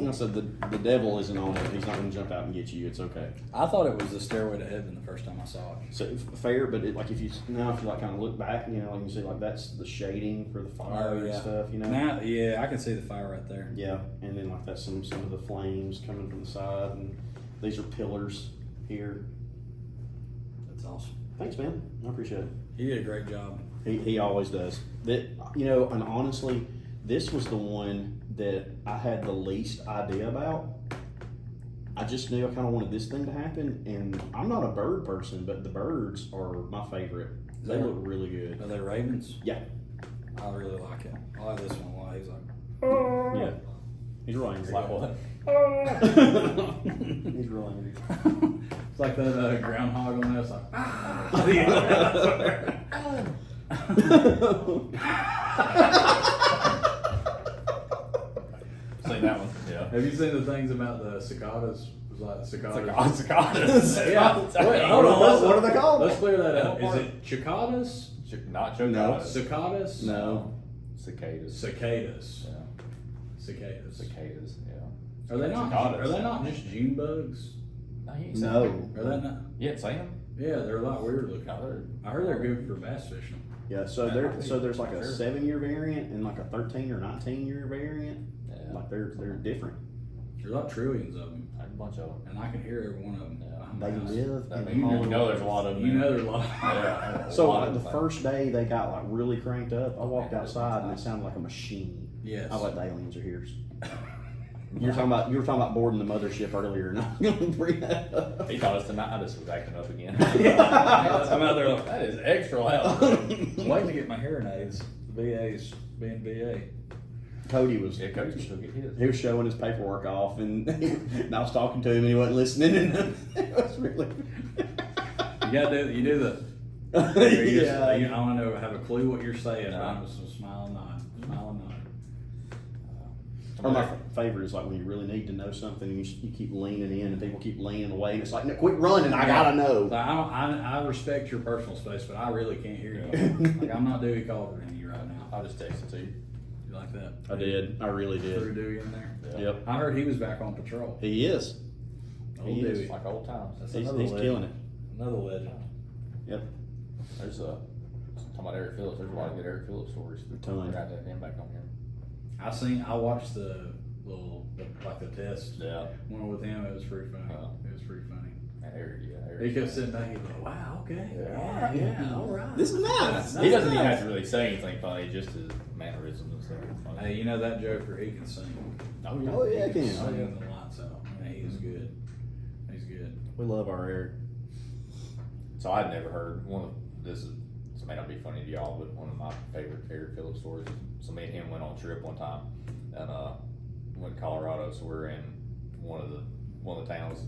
I said, the devil isn't on it. He's not going to jump out and get you. It's okay. I thought it was the stairway to heaven the first time I saw it. So fair, but if you like kind of look back, you can see like that's the shading for the fire and stuff. Now, yeah, I can see the fire right there. Yeah, and then like that's some of the flames coming from the side, and these are pillars here. That's awesome. Thanks, man. I appreciate it. He did a great job. He always does. That and honestly, this was the one that I had the least idea about. I just knew I kind of wanted this thing to happen, and I'm not a bird person, but the birds are my favorite. They look really good. Are they ravens? Yeah. I really like it. I like this one a lot. He's like, Yeah. He's real angry. Like what? He's real angry. it's like that groundhog on there. It's like, Seen that one? Yeah. Have you seen the things about the cicadas? It was like cicadas. Cicadas. Yeah. Wait, hold on. What are they called? Let's clear that up. What Is part? it cicadas? Not No. cicadas. Cicadas? No. Cicadas. Cicadas. Yeah. Cicadas. Cicadas. Yeah. Are they not? Cicadas. Are they not just June bugs? No, you ain't seen No. them. Are they not? You ain't seen them? Yeah, they're a lot weirder looking. I heard they're good for bass fishing. Yeah, so there's like a 7-year variant and like a 13 or 19-year variant. Yeah. Like they're different. There's like trillions of them, Like a bunch of them. and I can hear every one of them. They live I in mean, you know there's a lot of them. You know there's a lot. Yeah. So like the first day they got like really cranked up, I walked outside and it sounded like a machine. Yes. I was like, the aliens are here. You were talking about boarding the mothership earlier, and I'm gonna bring that up. He thought us tinnitus was acting up again. I'm out there like, That is extra loud. I'm waiting to get my hearing aids. The VA's being VA. Cody was Yeah, Coach can get his. he was showing his paperwork off, and, and I was talking to him, and he wasn't listening. And it was really. You gotta do the. Yeah. I want to have a clue what you're saying. I'm just a smile and nod. Or my favorite is like when you really need to know something, and you keep leaning in, and people keep leaning away, and it's like, no, quit running! I gotta know. So I respect your personal space, but I really can't hear you. Like I'm not Dewey Calvert you right now. I'll just text it to you. You like that? I did. I really Threw did. Dewey in there. Yeah. Yep. I heard he was back on patrol. He is. Old He is. Dewey. Like old times. That's He's another legend. killing it. Another legend. Yep. There's talking about Eric Phillips. There's a lot of good Eric Phillips stories. Ton. We're gonna have him back on here. I watched the test. Yeah. One with him. It was pretty funny. It was pretty funny. And Eric, He kept sitting back. He's like, "Wow, okay, Yeah. yeah, all right." This is nice. He doesn't even have to really say anything funny, just his mannerisms and stuff. Hey, you know that Joker? He can sing. Oh yeah. Oh yeah, I He can can. sing the lights out. Man, he is good. He's good. We love our Eric. So I'd never heard this may not be funny to y'all, but one of my favorite Eric Phillips stories. So me and him went on a trip one time, and went to Colorado. So we're in one of the towns,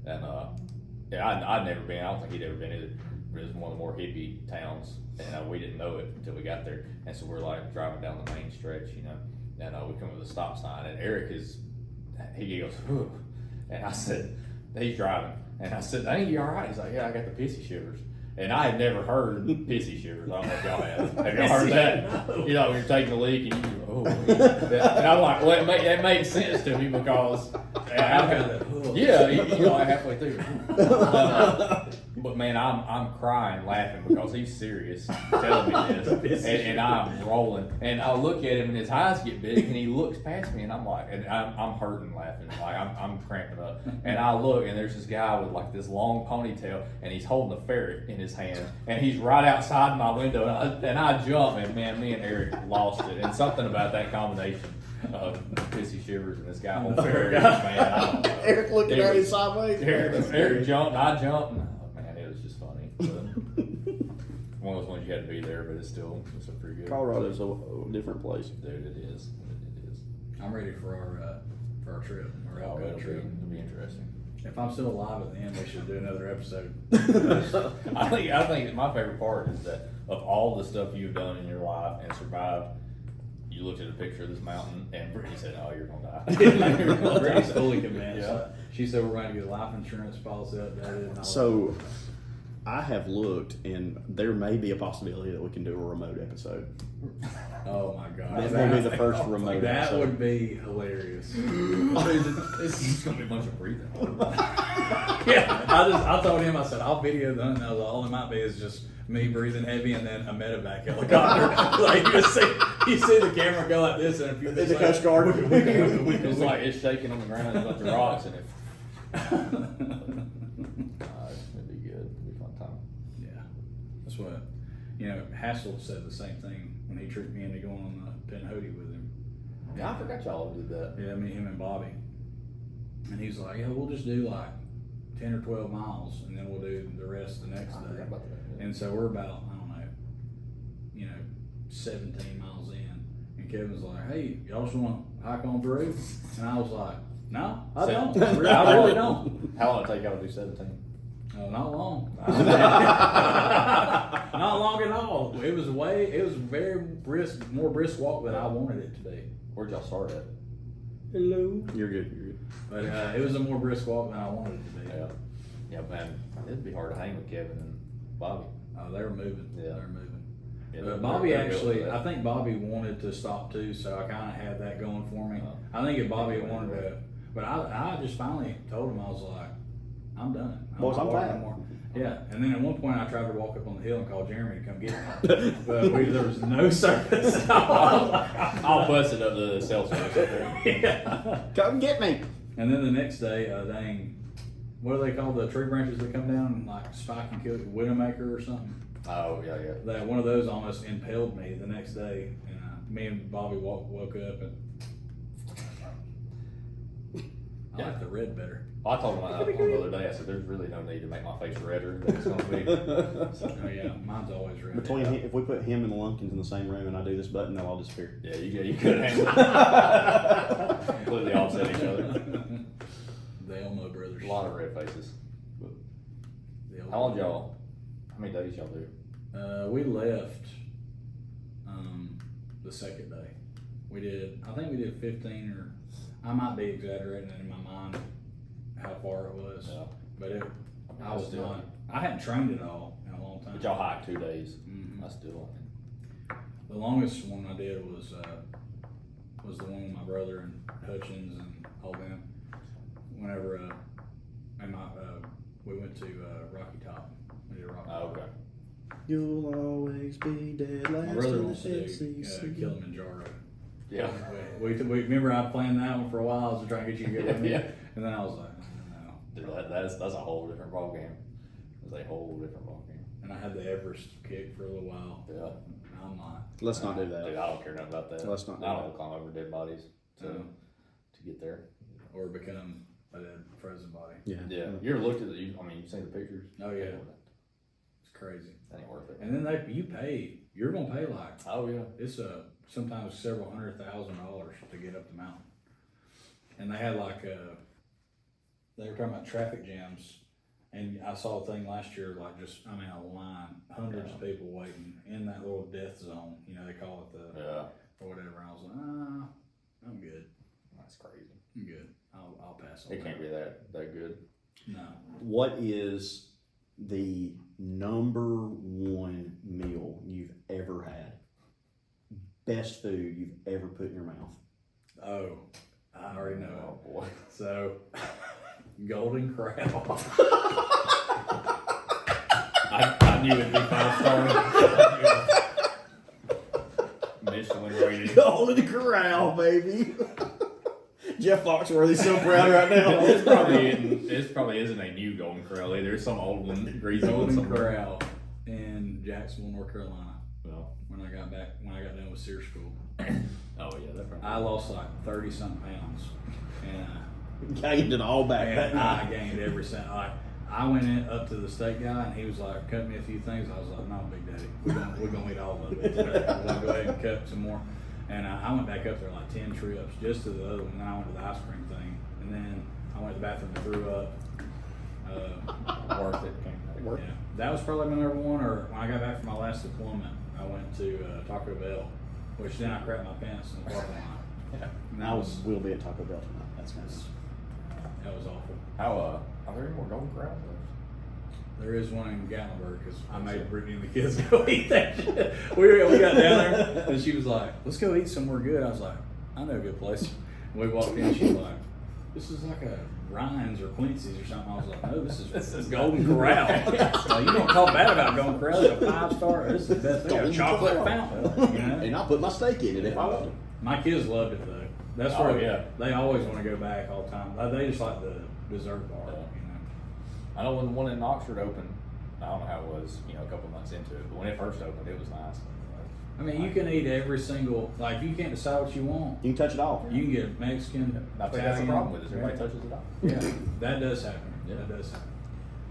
and I'd never been. I don't think he'd ever been either. It was one of the more hippie towns, and we didn't know it until we got there. And so we're like driving down the main stretch, and we come to the stop sign, and Eric he goes, "Whew," and I said, he's driving, and I said, "Ain't you all right?" He's like, "Yeah, I got the pissy shivers." And I had never heard pissy shivers. I don't know if y'all have. Have y'all heard that? No. You know, when you're taking a leak and you go, oh. And I'm like, well, that made sense to me because, halfway through. But man, I'm crying, laughing because he's serious telling me this, and I'm rolling. And I look at him, and his eyes get big, and he looks past me, and I'm like, and I'm hurting laughing, like I'm cramping up. And I look, and there's this guy with like this long ponytail, and he's holding a ferret in his hand, and he's right outside my window, and I jump, and man, me and Eric lost it. And something about that combination of pissy shivers and this guy holding ferret, man, I don't know. Eric looking at him sideways. Eric jumped, I jumped. Man, it was just funny. But one of those ones you had to be there, but it's a pretty good. Colorado's a different place. Dude, it is. It is. I'm ready for our trip. Our Oh, outgo it'll trip. be interesting. If I'm still alive at the end, we should do another episode. I think my favorite part is that of all the stuff you've done in your life and survived, you looked at a picture of this mountain and Brittany said, "Oh, you're gonna die." Brittany's fully convinced. Yeah. She said we're going to get a life insurance policy updated. And all So, I have looked, and there may be a possibility that we can do a remote episode. that. Oh my God, That may be the first remote That episode. would be hilarious. This is gonna be a bunch of breathing. Yeah, I told him, I said, I'll video them, and I was like, all it might be is just me breathing heavy and then a medevac helicopter. Like you see the camera go like this, and a few In minutes the Coast Guard. It's like it's shaking on the ground and a bunch of rocks in it. It'd be good. It'd be a fun time. Yeah, that's what, Hassel said the same thing when he tricked me into going on the Pinhoti with him. Yeah, I forgot y'all did that. Yeah, me, him, and Bobby. And he's like, yeah, we'll just do like 10 or 12 miles, and then we'll do the rest the next I day. forgot about that. Yeah. And so we're about, 17 miles in. And Kevin's like, hey, y'all just want to hike on through? And I was like, no, I don't. I really don't. How long did it take y'all to do 17? Oh, not long. Not long at all. It was very brisk, more brisk walk than I wanted it to be. Where'd y'all start at? Hello. You're good. But it was a more brisk walk than I wanted it to be. Yeah. Yeah, man. It'd be hard to hang with Kevin and Bobby. Oh, they were moving. Yeah. They were moving. Yeah, But Bobby they're good actually, with that. I think Bobby wanted to stop too, so I kind of had that going for me. Oh. I think if Bobby wanted to, but I just finally told him, I was like, I'm done. Boys, I'm not back. no more. Yeah, and then at one point I tried to walk up on the hill and call Jeremy to come get me, but there was no service at all. I'll bust it up to the cell service up there. Yeah. Come get me. And then the next day, what do they call the tree branches that come down and like spike and kill Widowmaker or something? Oh, yeah. That one of those almost impaled me the next day, and me and Bobby woke up and I like the red better. I told him the other day, I said, there's really no need to make my face redder than it's going to be. So, Oh yeah, mine's always red. Between if we put him and the Lumpkins in the same room and I do this button, they'll all disappear. yeah, you could handle it. Completely offset each other. The Elmo brothers. A lot of red faces. The How old y'all? How many days y'all do? We left the second day. I think we did 15, or I might be exaggerating it in my mind how far it was. Yeah. But I hadn't trained at all in a long time. But y'all hiked 2 days. Mhm. I still. The longest one I did was the one with my brother and Hutchins and all them. Whenever we went to Rocky Top. We did Rocky Top. Okay. You'll always be dead last. My brother in wants the to do FCC. Kilimanjaro. Yeah. We remember I planned that one for a while. I was trying to get you to go with me. Yeah. And then I was like, no. Dude, that's a whole different ballgame. It's a whole different ballgame. And I had the Everest kick for a little while. Yeah. I'm not. Let's not do that. Dude, I don't care nothing about that. Let's not do I don't that. climb over dead bodies to No. get there. Or become a dead frozen body. Yeah. Yeah. You ever looked at you've seen the pictures? Oh yeah. It's crazy. That ain't worth it. And then you're gonna pay like Oh yeah. it's sometimes several $100,000 to get up the mountain. And they had they were talking about traffic jams, and I saw a thing last year a line, hundreds of people waiting in that little death zone. They call it Yeah. or whatever. I was like, I'm good. That's crazy. I'm good. I'll pass on It can't be that good. No. What is the number one meal you've ever had? Best food you've ever put in your mouth? Oh, I already know. Oh boy. So, Golden Corral. I knew it'd be 5-star. Michelin rated. Golden Corral, baby. Jeff Foxworthy's so proud right now. It probably isn't a new Golden Corral either. It's some old one. Greasy one Golden somewhere. Corral in Jacksonville, North Carolina. Well, When I got done with SEER school, oh yeah, that probably. I lost like 30-something pounds, and Gained it all back that I night. gained every cent. I went up to the steak guy, and he was like, "Cut me a few things." I was like, "No, Big Daddy, we're gonna eat all of it. We're gonna go ahead and cut some more." And I went back up there like 10 trips just to the other one. Then I went to the ice cream thing, and then I went to the bathroom and threw up. Worth it. Worth Yeah, that was probably my number one. Or when I got back from my last deployment, I went to Taco Bell, which then I crapped my pants in the parking lot. Yeah. And I will be at Taco Bell tonight. That's nice. that was awful. How are there any more Golden Corrals? There is one in Gatlinburg because I made Brittany and the kids go eat that shit. We got down there and she was like, "Let's go eat somewhere good." I was like, "I know a good place." And we walked in. She was like, "This is like a Ryan's or Quincy's or something." I was like, "No, this is Golden Corral." Like, you don't talk bad about Golden Corral. It's a 5-star. This is the best thing. A chocolate fountain. And I'll put my steak in it if I want. My kids loved it though. That's Oh, where yeah. they always want to go back all the time. They just like the dessert bar. Yeah. You know. I know when the one in Oxford opened, I don't know how it was, a couple months into it, but when it first opened, it was nice. I mean, you can eat every single, if you can't decide what you want, You can touch it all. you can get Mexican, I think that's the problem with it. Everybody touches it off. Yeah, that does happen. Yeah. That does happen.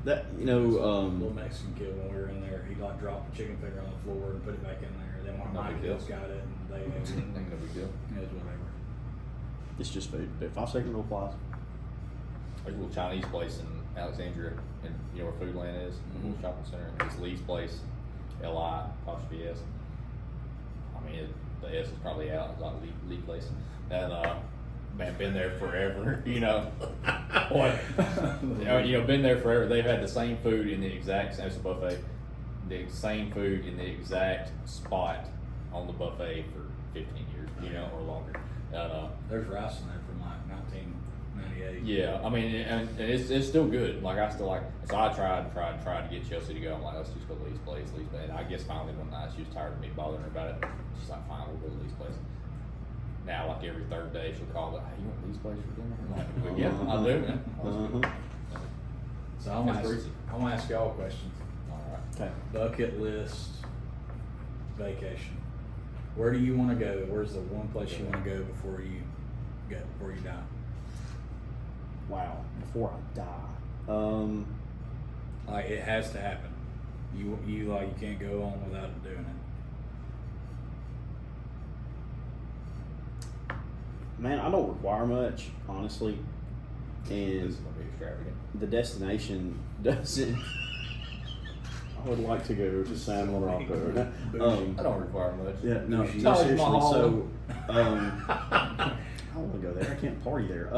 That Little Mexican kid when we were in there, he dropped a chicken finger on the floor and put it back in there. Then one of No my big deal. kids got it and they ate it. Ain't no big deal. It was whatever. it's just food. But 5-second rule applies. There's a little Chinese place in Alexandria, and where Foodland is, a little shopping center. It's Lee's place, L-I-S. I mean, the S is probably out. It's like Lee place, and man, been there forever. What? Been there forever. They've had the same food in the exact same buffet, the same food in the exact spot on the buffet for 15 years, or longer. And There's rice in there from like '98. Yeah, I mean, and it's still good. Like I still like. So I tried to get Chelsea to go. I'm like, let's just go to Lee's place. And I guess finally one night she was tired of me bothering her about it. She's like, fine, we'll go to Lee's place. Now, like every third day, she'll call. Hey, you want Lee's place for dinner? I'm like, well, yeah, I do. Man. So I'm gonna ask y'all a question. All right. Okay. Bucket list vacation. Where do you want to go? Where's the one place you want to go before you die? Wow. Before I die. Like it has to happen. You can't go on without doing it. Man, I don't require much, honestly. This And is gonna be extravagant. the destination doesn't. I would like to go to San Morocco. I don't require much. Yeah, no, Bougie. no, Taj seriously. Mahal. So, I don't want to go there. I can't party there.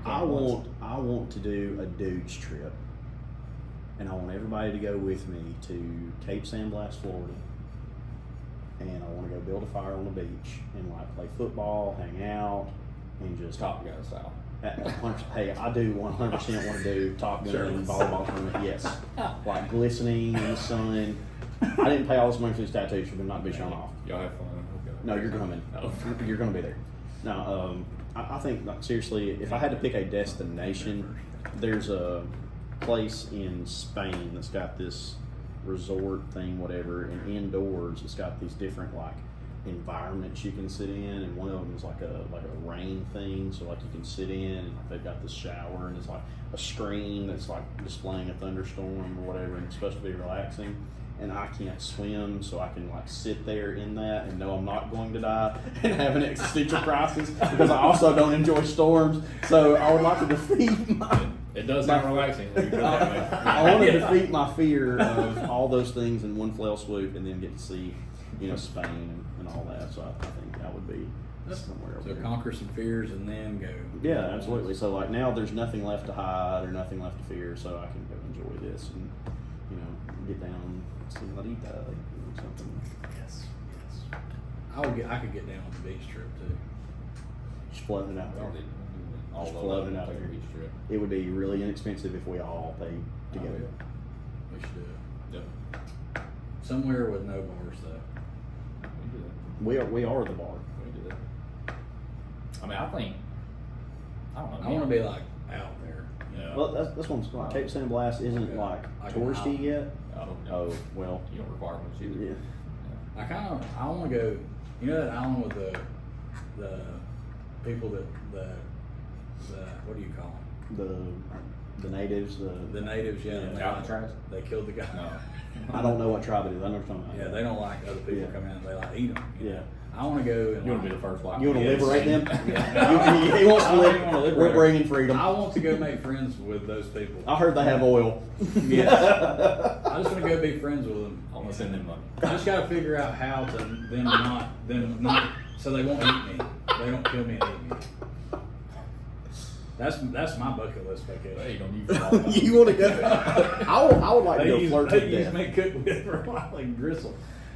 I want to do a dude's trip, and I want everybody to go with me to Cape San Blas, Florida. And I want to go build a fire on the beach and like play football, hang out, and just Top Gun style. Hey, I do 100% want to do Top Gun and volleyball tournament. Yes, like glistening in the sun. I didn't pay all this money for these tattoos for them not to be shown off. Y'all have fun. Okay. No, you're coming. Oh. You're going to be there. No, I think like, seriously, if I had to pick a destination, there's a place in Spain that's got this resort thing, whatever, and indoors it's got these different like environments you can sit in, and one of them is like a rain thing, so like you can sit in and they've got this shower and it's like a screen that's like displaying a thunderstorm or whatever, and it's supposed to be relaxing. And I can't swim, so I can like sit there in that and know I'm not going to die and have an existential crisis because I also don't enjoy storms. So I would like to defeat my. It does sound relaxing when you put it that way. I want to defeat my fear of all those things in one fell swoop, and then get to see, Spain and all that. So I think that would be somewhere over So there. conquer some fears and then go. Yeah, absolutely. So like now there's nothing left to hide or nothing left to fear, so I can go enjoy this and get down some ladita, something. Yes. I could get down on the beach trip too. Just floating out there. All Just of floating them out take a there. beach trip. It would be really inexpensive if we all paid together. We should do it. Yep. Somewhere with no bars though. We do that. We are the bar. We do that. I mean, I don't know. I want to be like out there. Yeah. Well, that's what I'm saying. Cape San Blas isn't Okay. like Like touristy an yet. Oh, no. Oh well. You don't require much either. Yeah. I want to go. You know that island with the people that the what do you call them? The natives. The natives, yeah. Yeah. They, Alcatraz? they killed the guy. No. I don't know what tribe it is. I know what you're talking about. Yeah, they don't like other people Yeah. coming in. They like eat them. Yeah. I want to go. And You want to be the first white You want to man. liberate them? Yeah. He wants to I don't even wanna live. liberate We're them. bringing freedom. I want to go make friends with those people. I heard they have oil. Yes. I just want to go be friends with them. I want to send them money. I just got to figure out how to them not so they won't eat me. They don't kill me and eat me. That's my bucket list vacation. Hey, you don't use all You want to go? I would like to go flirt with They use death. me cook with for a while like gristle.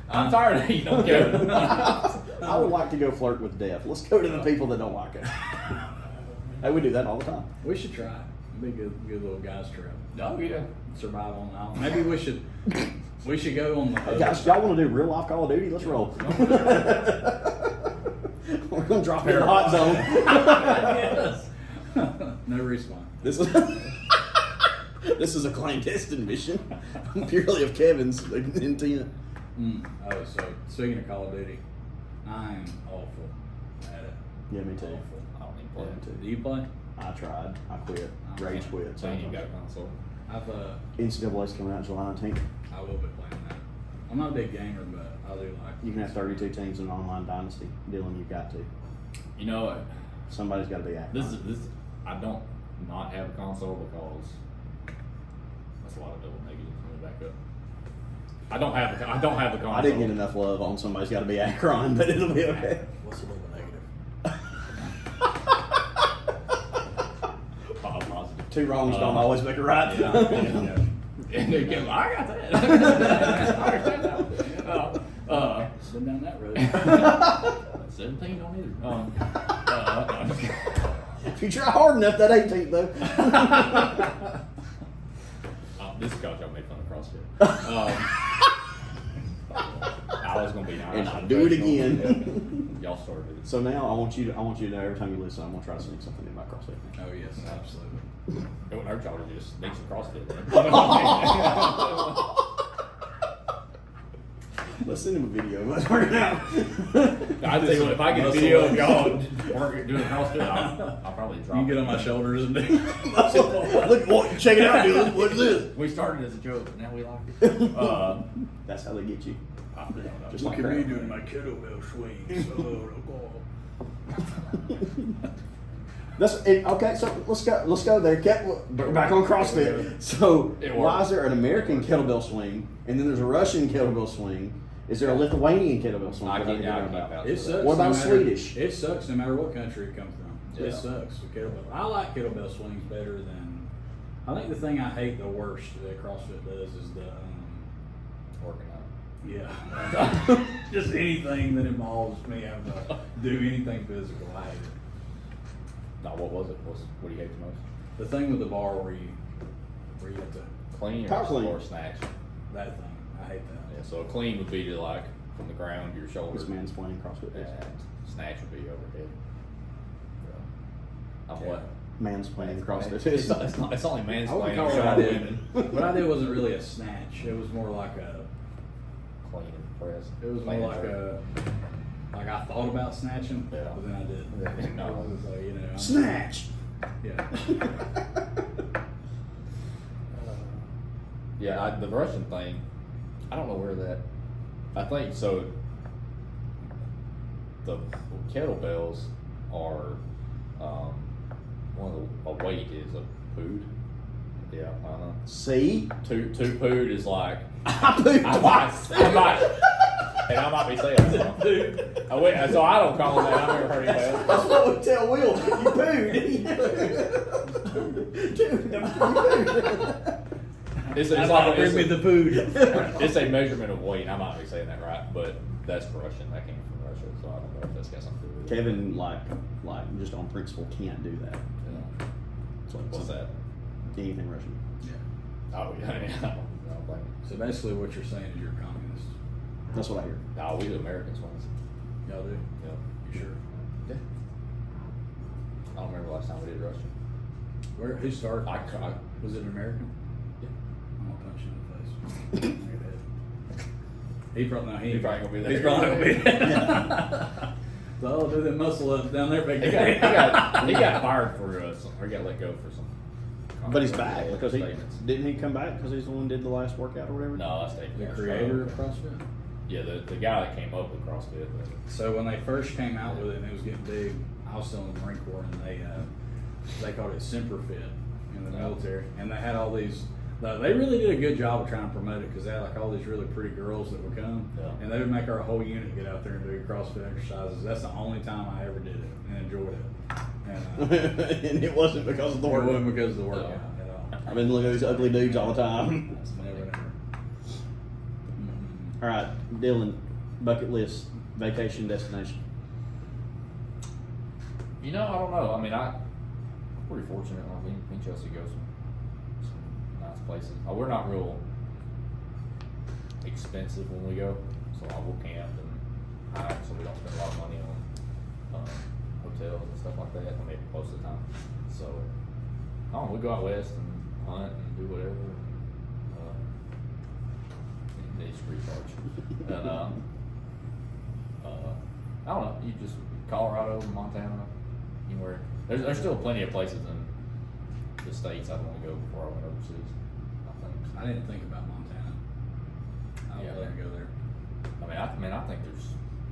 I'm tired of eating on Kevin. I would like to go flirt with death. Let's go to the people that don't like it. Hey, we do that all the time. We should try. It'd be a good little guys trip. No, yeah. Survive on the island. Maybe we should go on the Hey guys, y'all want to do real life Call of Duty? Let's roll. We're gonna drop in the hot zone. Yes. No respawn. This is a clandestine mission, purely of Kevin's intent. Oh, so speaking of Call of Duty, I'm awful at it. Yeah, me too. Awful. I don't even play. Yeah, me too. Do you play? I tried. I quit. Rage quit. So you got a console. I've NCAA's coming out July 19th. I will be playing that. I'm not a big gamer, but I do like. You can have 32 teams in an online dynasty. Dylan, you've got to. You know, Somebody's got to be active. this. I don't not have a console because that's a lot of double negatives. Let me back up. I don't have a console. I didn't get enough love on Somebody's Got to Be Akron, but it'll be okay. What's a little negative? Positive. Two wrongs don't always make a right. Yeah. And they go, I got that. I understand that. Been down that road. 17 don't either. I'm just kidding. If you try hard enough, that 18th though. This is because y'all made fun of CrossFit. I was gonna be nice. And I'll do it again. Yeah. Y'all started it. So now I want you to know every time you listen, I'm gonna try to sneak something in about CrossFit. Oh yes, absolutely. It wouldn't hurt y'all to just sneak some CrossFit then. Let's send him a video. Let's work it out. I tell you what, if I get a video of y'all doing CrossFit, I'll probably drop. You can get on my shoulders and do. Look, check it out, dude. What is this? We started as a joke, but now we like it. That's how they get you. I don't know. Just Look like at that. me doing my kettlebell swings. Okay, so let's go there. We're back on CrossFit. So It why works. is there an American kettlebell swing and then there's a Russian kettlebell swing? Is there a Lithuanian kettlebell swing? I What can't are they doing keep about out. It sucks. What about no matter- Swedish? It sucks no matter what country it comes from. Yeah. It sucks with kettlebell. I like kettlebell swings better than. I think the thing I hate the worst that CrossFit does is the. Working out. Yeah. Just anything that involves me having to do anything physical. I hate it. No, what was it? What do you hate the most? The thing with the bar where you have to Clean Power or, clean. or snatch? that thing. I hate that. Yeah, so a clean would be to like from the ground to your shoulder. This man's playing CrossFit. And snatch would be overhead. Yeah. I'm what? Man's playing CrossFit. It's only I wouldn't mansplaining call it for what I all did. women. What I did wasn't really a snatch. It was more like a. Clean and press. It was Clean more and like jerk. like I thought about snatching, Yeah. but then I didn't. Yeah, no. It was like, I'm- Snatch. Yeah. Yeah, the Russian thing, I don't know where that. I think so. The kettlebells are one of the a weight is a pood. Yeah, I don't know. See? Two pood is like I pooed I twice. might, and I might be saying something. So I don't call him that. I've never heard him say that. That's what we tell Will. You pooed. Dude, you pooed. It's That's like why bring me the food. it's a measurement of weight. I might be saying that right, but that's Russian. That came from Russia, so I don't know if that's got something to do with it. Kevin, like just on principle, can't do that. Yeah. So What's that? Anything Russian. Oh yeah, I don't blame you. So basically, what you're saying is you're a communist. That's what I hear. No, we do Americans ones. Y'all do? Yeah. You sure? Yeah. I don't remember the last time we did Russian. Who started? I Was it an American? Yeah. I'm gonna punch you in the face. Look at that. He probably no, he He probably gonna be there. He's probably gonna be there. So I'll do that muscle up down there, big he got fired for something. Or he got let go for some. But he's back because statements. didn't he come back because he's the one who did the last workout or whatever? No, that's taken. The creator of CrossFit. Yeah, the guy that came up with CrossFit. So when they first came out with it and it was getting big, I was still in the Marine Corps and they called it Semper Fit in the military, and they had all these. They really did a good job of trying to promote it because they had like all these really pretty girls that would come, Yeah. and they would make our whole unit get out there and do CrossFit exercises. That's the only time I ever did it and enjoyed it. And And it wasn't because of the it workout. wasn't because of the workout at all. I've been looking at these ugly dudes all the time. That's never. Mm-hmm. All right, Dylan, bucket list, vacation destination. You know, I don't know. I mean, I'm pretty fortunate. I mean, me and Chelsea go some nice places. We're not real expensive when we go, so we'll camp and hike, so we don't spend a lot of money on hotels and stuff like that. I mean, most of the time. So, I don't know, we go out west and hunt and do whatever. Needs to recharge. And I don't know. You just Colorado, Montana, anywhere. There's still plenty of places in the states I'd want to go before I went overseas. I think. I didn't think about Montana. I would Yeah. love to go there. I think there's.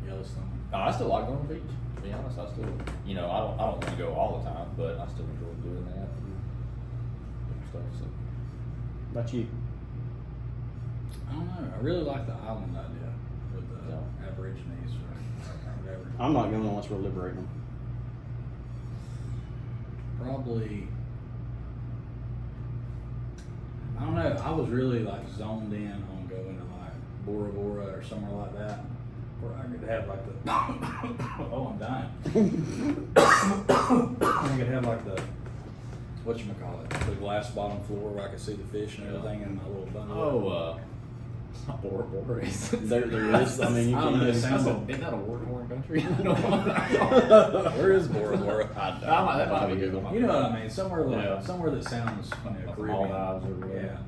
Yellowstone. I still like going to the beach. To be honest, I still, I don't want to go all the time, but I still enjoy doing that. And different stuff. So. About you? I don't know. I really like the island idea with the Yeah. Aborigines or whatever. I'm not going unless we're liberating them. Probably. I don't know. I was really like zoned in on going to like Bora Bora or somewhere like that, where I could have like the. Oh, I'm dying. I could have like the, whatchamacallit, the glass bottom floor where I could see the fish and everything in my little bungalow. It's not Bora is. There is. I mean, you I don't know, can. it sounds like, Isn't that a war-torn country? where is Bora Bora? That might be good. You know what I mean? Somewhere like, Yeah. somewhere that sounds, Caribbean. Maldives or whatever.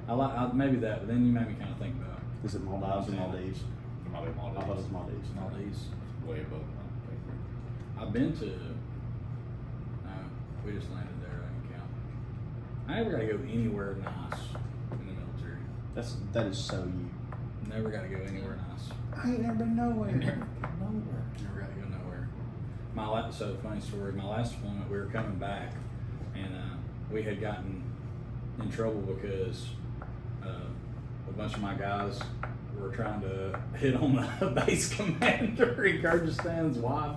I maybe that, but then you made me kind of think about Is it Maldives or Maldives? It might be I thought it was Maldives. Maldives. Maldives. Way above. I've been to. No, we just landed there. I can count. I never got to go anywhere nice in the military. That is so you. Never got to go anywhere nice. I ain't never been nowhere. Never got to go nowhere. So funny story. My last deployment, we were coming back, and we had gotten in trouble because a bunch of my guys were trying to hit on the base commander in Kyrgyzstan's wife.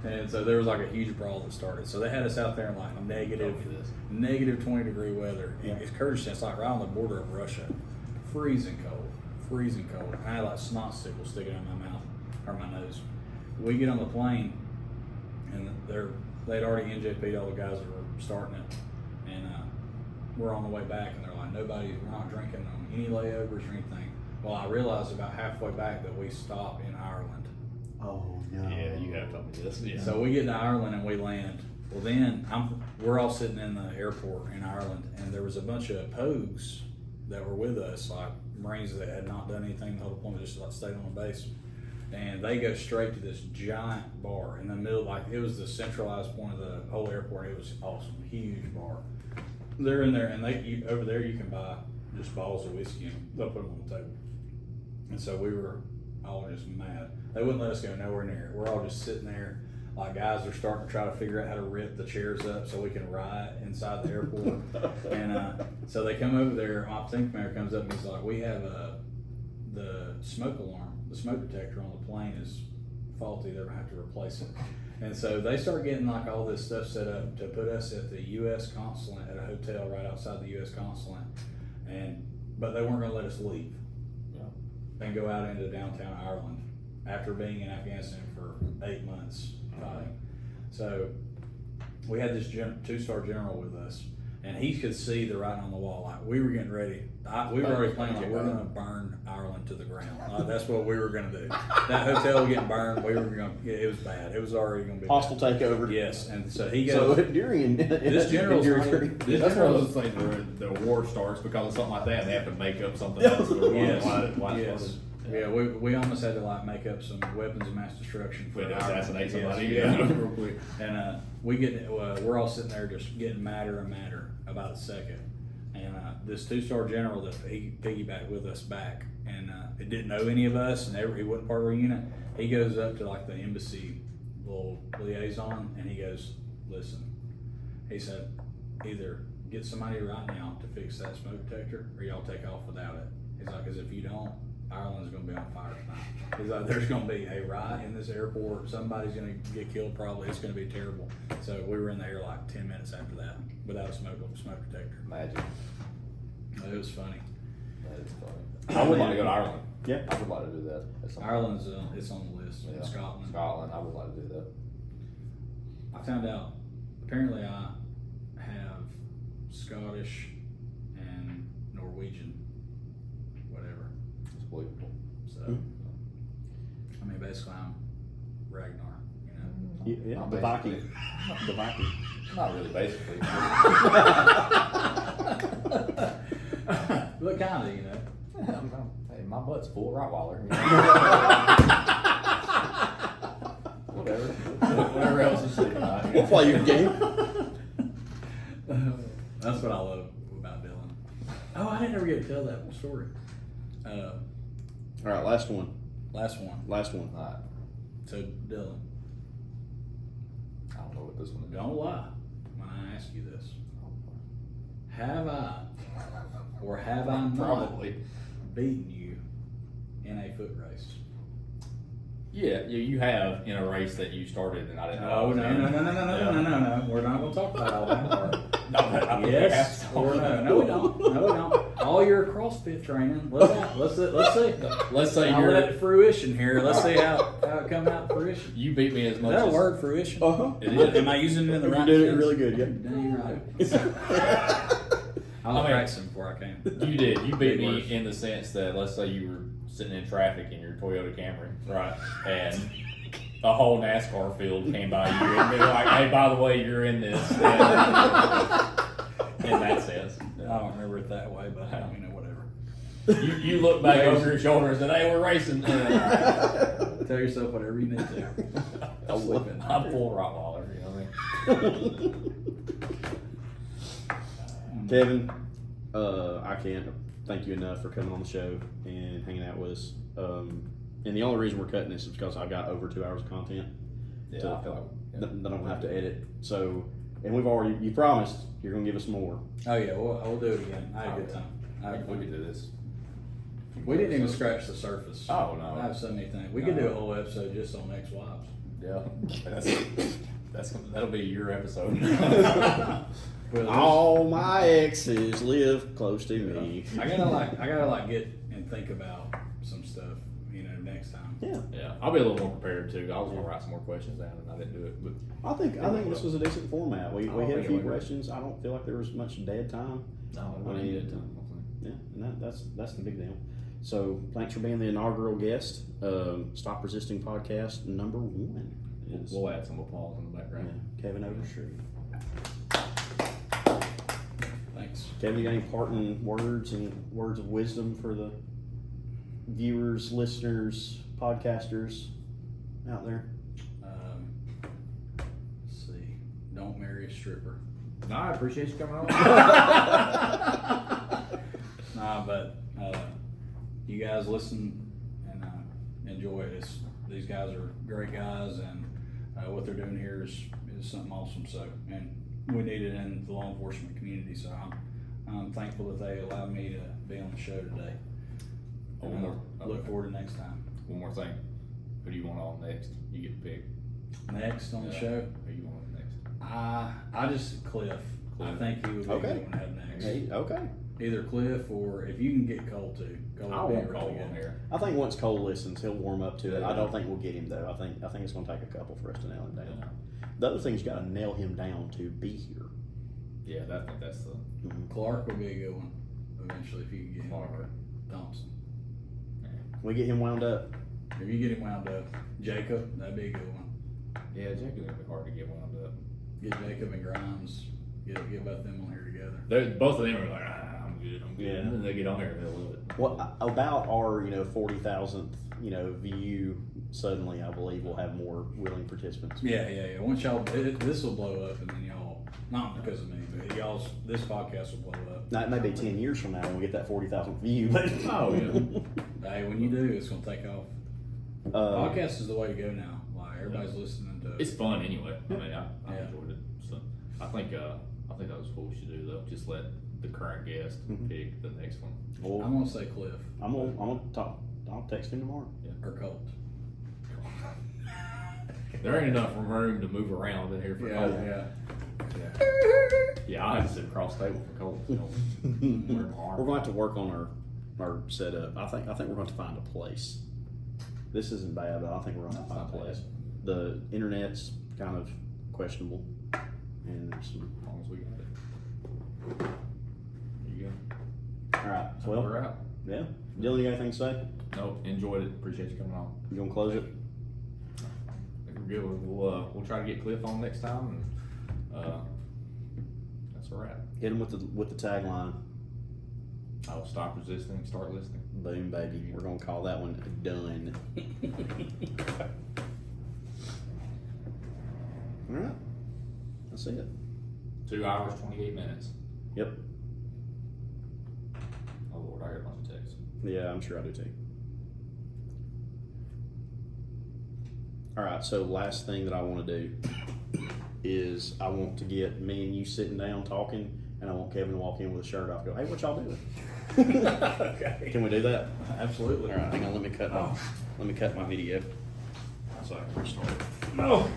And so there was like a huge brawl that started. So they had us out there in like negative 20 degree weather. Yeah. It's Kyrgyzstan, it's like right on the border of Russia. Freezing cold. I had like snot stickles sticking out my mouth or my nose. We get on the plane, and they'd already NJP'd all the guys that were starting it. And we're on the way back, and they're like, we're not drinking on any layovers or anything. Well, I realized about halfway back that we stopped in Ireland. Oh no. Yeah, you have told me this. Yeah. So we get to Ireland and we land. Well, then we're all sitting in the airport in Ireland, and there was a bunch of pogues that were with us, like Marines that had not done anything the whole deployment, just like stayed on the base. And they go straight to this giant bar in the middle, like it was the centralized point of the whole airport. It was awesome, huge bar. They're in there, and over there you can buy just bottles of whiskey, and they'll put them on the table. And so we were all just mad. They wouldn't let us go nowhere near it. We're all just sitting there, like guys are starting to try to figure out how to rip the chairs up so we can ride inside the airport. And so they come over there. My team commander comes up and he's like, "We have the smoke alarm, the smoke detector on the plane is faulty. They're gonna have to replace it." And so they start getting like all this stuff set up to put us at the U.S. consulate at a hotel right outside the U.S. consulate, but they weren't gonna let us leave and go out into downtown Ireland after being in Afghanistan for 8 months fighting. So we had this 2-star general with us, and he could see the writing on the wall. Like we were getting ready. We were already planning like we're gonna burn Ireland to the ground. That's what we were gonna do. That hotel was getting burned. We were gonna. It was bad. It was already gonna be Hostile bad. takeover. Yes, and so he goes. So during this general's That's one of those things where the war starts because of something like that, and they have to make up something else. Yes. Yeah, we almost had to like make up some weapons of mass destruction for to assassinate somebody. Yes, real quick. And we're all sitting there just getting madder and madder about a second. And this 2-star general that he piggybacked with us back, and it didn't know any of us, and he wasn't part of our unit. He goes up to like the embassy little liaison, and he goes, "Listen," he said, "either get somebody right now to fix that smoke detector, or y'all take off without it." He's like, "Because if you don't, Ireland's going to be on fire tonight." He's like, "There's going to be a riot in this airport. Somebody's going to get killed probably. It's going to be terrible." So we were in the air like 10 minutes after that without a smoke detector. Magic. It was funny. That is funny. I would like to go to Ireland. Yeah. I would like to do that. Ireland's it's on the list. Yeah. Scotland. I would like to do that. I found out apparently I have Scottish and Norwegian, whatever. It's believable. So I mean, basically I'm Ragnar. You know. Yeah, Not the basically. Viking. The Viking. Not really, basically. But kind of, you know. Hey, my butt's full of Rottweiler. Whatever. Whatever else you see tonight. We'll play your game. That's what I love about Dylan. Oh, I didn't ever get to tell that story. All right, last one. Last one. All right. So Dylan, I don't know what this one is. don't lie when I ask you this. Have I or have I not Probably. beaten you in a foot race? Yeah, you have in a race that you started and I didn't know. No. We're not going to talk about all that part. No, Yes or no? No, we don't. all your CrossFit training. Let's see. Let's say I'll you're let it fruition here. Let's see how it come out to fruition. you beat me as Is much that a as word, fruition? Uh-huh. It is. Am I using it in the You right did it sense? really good, yeah. Dang right. I was I mean- practicing before I came. You did. You beat Big me words. in the sense that let's say you were sitting in traffic in your Toyota Camry, right? And a whole NASCAR field came by you and they were like, "Hey, by the way, you're in this." And, in that sense, I don't remember it that way, but whatever. you look back over your shoulder and said, "Hey, we're racing." Tell yourself whatever you need to. I'm full Rottweiler, you know what I mean? Kevin, I can't thank you enough for coming on the show and hanging out with us. And the only reason we're cutting this is because I got over 2 hours of content Yeah, I feel like that I don't have to edit. So, and you promised you're going to give us more. Oh yeah, we'll do it again. I had a good time. I had we fun. could do this. We didn't even scratch the surface. Oh, no. I have so many things. We could do a whole episode just on ex-wives. Yeah, that'll be your episode. Well, All my exes live close to me. I gotta get and think about some stuff, next time. Yeah, Yeah, I'll be a little more prepared too. I was gonna write some more questions down and I didn't do it, but I think this was a decent format. We Oh, hit a yeah, few we did. questions. I don't feel like there was much dead time. no, I I mean, did. Yeah, and that's the big deal. So thanks for being the inaugural guest. Stop Resisting podcast number 1 is We'll add some applause in the background. Kevin Overstreet. Thanks. Kevin, you got any parting words and words of wisdom for the viewers, listeners, podcasters out there? Let's see. Don't marry a stripper. No, I appreciate you coming on. Nah, but you guys listen and enjoy it. These guys are great guys, and what they're doing here is something awesome. So, and we need it in the law enforcement community. So I'm thankful that they allowed me to be on the show today. One more. Look forward to next time. One more thing. Who do you want on next? You get to pick. Next on the show, Who you want next? I just Cliff. I think he would be Okay. a good one to have next. Hey, okay. Either Cliff or if you can get Cole too. Cole I would be want really Cole good. on here. I think once Cole listens, he'll warm up to it. Yeah. I don't think we'll get him though. I think it's going to take a couple for us to nail him down. Yeah. The other thing's got to nail him down to be here. Yeah, I think that's the. Clark would be a good one eventually if you can get him. Clark. Thompson. We get him wound up. If you get him wound up, Jacob, that'd be a good one. Yeah, Jacob's gonna be hard to get wound up. Get Jacob and Grimes, get both them on here together. Both of them are like, I'm good. Yeah. And then they get on here and they'll love it. What about our 40,000th view? Suddenly, I believe we'll have more willing participants. Yeah. Once y'all, this will blow up, and then y'all, not because of me, but this podcast will blow up. Now, it may be 10 years from now when we get that 40,000th view. But Oh yeah. Hey, when you do, it's gonna take off. Podcast is the way to go now. Like everybody's listening to it. It's fun anyway. I mean, I Yeah. enjoyed it. So I think that was what we should do though. Just let the current guest pick the next one. well, I'm gonna say Cliff I'm gonna talk. I'll text him tomorrow. or Colt. There ain't enough room to move around in here for Cole. Yeah, I have to sit across the table for Cole. We're going to have to work on our setup. I think we're going to find a place. This isn't bad, but I think we're going to find a place. The internet's kind of questionable, and there's some. As long as we got it. There you go. All right. We're Well, out. yeah. Dylan, you got anything to say? Nope, enjoyed it. Appreciate you coming on. You gonna close it? I think we're good. We'll try to get Cliff on next time, and that's a wrap. Hit him with the tagline. I'll stop resisting, start listening. Boom, baby. We're gonna call that one done. All right. That's it. 2 hours, 28 minutes. Yep. Oh Lord, I got a bunch of texts. Yeah, I'm sure I do too. All right. So last thing that I want to do is I want to get me and you sitting down talking, and I want Kevin to walk in with a shirt off. Go, hey, what y'all doing? Okay. Can we do that? Absolutely. All right. Hang on. Let me cut my video. So I can restart it. No.